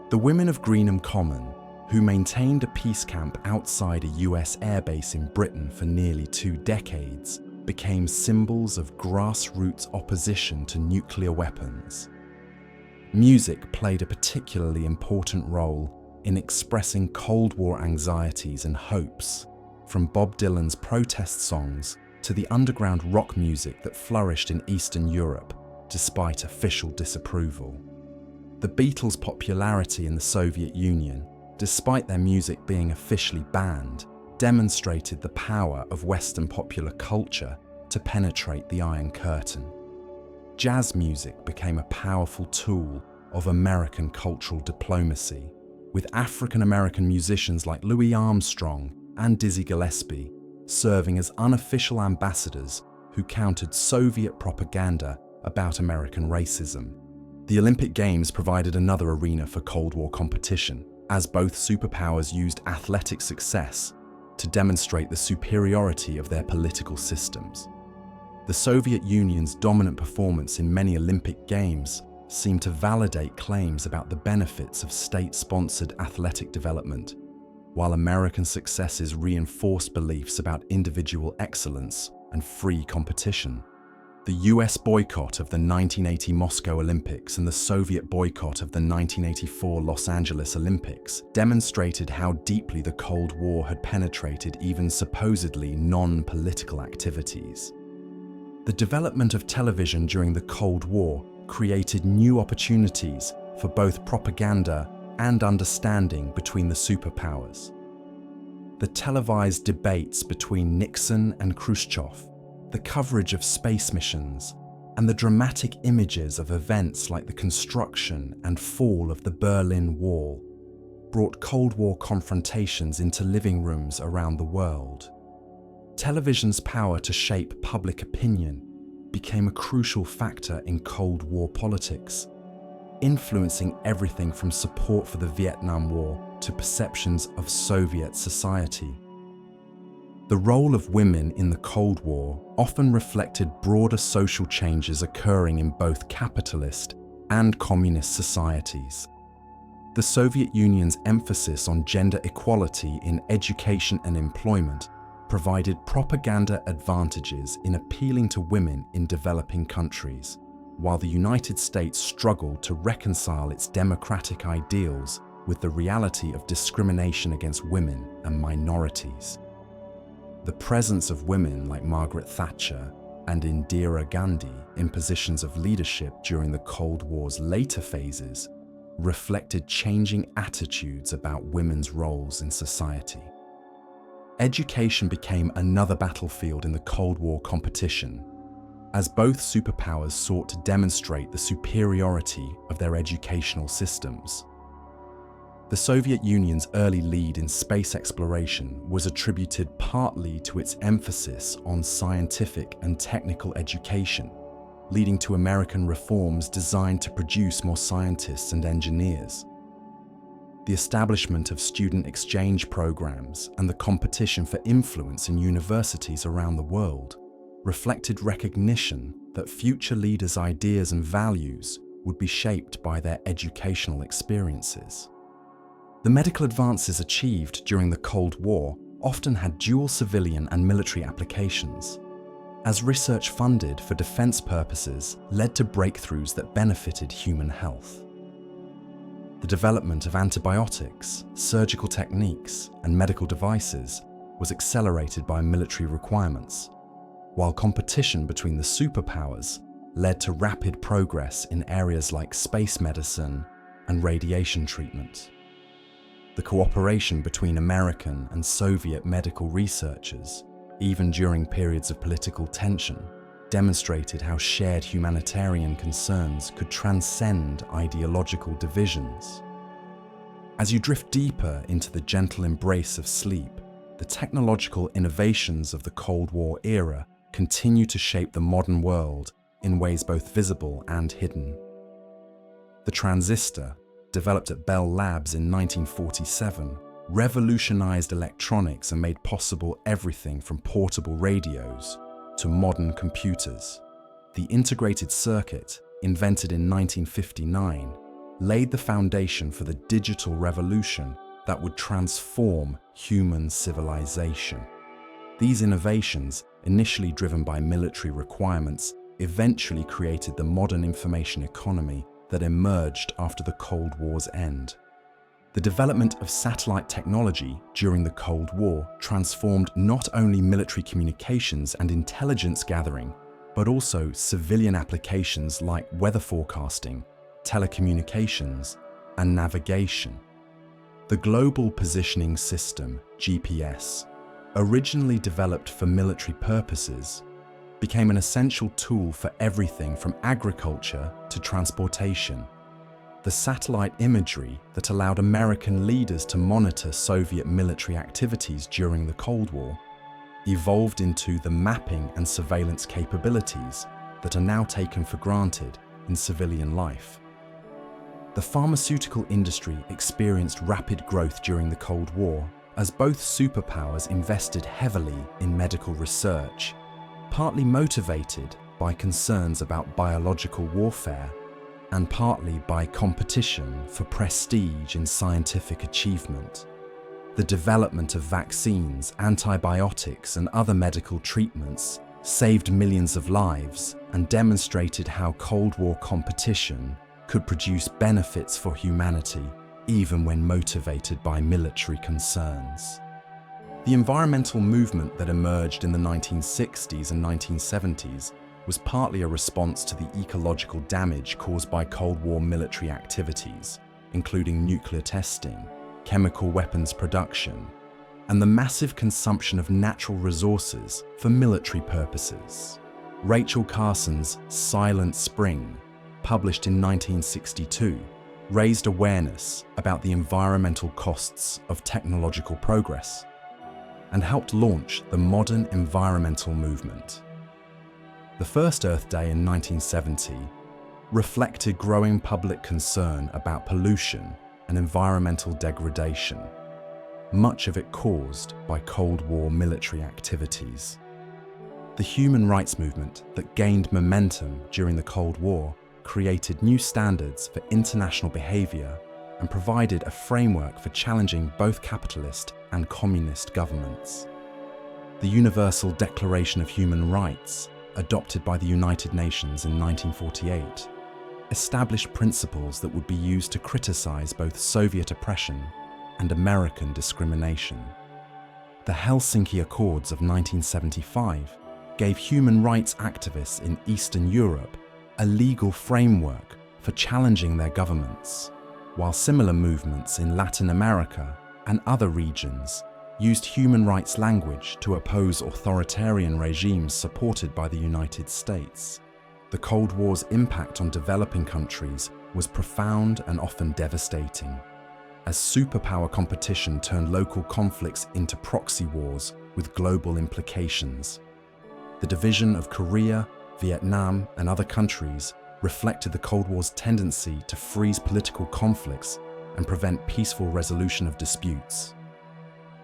The women of Greenham Common, who maintained a peace camp outside a US airbase in Britain for nearly 2 decades, became symbols of grassroots opposition to nuclear weapons. Music played a particularly important role in expressing Cold War anxieties and hopes, from Bob Dylan's protest songs to the underground rock music that flourished in Eastern Europe despite official disapproval. The Beatles' popularity in the Soviet Union, despite their music being officially banned, demonstrated the power of Western popular culture to penetrate the Iron Curtain. Jazz music became a powerful tool of American cultural diplomacy, with African-American musicians like Louis Armstrong and Dizzy Gillespie serving as unofficial ambassadors who countered Soviet propaganda about American racism. The Olympic Games provided another arena for Cold War competition, as both superpowers used athletic success to demonstrate the superiority of their political systems. The Soviet Union's dominant performance in many Olympic Games seemed to validate claims about the benefits of state-sponsored athletic development, while American successes reinforced beliefs about individual excellence and free competition. The US boycott of the 1980 Moscow Olympics and the Soviet boycott of the 1984 Los Angeles Olympics demonstrated how deeply the Cold War had penetrated even supposedly non-political activities. The development of television during the Cold War created new opportunities for both propaganda and understanding between the superpowers. The televised debates between Nixon and Khrushchev, the coverage of space missions, and the dramatic images of events like the construction and fall of the Berlin Wall brought Cold War confrontations into living rooms around the world. Television's power to shape public opinion became a crucial factor in Cold War politics, influencing everything from support for the Vietnam War to perceptions of Soviet society. The role of women in the Cold War often reflected broader social changes occurring in both capitalist and communist societies. The Soviet Union's emphasis on gender equality in education and employment provided propaganda advantages in appealing to women in developing countries, while the United States struggled to reconcile its democratic ideals with the reality of discrimination against women and minorities. The presence of women like Margaret Thatcher and Indira Gandhi in positions of leadership during the Cold War's later phases reflected changing attitudes about women's roles in society. Education became another battlefield in the Cold War competition, as both superpowers sought to demonstrate the superiority of their educational systems. The Soviet Union's early lead in space exploration was attributed partly to its emphasis on scientific and technical education, leading to American reforms designed to produce more scientists and engineers. The establishment of student exchange programs and the competition for influence in universities around the world reflected recognition that future leaders' ideas and values would be shaped by their educational experiences. The medical advances achieved during the Cold War often had dual civilian and military applications, as research funded for defense purposes led to breakthroughs that benefited human health. The development of antibiotics, surgical techniques, and medical devices was accelerated by military requirements, while competition between the superpowers led to rapid progress in areas like space medicine and radiation treatment. The cooperation between American and Soviet medical researchers, even during periods of political tension, demonstrated how shared humanitarian concerns could transcend ideological divisions. As you drift deeper into the gentle embrace of sleep, the technological innovations of the Cold War era continue to shape the modern world in ways both visible and hidden. The transistor, developed at Bell Labs in 1947, revolutionized electronics and made possible everything from portable radios to modern computers. The integrated circuit, invented in 1959, laid the foundation for the digital revolution that would transform human civilization. These innovations, initially driven by military requirements, eventually created the modern information economy that emerged after the Cold War's end. The development of satellite technology during the Cold War transformed not only military communications and intelligence gathering, but also civilian applications like weather forecasting, telecommunications, and navigation. The Global Positioning System, GPS, originally developed for military purposes, became an essential tool for everything from agriculture to transportation. The satellite imagery that allowed American leaders to monitor Soviet military activities during the Cold War evolved into the mapping and surveillance capabilities that are now taken for granted in civilian life. The pharmaceutical industry experienced rapid growth during the Cold War as both superpowers invested heavily in medical research, partly motivated by concerns about biological warfare and partly by competition for prestige in scientific achievement. The development of vaccines, antibiotics, and other medical treatments saved millions of lives and demonstrated how Cold War competition could produce benefits for humanity even when motivated by military concerns. The environmental movement that emerged in the 1960s and 1970s was partly a response to the ecological damage caused by Cold War military activities, including nuclear testing, chemical weapons production, and the massive consumption of natural resources for military purposes. Rachel Carson's Silent Spring, published in 1962, raised awareness about the environmental costs of technological progress, and helped launch the modern environmental movement. The first Earth Day in 1970 reflected growing public concern about pollution and environmental degradation, much of it caused by Cold War military activities. The human rights movement that gained momentum during the Cold War created new standards for international behavior and provided a framework for challenging both capitalist and communist governments. The Universal Declaration of Human Rights, adopted by the United Nations in 1948, established principles that would be used to criticize both Soviet oppression and American discrimination. The Helsinki Accords of 1975 gave human rights activists in Eastern Europe a legal framework for challenging their governments, while similar movements in Latin America and other regions used human rights language to oppose authoritarian regimes supported by the United States. The Cold War's impact on developing countries was profound and often devastating, as superpower competition turned local conflicts into proxy wars with global implications. The division of Korea, Vietnam, and other countries reflected the Cold War's tendency to freeze political conflicts and prevent peaceful resolution of disputes.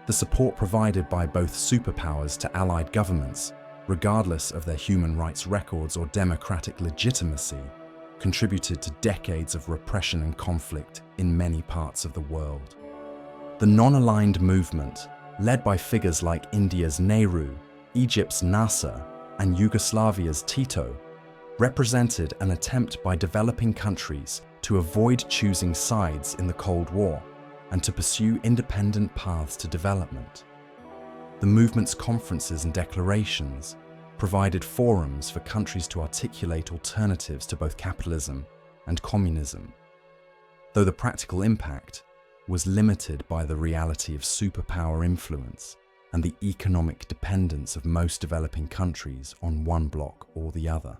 The support provided by both superpowers to allied governments, regardless of their human rights records or democratic legitimacy, contributed to decades of repression and conflict in many parts of the world. The non-aligned movement, led by figures like India's Nehru, Egypt's Nasser, and Yugoslavia's Tito, represented an attempt by developing countries to avoid choosing sides in the Cold War and to pursue independent paths to development. The movement's conferences and declarations provided forums for countries to articulate alternatives to both capitalism and communism, though the practical impact was limited by the reality of superpower influence and the economic dependence of most developing countries on one bloc or the other.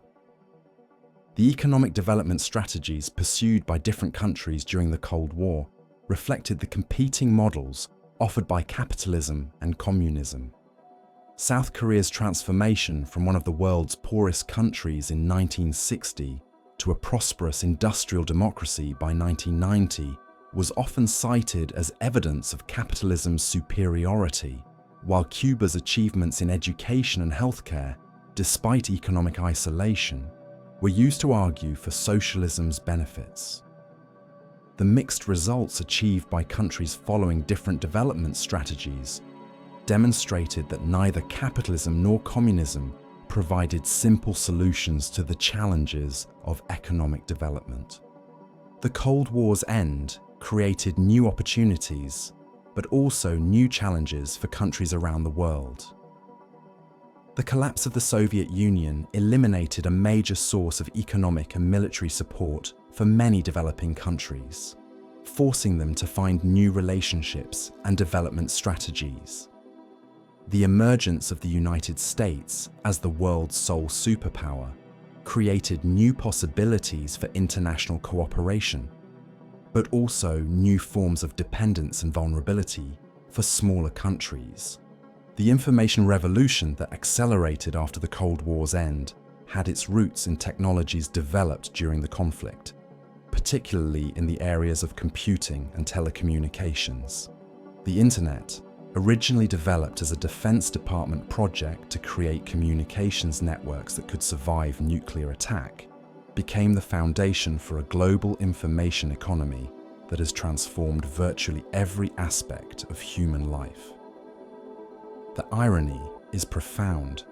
The economic development strategies pursued by different countries during the Cold War reflected the competing models offered by capitalism and communism. South Korea's transformation from one of the world's poorest countries in 1960 to a prosperous industrial democracy by 1990 was often cited as evidence of capitalism's superiority, while Cuba's achievements in education and healthcare, despite economic isolation, were used to argue for socialism's benefits. The mixed results achieved by countries following different development strategies demonstrated that neither capitalism nor communism provided simple solutions to the challenges of economic development. The Cold War's end created new opportunities, but also new challenges for countries around the world. The collapse of the Soviet Union eliminated a major source of economic and military support for many developing countries, forcing them to find new relationships and development strategies. The emergence of the United States as the world's sole superpower created new possibilities for international cooperation, but also new forms of dependence and vulnerability for smaller countries. The information revolution that accelerated after the Cold War's end had its roots in technologies developed during the conflict, particularly in the areas of computing and telecommunications. The Internet, originally developed as a Defense Department project to create communications networks that could survive nuclear attack, became the foundation for a global information economy that has transformed virtually every aspect of human life. The irony is profound.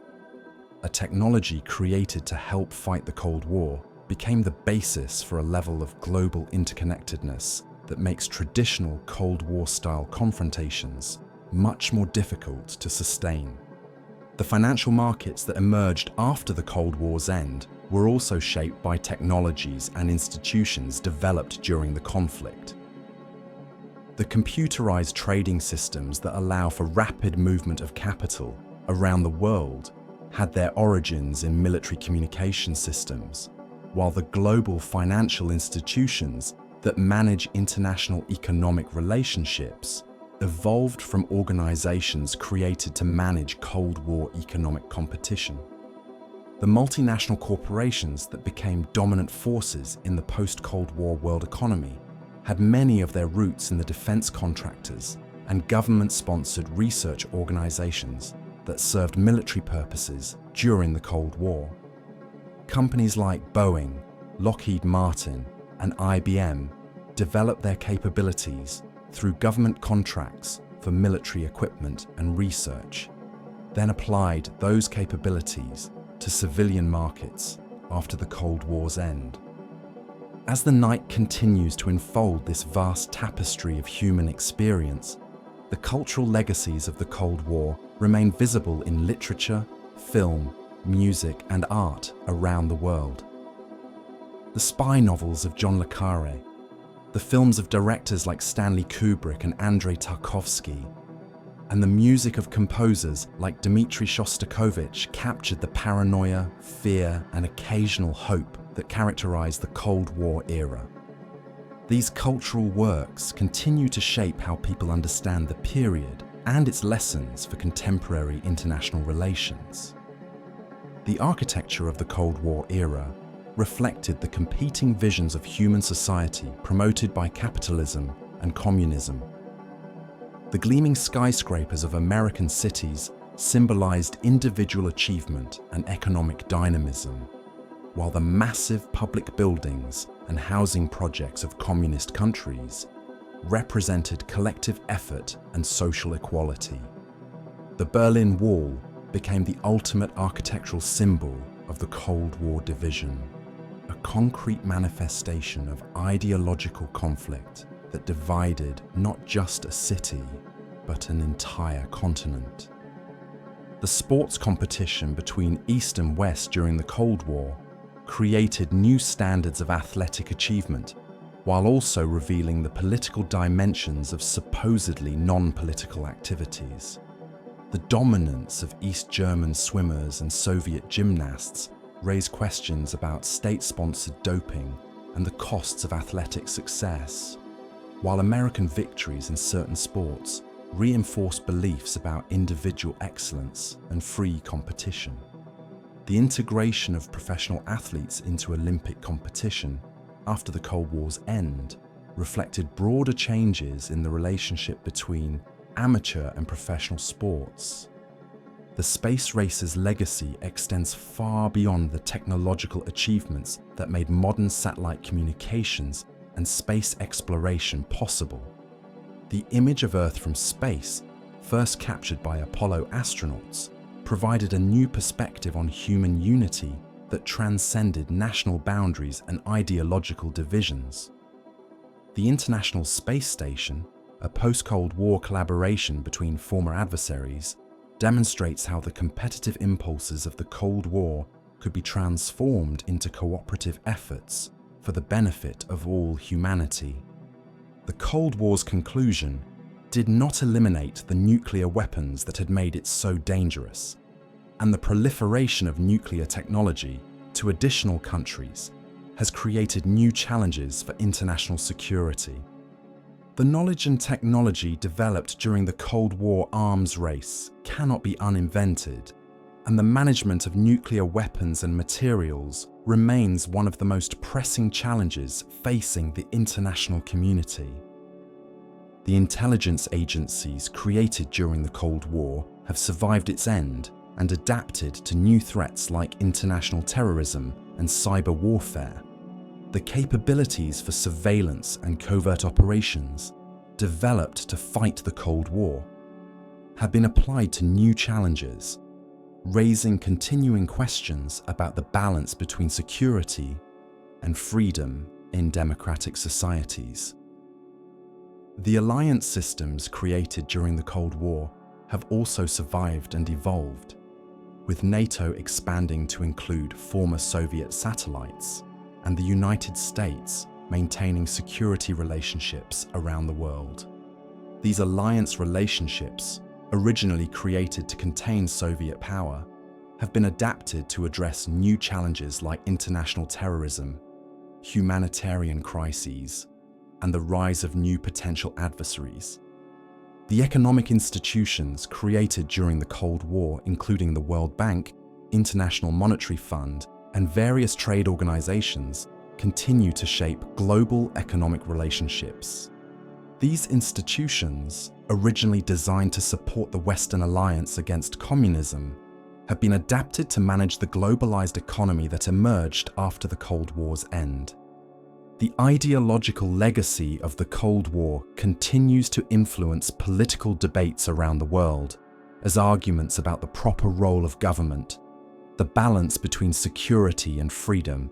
A technology created to help fight the Cold War became the basis for a level of global interconnectedness that makes traditional Cold War-style confrontations much more difficult to sustain. The financial markets that emerged after the Cold War's end were also shaped by technologies and institutions developed during the conflict. The computerized trading systems that allow for rapid movement of capital around the world had their origins in military communication systems, while the global financial institutions that manage international economic relationships evolved from organizations created to manage Cold War economic competition. The multinational corporations that became dominant forces in the post-Cold War world economy had many of their roots in the defense contractors and government-sponsored research organizations that served military purposes during the Cold War. Companies like Boeing, Lockheed Martin, and IBM developed their capabilities through government contracts for military equipment and research, then applied those capabilities to civilian markets after the Cold War's end. As the night continues to unfold this vast tapestry of human experience, the cultural legacies of the Cold War remain visible in literature, film, music, and art around the world. The spy novels of John le Carré, the films of directors like Stanley Kubrick and Andrei Tarkovsky, and the music of composers like Dmitri Shostakovich captured the paranoia, fear, and occasional hope that characterized the Cold War era. These cultural works continue to shape how people understand the period and its lessons for contemporary international relations. The architecture of the Cold War era reflected the competing visions of human society promoted by capitalism and communism. The gleaming skyscrapers of American cities symbolized individual achievement and economic dynamism, while the massive public buildings and housing projects of communist countries represented collective effort and social equality. The Berlin Wall became the ultimate architectural symbol of the Cold War division, a concrete manifestation of ideological conflict that divided not just a city, but an entire continent. The sports competition between East and West during the Cold War created new standards of athletic achievement, while also revealing the political dimensions of supposedly non-political activities. The dominance of East German swimmers and Soviet gymnasts raised questions about state-sponsored doping and the costs of athletic success, while American victories in certain sports reinforced beliefs about individual excellence and free competition. The integration of professional athletes into Olympic competition after the Cold War's end reflected broader changes in the relationship between amateur and professional sports. The space race's legacy extends far beyond the technological achievements that made modern satellite communications and space exploration possible. The image of Earth from space, first captured by Apollo astronauts, provided a new perspective on human unity that transcended national boundaries and ideological divisions. The International Space Station, a post-Cold War collaboration between former adversaries, demonstrates how the competitive impulses of the Cold War could be transformed into cooperative efforts for the benefit of all humanity. The Cold War's conclusion did not eliminate the nuclear weapons that had made it so dangerous, and the proliferation of nuclear technology to additional countries has created new challenges for international security. The knowledge and technology developed during the Cold War arms race cannot be uninvented, and the management of nuclear weapons and materials remains one of the most pressing challenges facing the international community. The intelligence agencies created during the Cold War have survived its end and adapted to new threats like international terrorism and cyber warfare. The capabilities for surveillance and covert operations, developed to fight the Cold War, have been applied to new challenges, raising continuing questions about the balance between security and freedom in democratic societies. The alliance systems created during the Cold War have also survived and evolved, with NATO expanding to include former Soviet satellites and the United States maintaining security relationships around the world. These alliance relationships, originally created to contain Soviet power, have been adapted to address new challenges like international terrorism, humanitarian crises, and the rise of new potential adversaries. The economic institutions created during the Cold War, including the World Bank, International Monetary Fund, and various trade organizations, continue to shape global economic relationships. These institutions, originally designed to support the Western alliance against communism, have been adapted to manage the globalized economy that emerged after the Cold War's end. The ideological legacy of the Cold War continues to influence political debates around the world, as arguments about the proper role of government, the balance between security and freedom,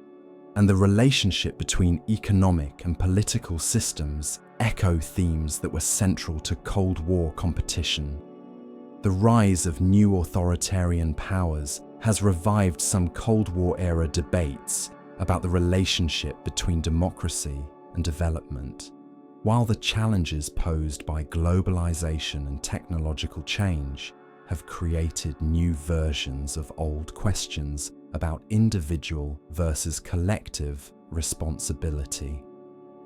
and the relationship between economic and political systems echo themes that were central to Cold War competition. The rise of new authoritarian powers has revived some Cold War-era debates about the relationship between democracy and development, while the challenges posed by globalization and technological change have created new versions of old questions about individual versus collective responsibility.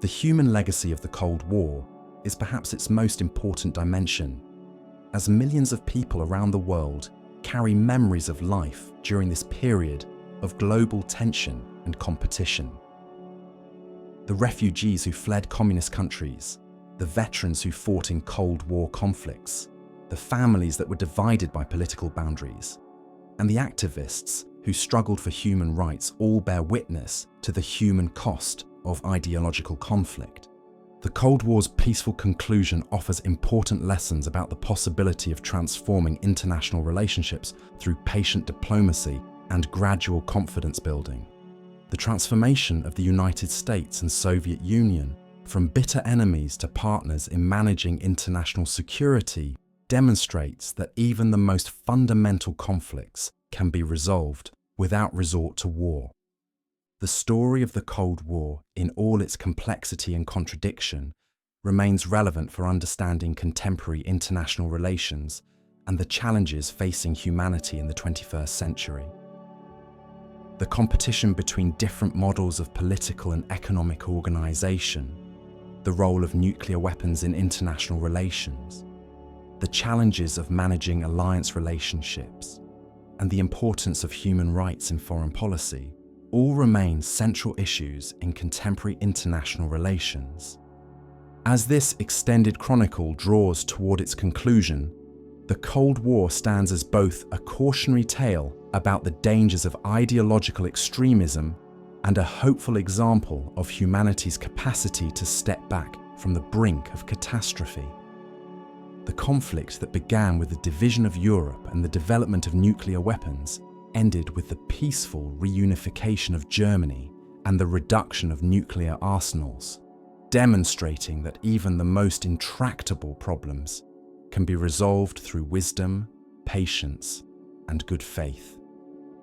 The human legacy of the Cold War is perhaps its most important dimension, as millions of people around the world carry memories of life during this period of global tension and competition. The refugees who fled communist countries, the veterans who fought in Cold War conflicts, the families that were divided by political boundaries, and the activists who struggled for human rights all bear witness to the human cost of ideological conflict. The Cold War's peaceful conclusion offers important lessons about the possibility of transforming international relationships through patient diplomacy and gradual confidence building. The transformation of the United States and Soviet Union from bitter enemies to partners in managing international security demonstrates that even the most fundamental conflicts can be resolved without resort to war. The story of the Cold War, in all its complexity and contradiction, remains relevant for understanding contemporary international relations and the challenges facing humanity in the 21st century. The competition between different models of political and economic organization, the role of nuclear weapons in international relations, the challenges of managing alliance relationships, and the importance of human rights in foreign policy all remain central issues in contemporary international relations. As this extended chronicle draws toward its conclusion, the Cold War stands as both a cautionary tale about the dangers of ideological extremism and a hopeful example of humanity's capacity to step back from the brink of catastrophe. The conflict that began with the division of Europe and the development of nuclear weapons ended with the peaceful reunification of Germany and the reduction of nuclear arsenals, demonstrating that even the most intractable problems can be resolved through wisdom, patience, and good faith.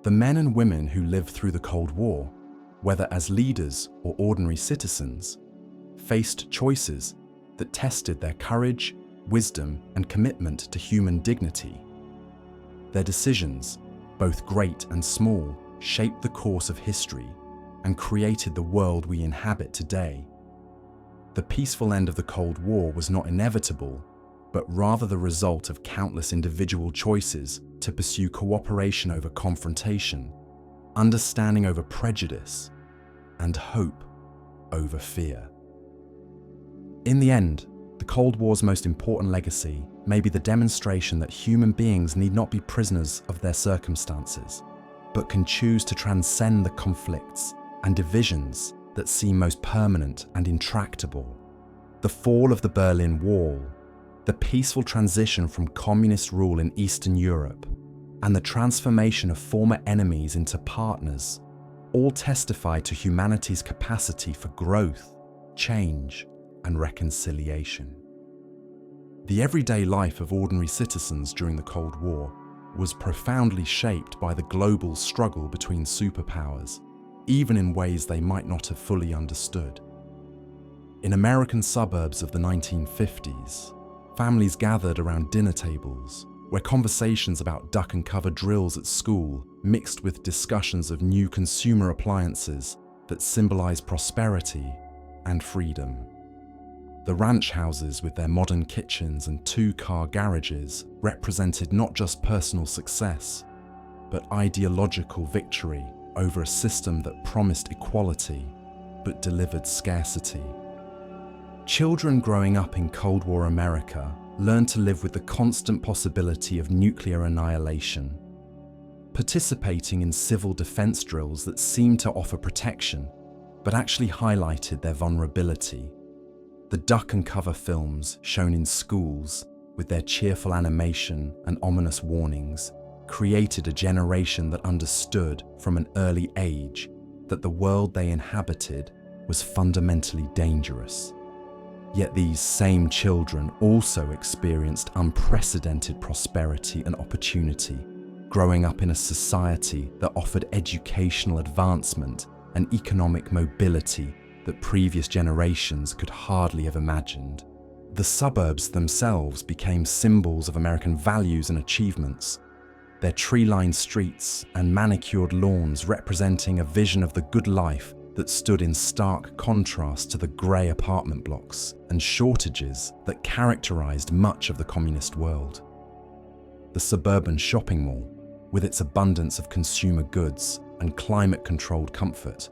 The men and women who lived through the Cold War, whether as leaders or ordinary citizens, faced choices that tested their courage, wisdom, and commitment to human dignity. Their decisions, both great and small, shaped the course of history and created the world we inhabit today. The peaceful end of the Cold War was not inevitable, but rather the result of countless individual choices to pursue cooperation over confrontation, understanding over prejudice, and hope over fear. In the end, the Cold War's most important legacy may be the demonstration that human beings need not be prisoners of their circumstances, but can choose to transcend the conflicts and divisions that seem most permanent and intractable. The fall of the Berlin Wall, the peaceful transition from communist rule in Eastern Europe, and the transformation of former enemies into partners all testify to humanity's capacity for growth, change, and reconciliation. The everyday life of ordinary citizens during the Cold War was profoundly shaped by the global struggle between superpowers, even in ways they might not have fully understood. In American suburbs of the 1950s, families gathered around dinner tables, where conversations about duck and cover drills at school mixed with discussions of new consumer appliances that symbolized prosperity and freedom. The ranch houses with their modern kitchens and two-car garages represented not just personal success, but ideological victory over a system that promised equality but delivered scarcity. Children growing up in Cold War America learned to live with the constant possibility of nuclear annihilation, participating in civil defense drills that seemed to offer protection, but actually highlighted their vulnerability. The duck and cover films shown in schools, with their cheerful animation and ominous warnings, created a generation that understood from an early age that the world they inhabited was fundamentally dangerous. Yet these same children also experienced unprecedented prosperity and opportunity, growing up in a society that offered educational advancement and economic mobility that previous generations could hardly have imagined. The suburbs themselves became symbols of American values and achievements, their tree-lined streets and manicured lawns representing a vision of the good life that stood in stark contrast to the grey apartment blocks and shortages that characterized much of the communist world. The suburban shopping mall, with its abundance of consumer goods and climate-controlled comfort,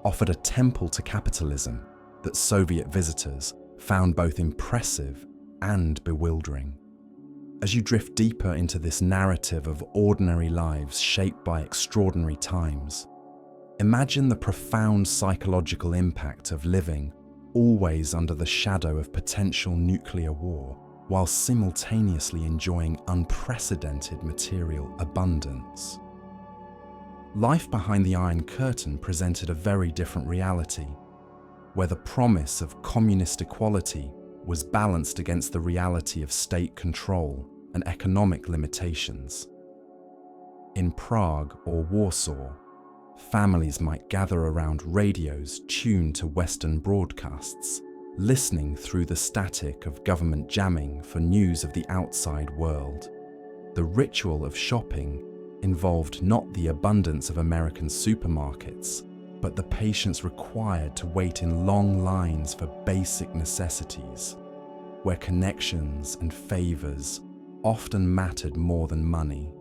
offered a temple to capitalism that Soviet visitors found both impressive and bewildering. As you drift deeper into this narrative of ordinary lives shaped by extraordinary times, imagine the profound psychological impact of living always under the shadow of potential nuclear war, while simultaneously enjoying unprecedented material abundance. Life behind the Iron Curtain presented a very different reality, where the promise of communist equality was balanced against the reality of state control and economic limitations. In Prague or Warsaw, families might gather around radios tuned to Western broadcasts, listening through the static of government jamming for news of the outside world. The ritual of shopping involved not the abundance of American supermarkets, but the patience required to wait in long lines for basic necessities, where connections and favors often mattered more than money.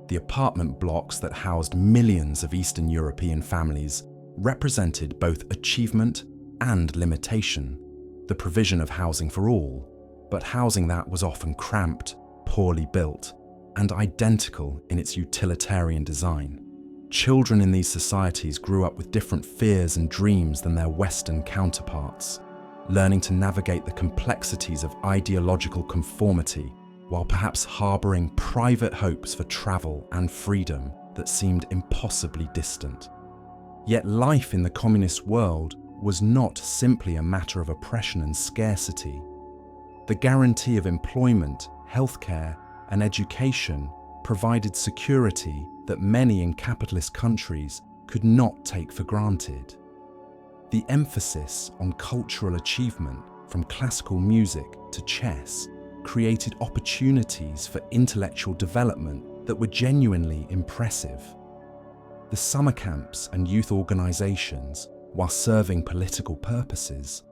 The apartment blocks that housed millions of Eastern European families represented both achievement and limitation, the provision of housing for all, but housing that was often cramped, poorly built, and identical in its utilitarian design. Children in these societies grew up with different fears and dreams than their Western counterparts, learning to navigate the complexities of ideological conformity while perhaps harboring private hopes for travel and freedom that seemed impossibly distant. Yet life in the communist world was not simply a matter of oppression and scarcity. The guarantee of employment, healthcare, and education provided security that many in capitalist countries could not take for granted. The emphasis on cultural achievement, from classical music to chess, created opportunities for intellectual development that were genuinely impressive. The summer camps and youth organizations, while serving political purposes,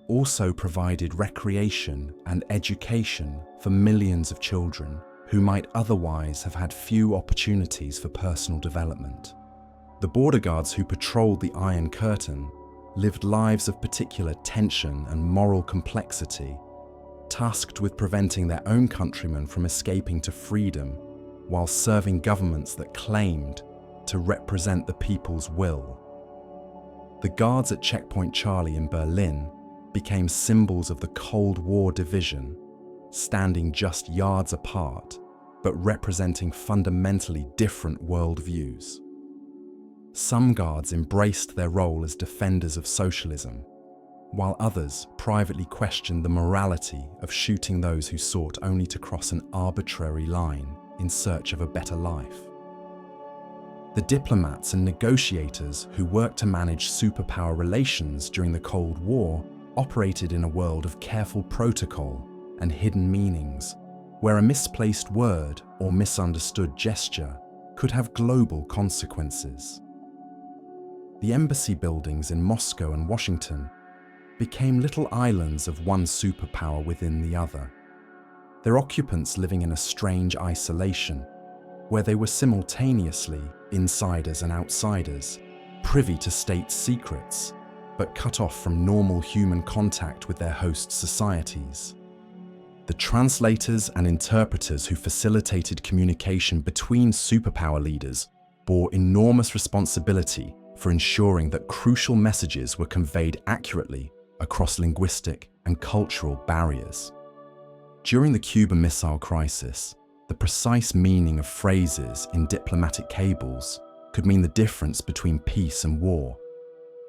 also provided recreation and education for millions of children who might otherwise have had few opportunities for personal development. The border guards who patrolled the Iron Curtain lived lives of particular tension and moral complexity, tasked with preventing their own countrymen from escaping to freedom while serving governments that claimed to represent the people's will. The guards at Checkpoint Charlie in Berlin became symbols of the Cold War division, standing just yards apart, but representing fundamentally different worldviews. Some guards embraced their role as defenders of socialism, while others privately questioned the morality of shooting those who sought only to cross an arbitrary line in search of a better life. The diplomats and negotiators who worked to manage superpower relations during the Cold War operated in a world of careful protocol and hidden meanings, where a misplaced word or misunderstood gesture could have global consequences. The embassy buildings in Moscow and Washington became little islands of one superpower within the other, their occupants living in a strange isolation, where they were simultaneously insiders and outsiders, privy to state secrets, but cut off from normal human contact with their host societies. The translators and interpreters who facilitated communication between superpower leaders bore enormous responsibility for ensuring that crucial messages were conveyed accurately across linguistic and cultural barriers. During the Cuban Missile Crisis, the precise meaning of phrases in diplomatic cables could mean the difference between peace and war,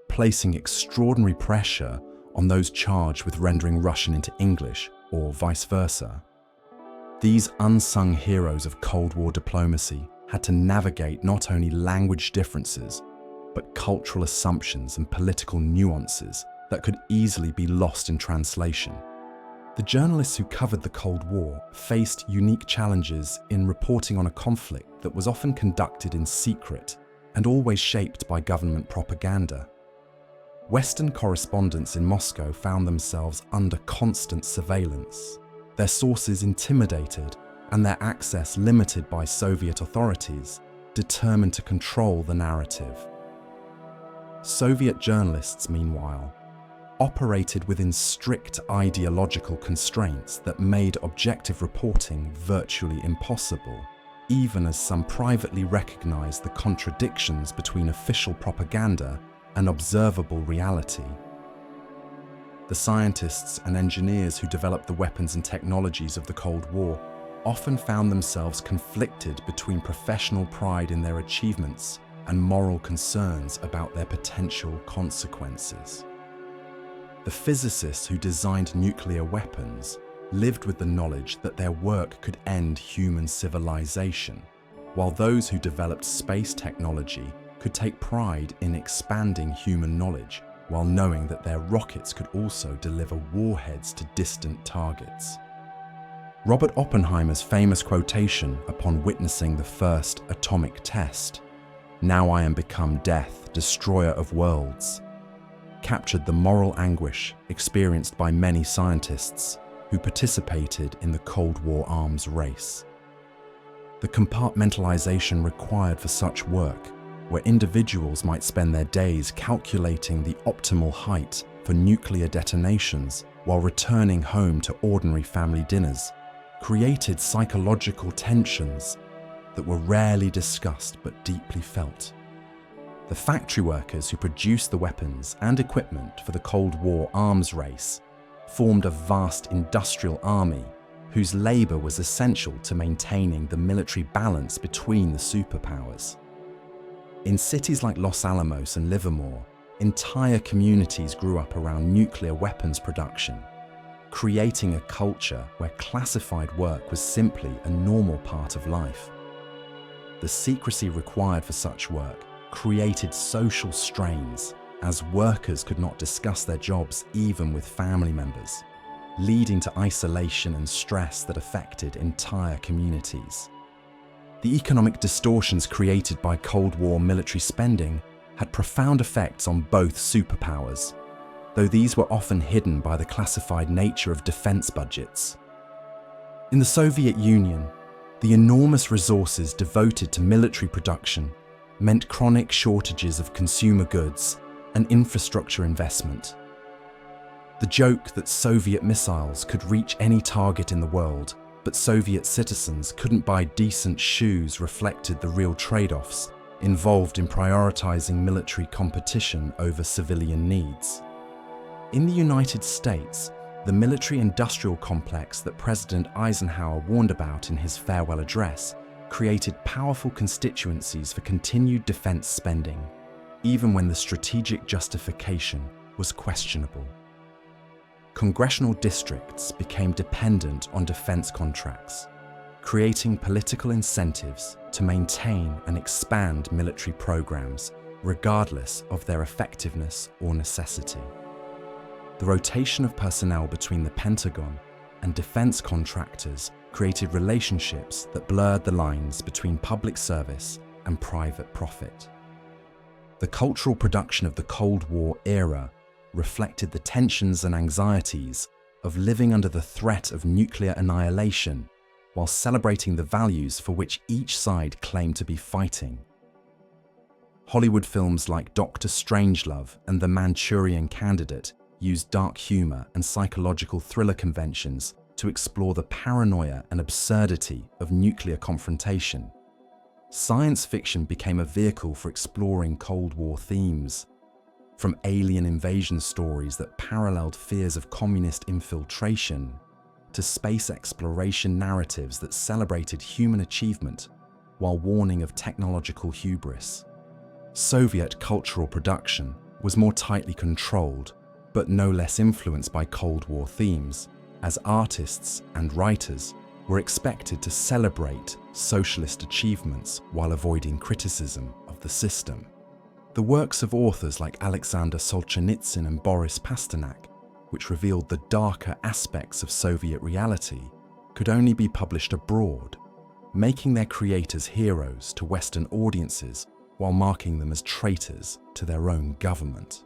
placing extraordinary pressure on those charged with rendering Russian into English or vice versa. These unsung heroes of Cold War diplomacy had to navigate not only language differences, but cultural assumptions and political nuances that could easily be lost in translation. The journalists who covered the Cold War faced unique challenges in reporting on a conflict that was often conducted in secret and always shaped by government propaganda. Western correspondents in Moscow found themselves under constant surveillance, their sources intimidated and their access limited by Soviet authorities, determined to control the narrative. Soviet journalists, meanwhile, operated within strict ideological constraints that made objective reporting virtually impossible, even as some privately recognized the contradictions between official propaganda and observable reality. The scientists and engineers who developed the weapons and technologies of the Cold War often found themselves conflicted between professional pride in their achievements and moral concerns about their potential consequences. The physicists who designed nuclear weapons lived with the knowledge that their work could end human civilization, while those who developed space technology could take pride in expanding human knowledge, while knowing that their rockets could also deliver warheads to distant targets. Robert Oppenheimer's famous quotation upon witnessing the first atomic test, "Now I am become death, destroyer of worlds," captured the moral anguish experienced by many scientists who participated in the Cold War arms race. The compartmentalization required for such work, where individuals might spend their days calculating the optimal height for nuclear detonations while returning home to ordinary family dinners, created psychological tensions that were rarely discussed but deeply felt. The factory workers who produced the weapons and equipment for the Cold War arms race formed a vast industrial army whose labor was essential to maintaining the military balance between the superpowers. In cities like Los Alamos and Livermore, entire communities grew up around nuclear weapons production, creating a culture where classified work was simply a normal part of life. The secrecy required for such work created social strains, as workers could not discuss their jobs even with family members, leading to isolation and stress that affected entire communities. The economic distortions created by Cold War military spending had profound effects on both superpowers, though these were often hidden by the classified nature of defense budgets. In the Soviet Union, the enormous resources devoted to military production meant chronic shortages of consumer goods and infrastructure investment. The joke that Soviet missiles could reach any target in the world, but Soviet citizens couldn't buy decent shoes reflected the real trade-offs involved in prioritizing military competition over civilian needs. In the United States, the military-industrial complex that President Eisenhower warned about in his farewell address created powerful constituencies for continued defense spending, even when the strategic justification was questionable. Congressional districts became dependent on defense contracts, creating political incentives to maintain and expand military programs, regardless of their effectiveness or necessity. The rotation of personnel between the Pentagon and defense contractors created relationships that blurred the lines between public service and private profit. The cultural production of the Cold War era reflected the tensions and anxieties of living under the threat of nuclear annihilation while celebrating the values for which each side claimed to be fighting. Hollywood films like Dr. Strangelove and The Manchurian Candidate used dark humor and psychological thriller conventions to explore the paranoia and absurdity of nuclear confrontation. Science fiction became a vehicle for exploring Cold War themes, from alien invasion stories that paralleled fears of communist infiltration to space exploration narratives that celebrated human achievement while warning of technological hubris. Soviet cultural production was more tightly controlled, but no less influenced by Cold War themes, as artists and writers were expected to celebrate socialist achievements while avoiding criticism of the system. The works of authors like Alexander Solzhenitsyn and Boris Pasternak, which revealed the darker aspects of Soviet reality, could only be published abroad, making their creators heroes to Western audiences while marking them as traitors to their own government.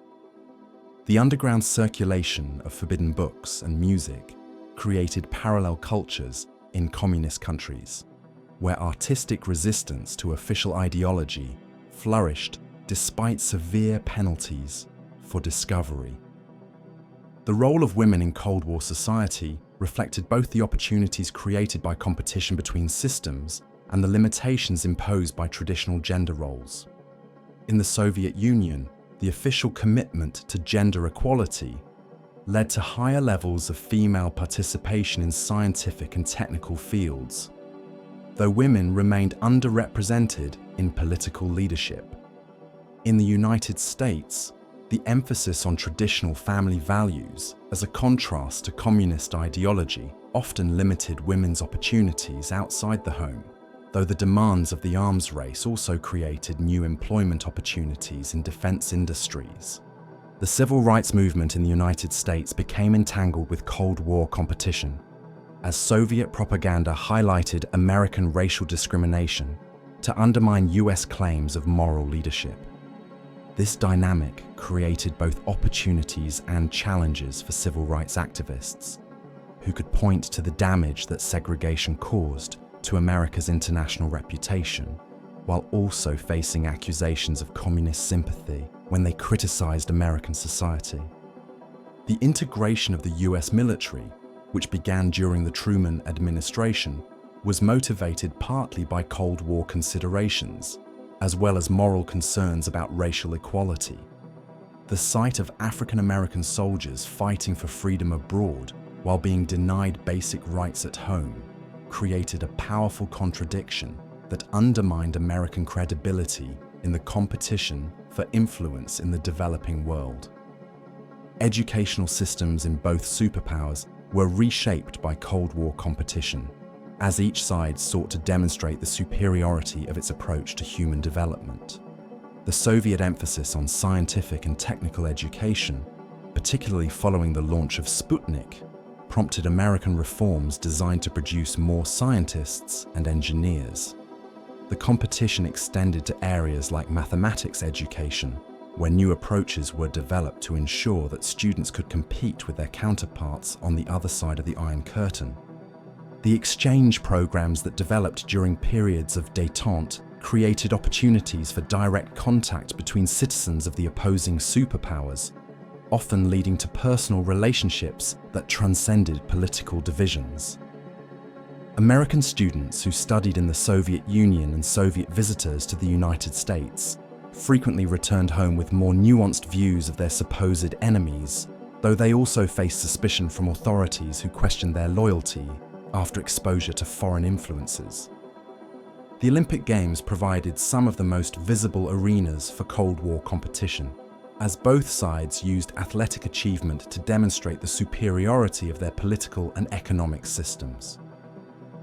The underground circulation of forbidden books and music created parallel cultures in communist countries, where artistic resistance to official ideology flourished despite severe penalties for discovery. The role of women in Cold War society reflected both the opportunities created by competition between systems and the limitations imposed by traditional gender roles. In the Soviet Union, the official commitment to gender equality led to higher levels of female participation in scientific and technical fields, though women remained underrepresented in political leadership. In the United States, the emphasis on traditional family values as a contrast to communist ideology often limited women's opportunities outside the home, though the demands of the arms race also created new employment opportunities in defense industries. The civil rights movement in the United States became entangled with Cold War competition, as Soviet propaganda highlighted American racial discrimination to undermine US claims of moral leadership. This dynamic created both opportunities and challenges for civil rights activists, who could point to the damage that segregation caused to America's international reputation, while also facing accusations of communist sympathy when they criticized American society. The integration of the US military, which began during the Truman administration, was motivated partly by Cold War considerations, as well as moral concerns about racial equality. The sight of African American soldiers fighting for freedom abroad while being denied basic rights at home created a powerful contradiction that undermined American credibility in the competition for influence in the developing world. Educational systems in both superpowers were reshaped by Cold War competition, as each side sought to demonstrate the superiority of its approach to human development. The Soviet emphasis on scientific and technical education, particularly following the launch of Sputnik, prompted American reforms designed to produce more scientists and engineers. The competition extended to areas like mathematics education, where new approaches were developed to ensure that students could compete with their counterparts on the other side of the Iron Curtain. The exchange programs that developed during periods of détente created opportunities for direct contact between citizens of the opposing superpowers, often leading to personal relationships that transcended political divisions. American students who studied in the Soviet Union and Soviet visitors to the United States frequently returned home with more nuanced views of their supposed enemies, though they also faced suspicion from authorities who questioned their loyalty after exposure to foreign influences. The Olympic Games provided some of the most visible arenas for Cold War competition, as both sides used athletic achievement to demonstrate the superiority of their political and economic systems.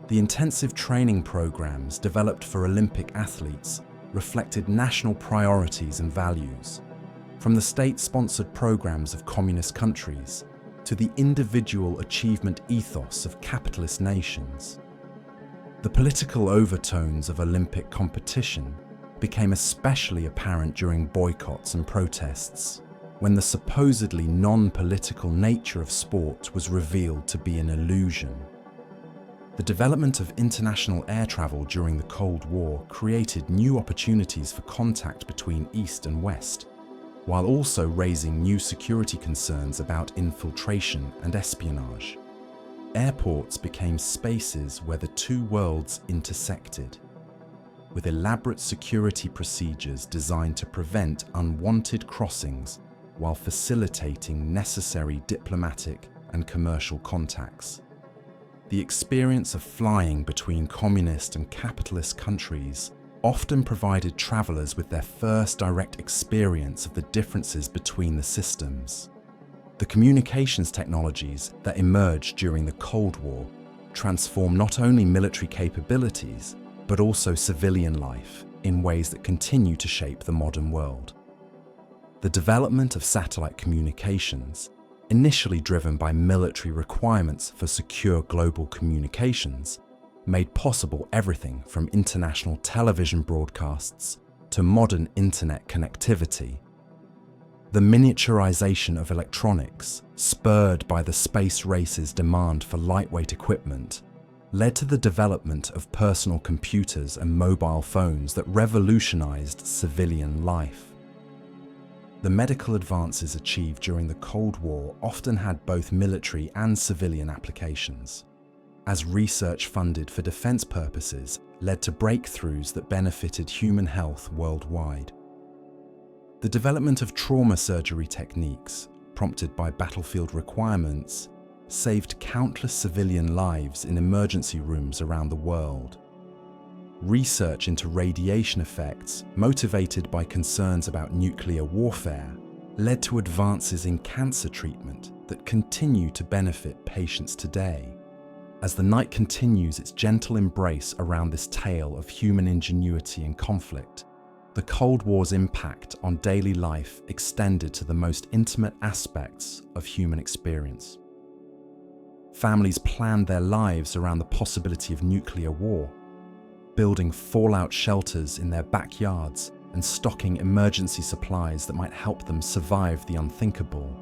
The intensive training programs developed for Olympic athletes reflected national priorities and values, from the state-sponsored programs of communist countries to the individual achievement ethos of capitalist nations. The political overtones of Olympic competition became especially apparent during boycotts and protests, when the supposedly non-political nature of sport was revealed to be an illusion. The development of international air travel during the Cold War created new opportunities for contact between East and West, while also raising new security concerns about infiltration and espionage. Airports became spaces where the two worlds intersected, with elaborate security procedures designed to prevent unwanted crossings while facilitating necessary diplomatic and commercial contacts. The experience of flying between communist and capitalist countries often provided travelers with their first direct experience of the differences between the systems. The communications technologies that emerged during the Cold War transformed not only military capabilities, but also civilian life in ways that continue to shape the modern world. The development of satellite communications, initially driven by military requirements for secure global communications, made possible everything from international television broadcasts to modern internet connectivity. The miniaturization of electronics, spurred by the space race's demand for lightweight equipment, led to the development of personal computers and mobile phones that revolutionized civilian life. The medical advances achieved during the Cold War often had both military and civilian applications, as research funded for defense purposes led to breakthroughs that benefited human health worldwide. The development of trauma surgery techniques, prompted by battlefield requirements, saved countless civilian lives in emergency rooms around the world. Research into radiation effects, motivated by concerns about nuclear warfare, led to advances in cancer treatment that continue to benefit patients today. As the night continues its gentle embrace around this tale of human ingenuity and conflict, the Cold War's impact on daily life extended to the most intimate aspects of human experience. Families planned their lives around the possibility of nuclear war, building fallout shelters in their backyards and stocking emergency supplies that might help them survive the unthinkable.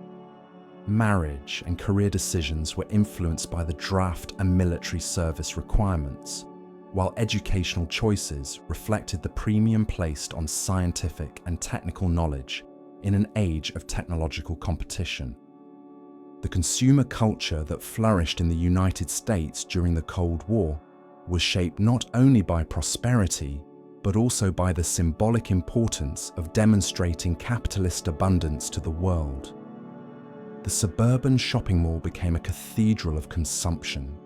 Marriage and career decisions were influenced by the draft and military service requirements, while educational choices reflected the premium placed on scientific and technical knowledge in an age of technological competition. The consumer culture that flourished in the United States during the Cold War was shaped not only by prosperity, but also by the symbolic importance of demonstrating capitalist abundance to the world. The suburban shopping mall became a cathedral of consumption,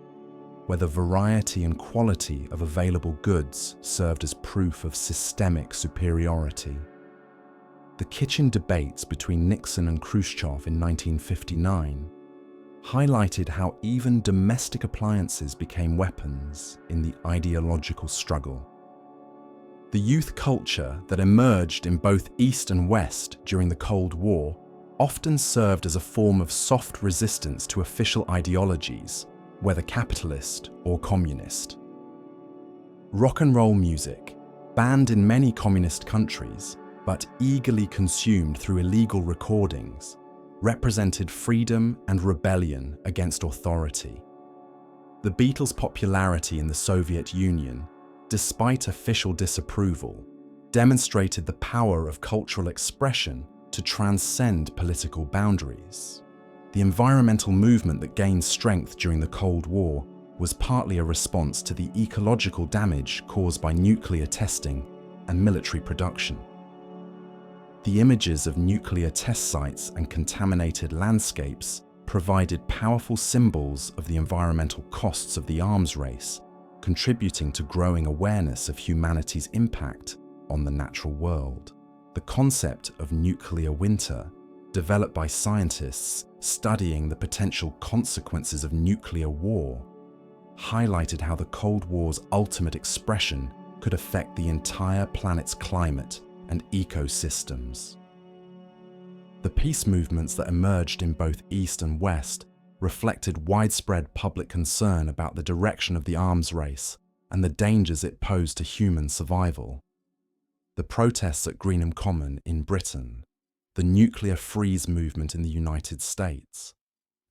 where the variety and quality of available goods served as proof of systemic superiority. The kitchen debates between Nixon and Khrushchev in 1959 highlighted how even domestic appliances became weapons in the ideological struggle. The youth culture that emerged in both East and West during the Cold War often served as a form of soft resistance to official ideologies, whether capitalist or communist. Rock and roll music, banned in many communist countries, but eagerly consumed through illegal recordings, represented freedom and rebellion against authority. The Beatles' popularity in the Soviet Union, despite official disapproval, demonstrated the power of cultural expression to transcend political boundaries. The environmental movement that gained strength during the Cold War was partly a response to the ecological damage caused by nuclear testing and military production. The images of nuclear test sites and contaminated landscapes provided powerful symbols of the environmental costs of the arms race, contributing to growing awareness of humanity's impact on the natural world. The concept of nuclear winter, developed by scientists studying the potential consequences of nuclear war, highlighted how the Cold War's ultimate expression could affect the entire planet's climate and ecosystems. The peace movements that emerged in both East and West reflected widespread public concern about the direction of the arms race and the dangers it posed to human survival. The protests at Greenham Common in Britain, the nuclear freeze movement in the United States,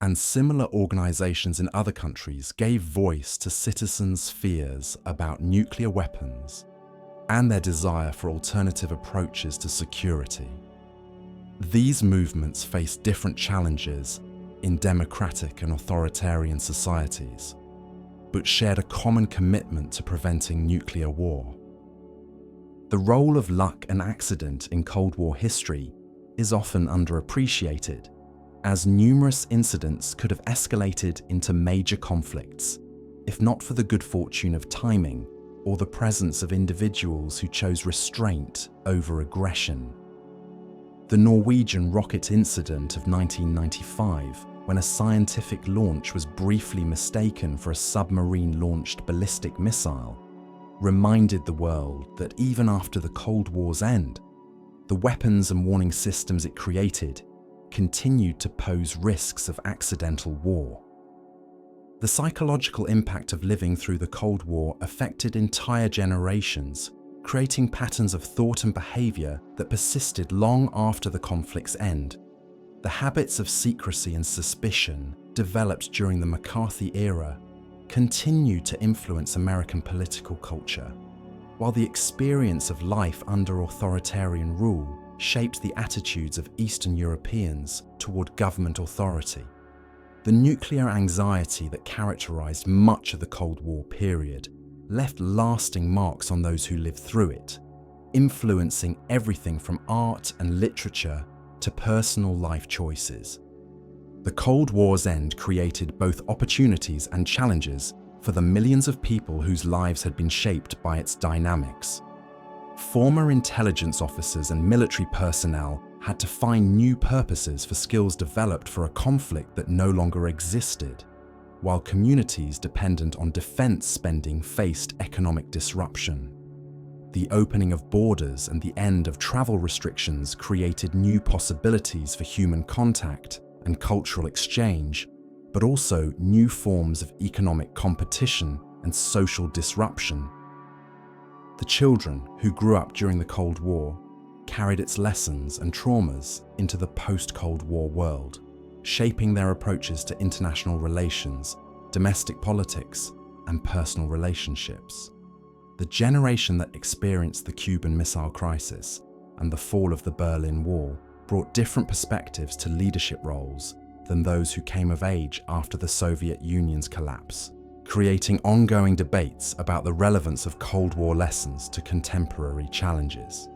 and similar organizations in other countries gave voice to citizens' fears about nuclear weapons and their desire for alternative approaches to security. These movements face different challenges in democratic and authoritarian societies, but shared a common commitment to preventing nuclear war. The role of luck and accident in Cold War history is often underappreciated, as numerous incidents could have escalated into major conflicts, if not for the good fortune of timing or the presence of individuals who chose restraint over aggression. The Norwegian rocket incident of 1995, when a scientific launch was briefly mistaken for a submarine-launched ballistic missile, reminded the world that even after the Cold War's end, the weapons and warning systems it created continued to pose risks of accidental war. The psychological impact of living through the Cold War affected entire generations, creating patterns of thought and behavior that persisted long after the conflict's end. The habits of secrecy and suspicion developed during the McCarthy era continued to influence American political culture, while the experience of life under authoritarian rule shaped the attitudes of Eastern Europeans toward government authority. The nuclear anxiety that characterized much of the Cold War period left lasting marks on those who lived through it, influencing everything from art and literature to personal life choices. The Cold War's end created both opportunities and challenges for the millions of people whose lives had been shaped by its dynamics. Former intelligence officers and military personnel had to find new purposes for skills developed for a conflict that no longer existed, while communities dependent on defense spending faced economic disruption. The opening of borders and the end of travel restrictions created new possibilities for human contact and cultural exchange, but also new forms of economic competition and social disruption. The children who grew up during the Cold War carried its lessons and traumas into the post-Cold War world, shaping their approaches to international relations, domestic politics, and personal relationships. The generation that experienced the Cuban Missile Crisis and the fall of the Berlin Wall brought different perspectives to leadership roles than those who came of age after the Soviet Union's collapse, creating ongoing debates about the relevance of Cold War lessons to contemporary challenges.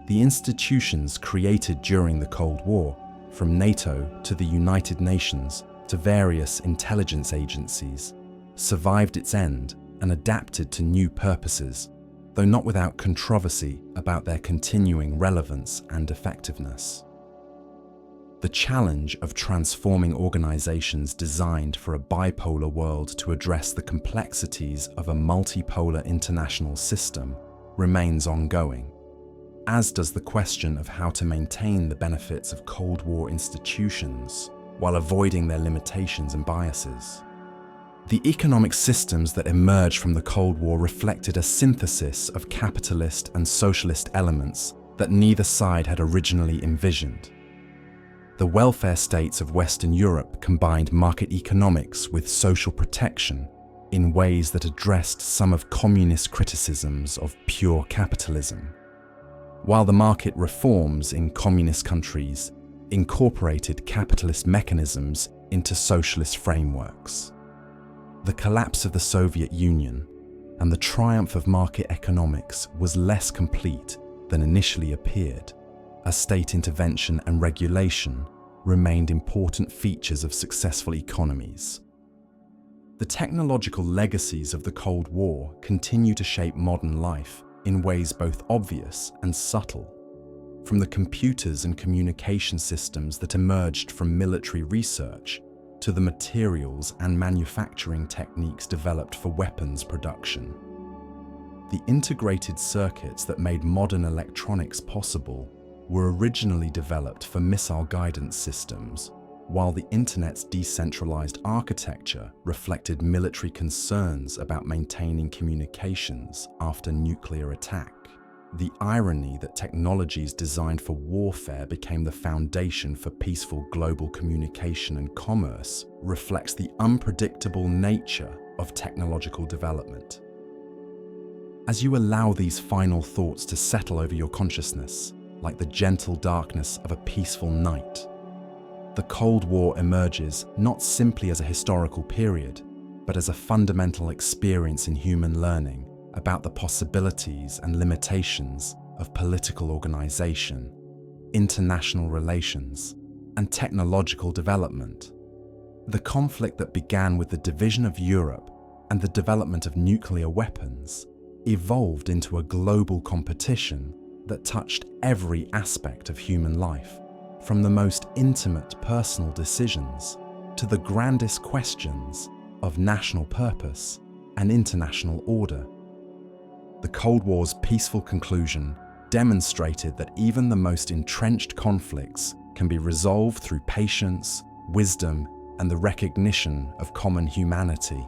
The institutions created during the Cold War, from NATO to the United Nations to various intelligence agencies, survived its end and adapted to new purposes, though not without controversy about their continuing relevance and effectiveness. The challenge of transforming organizations designed for a bipolar world to address the complexities of a multipolar international system remains ongoing, as does the question of how to maintain the benefits of Cold War institutions while avoiding their limitations and biases. The economic systems that emerged from the Cold War reflected a synthesis of capitalist and socialist elements that neither side had originally envisioned. The welfare states of Western Europe combined market economics with social protection in ways that addressed some of communist criticisms of pure capitalism, while the market reforms in communist countries incorporated capitalist mechanisms into socialist frameworks. The collapse of the Soviet Union and the triumph of market economics was less complete than initially appeared, as state intervention and regulation remained important features of successful economies. The technological legacies of the Cold War continue to shape modern life in ways both obvious and subtle. From the computers and communication systems that emerged from military research to the materials and manufacturing techniques developed for weapons production. The integrated circuits that made modern electronics possible were originally developed for missile guidance systems, while the Internet's decentralized architecture reflected military concerns about maintaining communications after nuclear attack. The irony that technologies designed for warfare became the foundation for peaceful global communication and commerce reflects the unpredictable nature of technological development. As you allow these final thoughts to settle over your consciousness, like the gentle darkness of a peaceful night, the Cold War emerges not simply as a historical period, but as a fundamental experience in human learning about the possibilities and limitations of political organization, international relations, and technological development. The conflict that began with the division of Europe and the development of nuclear weapons evolved into a global competition that touched every aspect of human life, from the most intimate personal decisions to the grandest questions of national purpose and international order. The Cold War's peaceful conclusion demonstrated that even the most entrenched conflicts can be resolved through patience, wisdom, and the recognition of common humanity.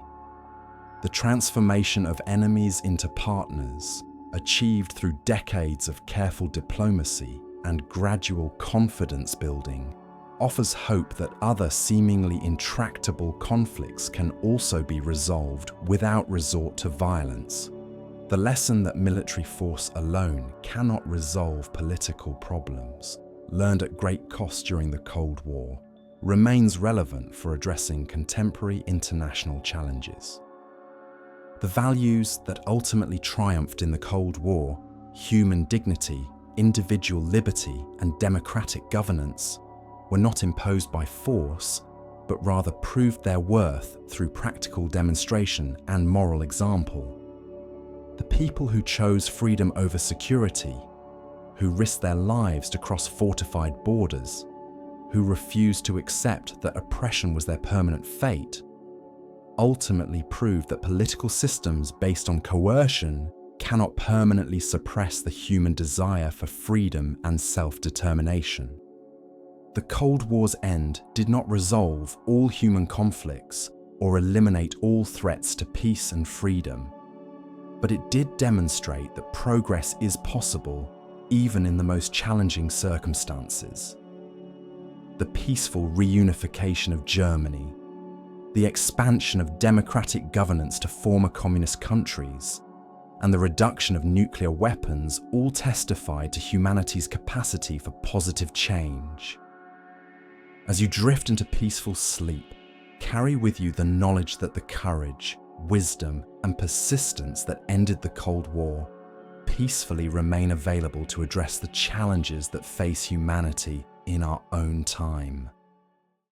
The transformation of enemies into partners, achieved through decades of careful diplomacy and gradual confidence building, offers hope that other seemingly intractable conflicts can also be resolved without resort to violence. The lesson that military force alone cannot resolve political problems, learned at great cost during the Cold War, remains relevant for addressing contemporary international challenges. The values that ultimately triumphed in the Cold War, human dignity, individual liberty, and democratic governance, were not imposed by force, but rather proved their worth through practical demonstration and moral example. The people who chose freedom over security, who risked their lives to cross fortified borders, who refused to accept that oppression was their permanent fate, ultimately proved that political systems based on coercion cannot permanently suppress the human desire for freedom and self-determination. The Cold War's end did not resolve all human conflicts or eliminate all threats to peace and freedom, but it did demonstrate that progress is possible even in the most challenging circumstances. The peaceful reunification of Germany, the expansion of democratic governance to former communist countries, and the reduction of nuclear weapons all testified to humanity's capacity for positive change. As you drift into peaceful sleep, carry with you the knowledge that the courage, wisdom, and persistence that ended the Cold War peacefully remain available to address the challenges that face humanity in our own time.